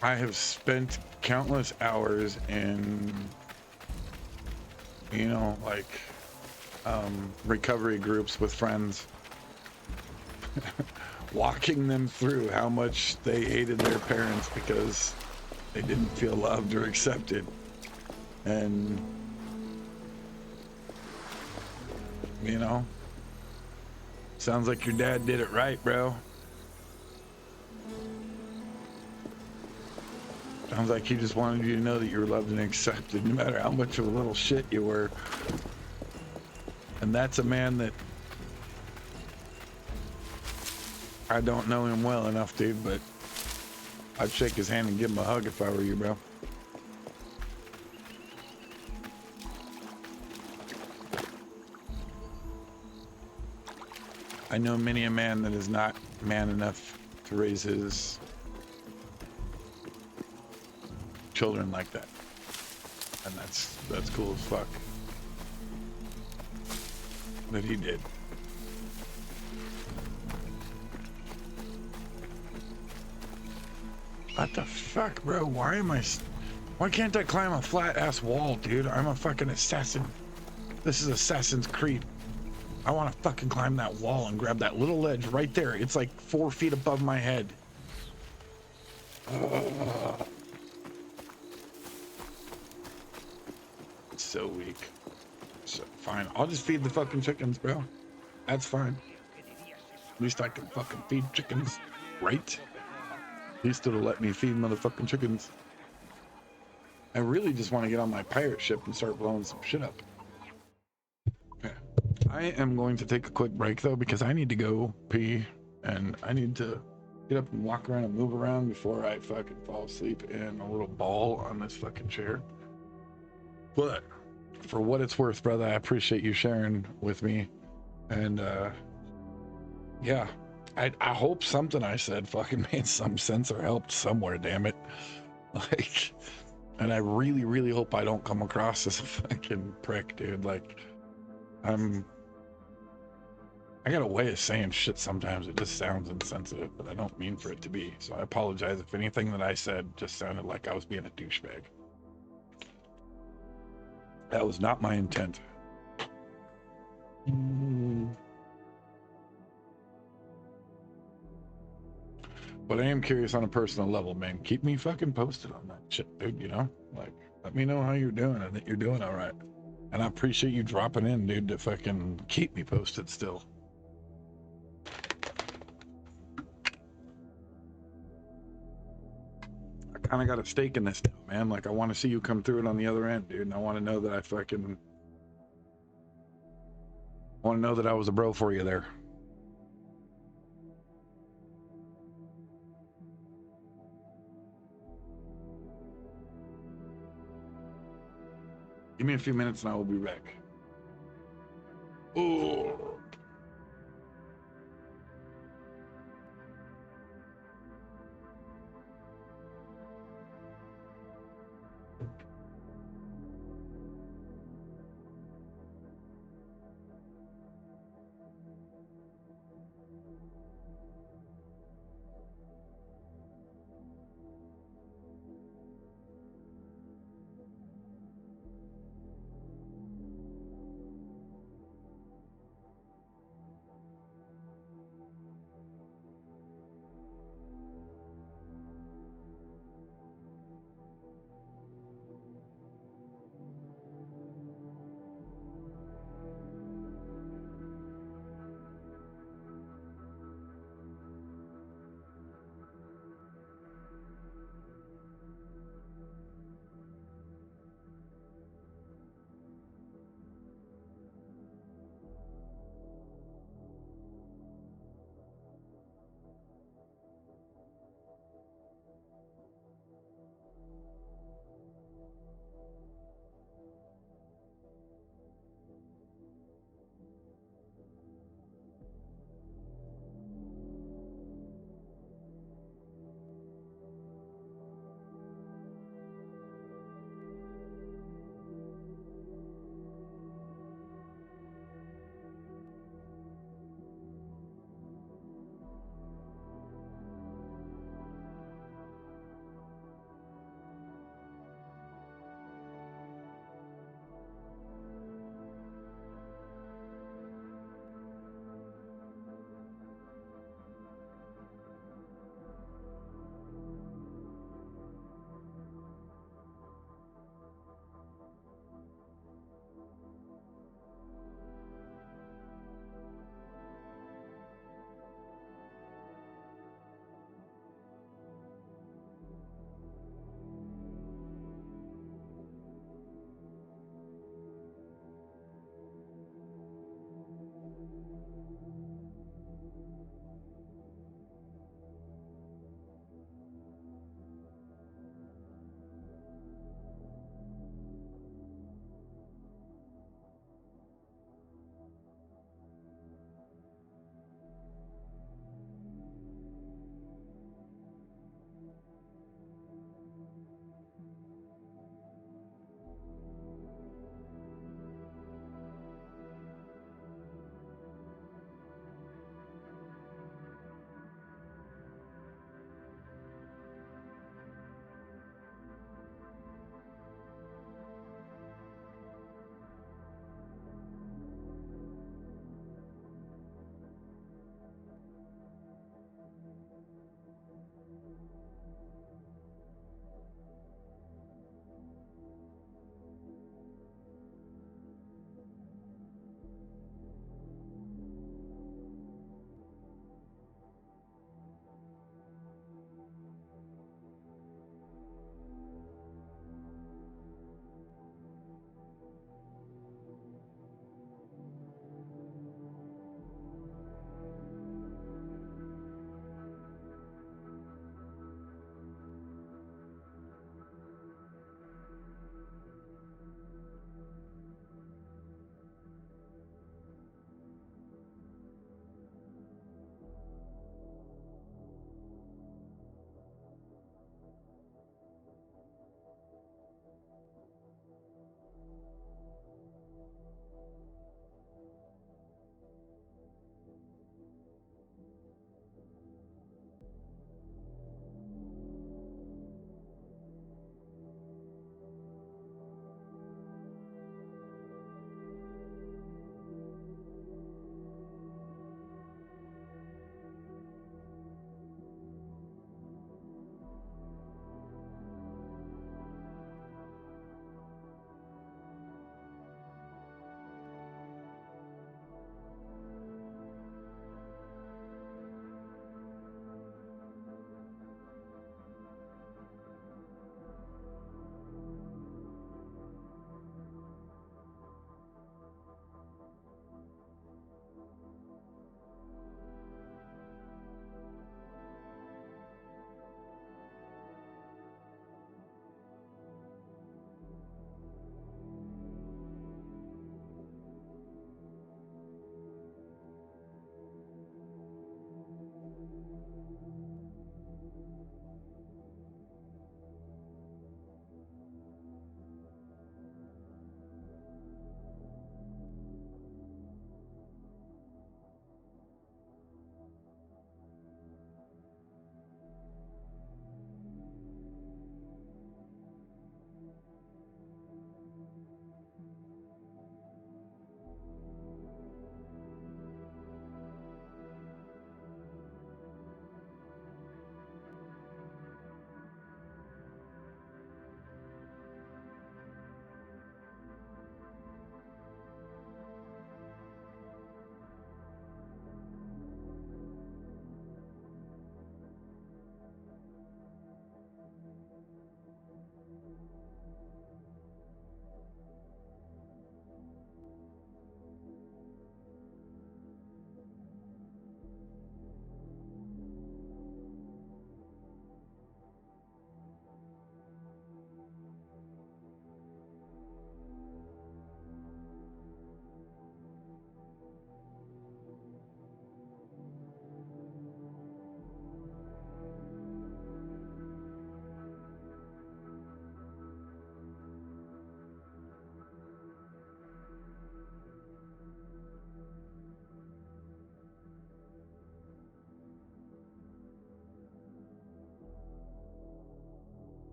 I have spent countless hours in, you know, like, recovery groups with friends, walking them through how much they hated their parents because they didn't feel loved or accepted. And, you know, sounds like your dad did it right, bro. Sounds like he just wanted you to know that you were loved and accepted, no matter how much of a little shit you were. And that's a man that I don't know him well enough, dude, but I'd shake his hand and give him a hug if I were you, bro. I know many a man that is not man enough to raise his children like that, and that's cool as fuck that he did. What the fuck, bro? Why can't I climb a flat ass wall, dude? I'm a fucking assassin. This is Assassin's Creed. I want to fucking climb that wall and grab that little ledge right there. It's like 4 feet above my head. So weak. So fine. I'll just feed the fucking chickens, bro. That's fine. At least I can fucking feed chickens, right? At least it'll let me feed motherfucking chickens. I really just want to get on my pirate ship and start blowing some shit up. Okay. I am going to take a quick break though, because I need to go pee and I need to get up and walk around and move around before I fucking fall asleep in a little ball on this fucking chair. But for what it's worth, brother, I appreciate you sharing with me. And yeah, I hope something I said fucking made some sense or helped somewhere, damn it. Like, and I really, really hope I don't come across as a fucking prick, dude. Like, I got a way of saying shit sometimes. It just sounds insensitive, but I don't mean for it to be. So I apologize if anything that I said just sounded like I was being a douchebag. That was not my intent. But I am curious on a personal level, man. Keep me fucking posted on that shit, dude, you know? Like, let me know how you're doing and that you're doing all right. And I appreciate you dropping in, dude, to fucking keep me posted still. I kind of got a stake in this now, man. Like, I want to see you come through it on the other end, dude. And I want to know that I want to know that I was a bro for you there. Give me a few minutes and I will be back. Oh.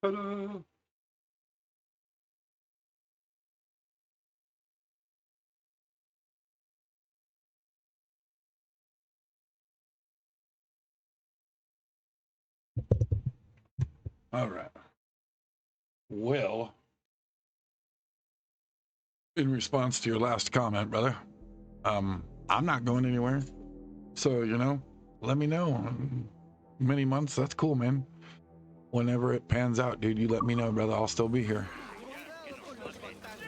Ta-da! All right. Well, in response to your last comment, brother, I'm not going anywhere. So, let me know in many months. That's cool, man. Whenever it pans out, dude, you let me know, brother. I'll still be here.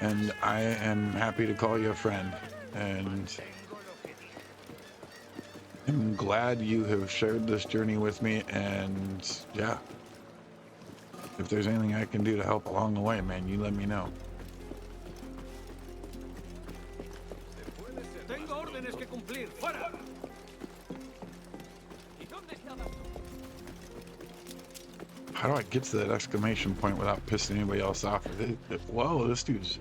And I am happy to call you a friend. And I'm glad you have shared this journey with me. And yeah, if there's anything I can do to help along the way, man, you let me know. Tengo órdenes que cumplir. ¡Fuera! How do I get to that exclamation point without pissing anybody else off? Whoa, this dude's...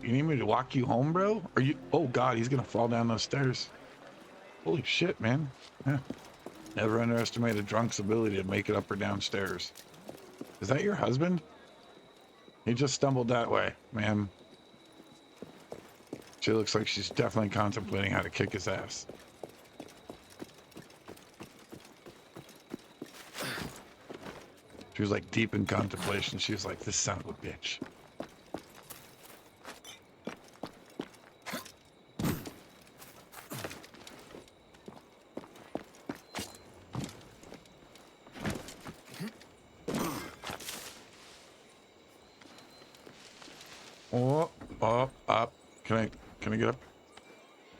You need me to walk you home, bro? Are you... Oh, God, he's gonna fall down those stairs. Holy shit, man. Yeah. Never underestimate a drunk's ability to make it up or down stairs. Is that your husband? He just stumbled that way, ma'am. She looks like she's definitely contemplating how to kick his ass. She was like deep in contemplation. She was like, this son of a bitch. Oh, up. Can I get up?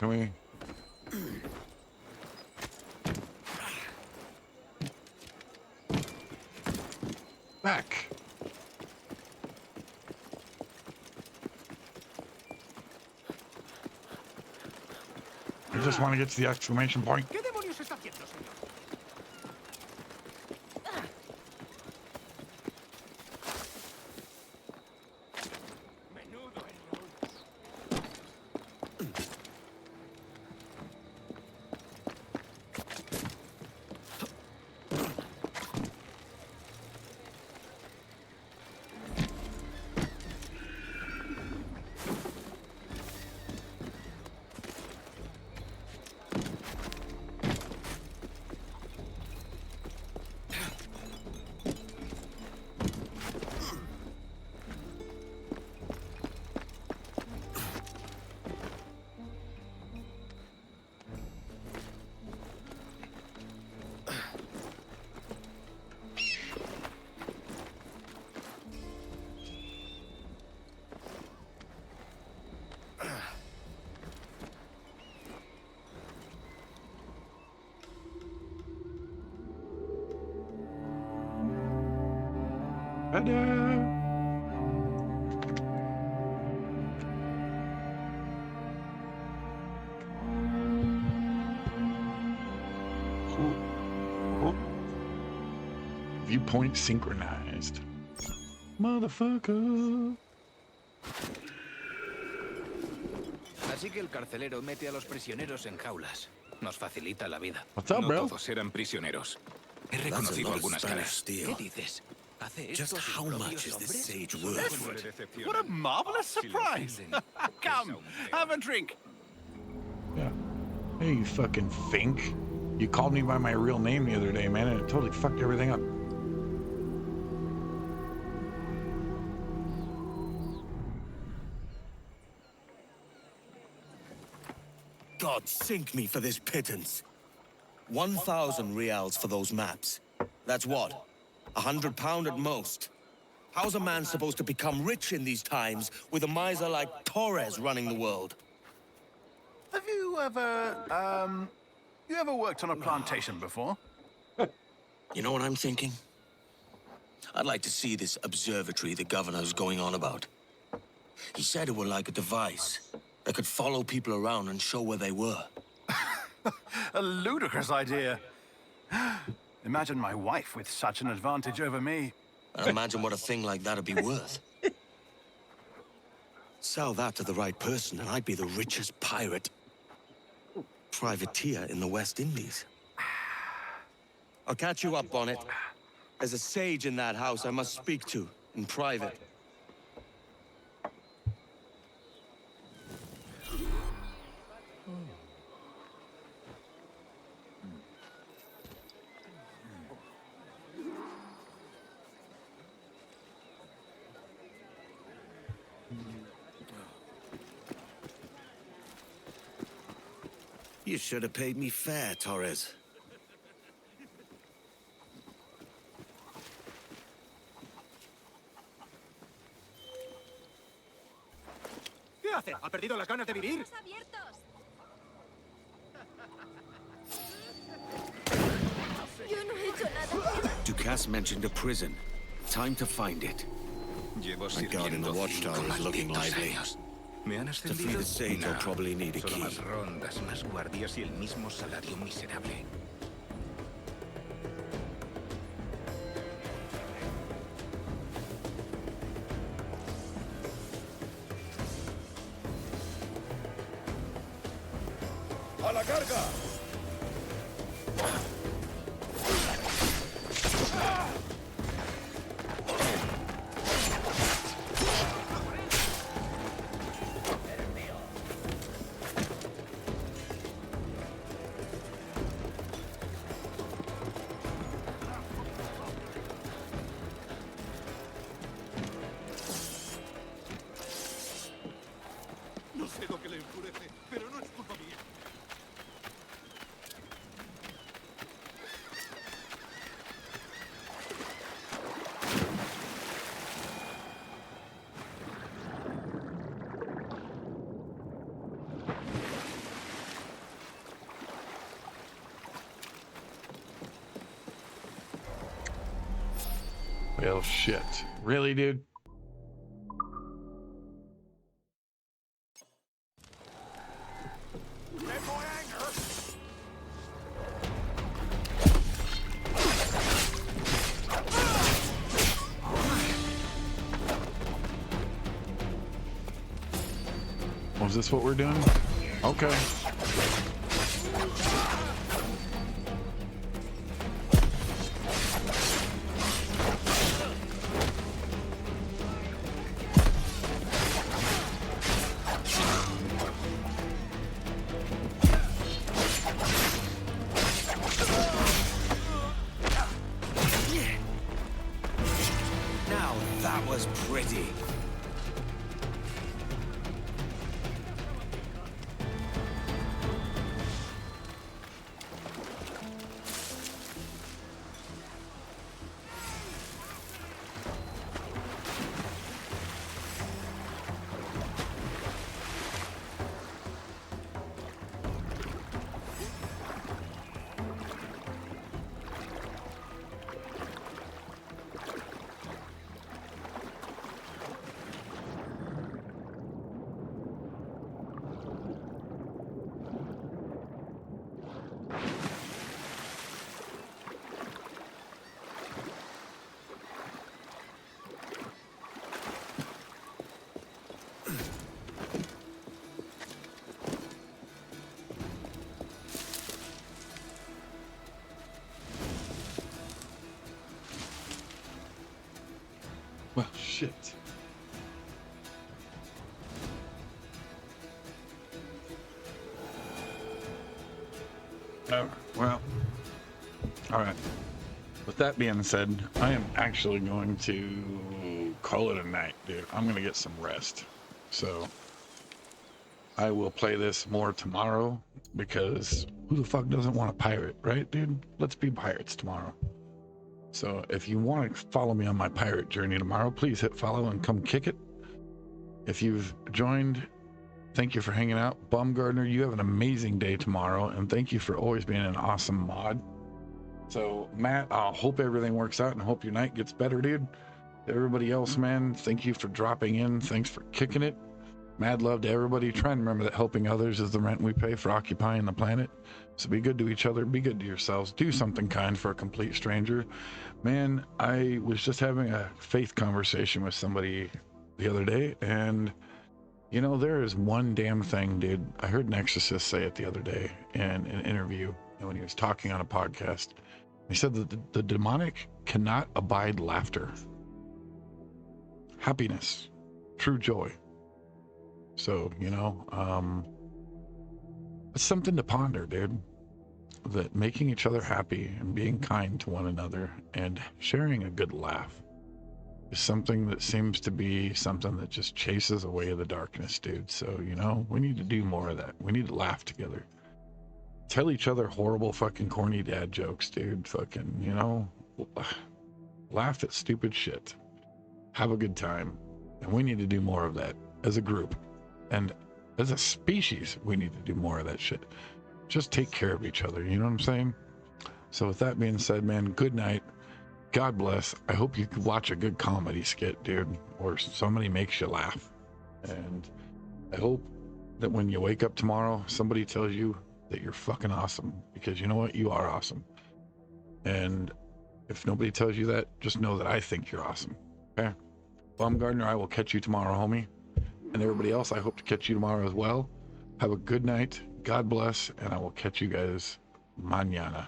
Can we? Back. I just want to get to the exclamation point. ¿Qué demonios está haciendo, señor? Viewpoint synchronized. Motherfucker. Así que el carcelero mete a los prisioneros en jaulas. Nos facilita la vida. What's up, no bro? todos eran prisioneros. He reconocido algunas caras. ¿Qué dices? Just how much is this sage worth? Edward, what a marvelous surprise! Come, have a drink. Yeah. Hey, you fucking fink. You called me by my real name the other day, man, and it totally fucked everything up. God sink me for this pittance. 1,000 reals for those maps. That's what? £100 at most. How's a man supposed to become rich in these times with a miser like Torres running the world? Have you ever worked on a plantation before? You know what I'm thinking? I'd like to see this observatory the governor's going on about. He said it were like a device that could follow people around and show where they were. A ludicrous idea. Imagine my wife with such an advantage over me. And imagine what a thing like that'd be worth. Sell that to the right person and I'd be the richest pirate. Privateer in the West Indies. I'll catch you up on it. There's a sage in that house I must speak to, in private. You should have paid me fair, Torres. ¿Qué hace? ¿Ha perdido las ganas de vivir? Yo no he hecho nada. Ducasse mentioned a prison. Time to find it. My guard in the watchtower is looking lively. ¿Me han To ascendido? free the sage, I'll probably need a Solo key. más rondas, más guardias y el mismo salario miserable. ¡A la carga! No sé lo que le enfurece, pero no es culpa mía. Well, shit. Really, dude? Was this what we're doing? Okay. Now that was pretty. Well, shit. Well, all right. With that being said, I am actually going to call it a night, dude. I'm going to get some rest. So I will play this more tomorrow because who the fuck doesn't want to pirate, right, dude? Let's be pirates tomorrow. So if you want to follow me on my pirate journey tomorrow, please hit follow and come kick it. If you've joined, thank you for hanging out. Baumgartner, you have an amazing day tomorrow, and thank you for always being an awesome mod. So Matt, I hope everything works out and hope your night gets better, dude. Everybody else, man, thank you for dropping in. Thanks for kicking it. Mad love to everybody. Try and remember that helping others is the rent we pay for occupying the planet. So be good to each other, be good to yourselves, do something kind for a complete stranger. Man, I was just having a faith conversation with somebody the other day, and you know, there is one damn thing, dude. I heard an exorcist say it the other day in an interview when he was talking on a podcast. He said that the demonic cannot abide laughter, happiness, true joy. So, you know, it's something to ponder, dude. That making each other happy and being kind to one another and sharing a good laugh is something that seems to be something that just chases away the darkness, dude. So, you know, we need to do more of that. We need to laugh together. Tell each other horrible fucking corny dad jokes, dude. Fucking, you know, laugh at stupid shit. Have a good time. And we need to do more of that as a group. And as a species, we need to do more of that shit. Just take care of each other, you know what I'm saying? So with that being said, man, good night. God bless. I hope you can watch a good comedy skit, dude, or somebody makes you laugh. And I hope that when you wake up tomorrow, somebody tells you that you're fucking awesome, because you know what? You are awesome. And if nobody tells you that, just know that I think you're awesome. Okay? Baumgartner, I will catch you tomorrow, homie. And everybody else, I hope to catch you tomorrow as well. Have a good night. God bless, and I will catch you guys mañana.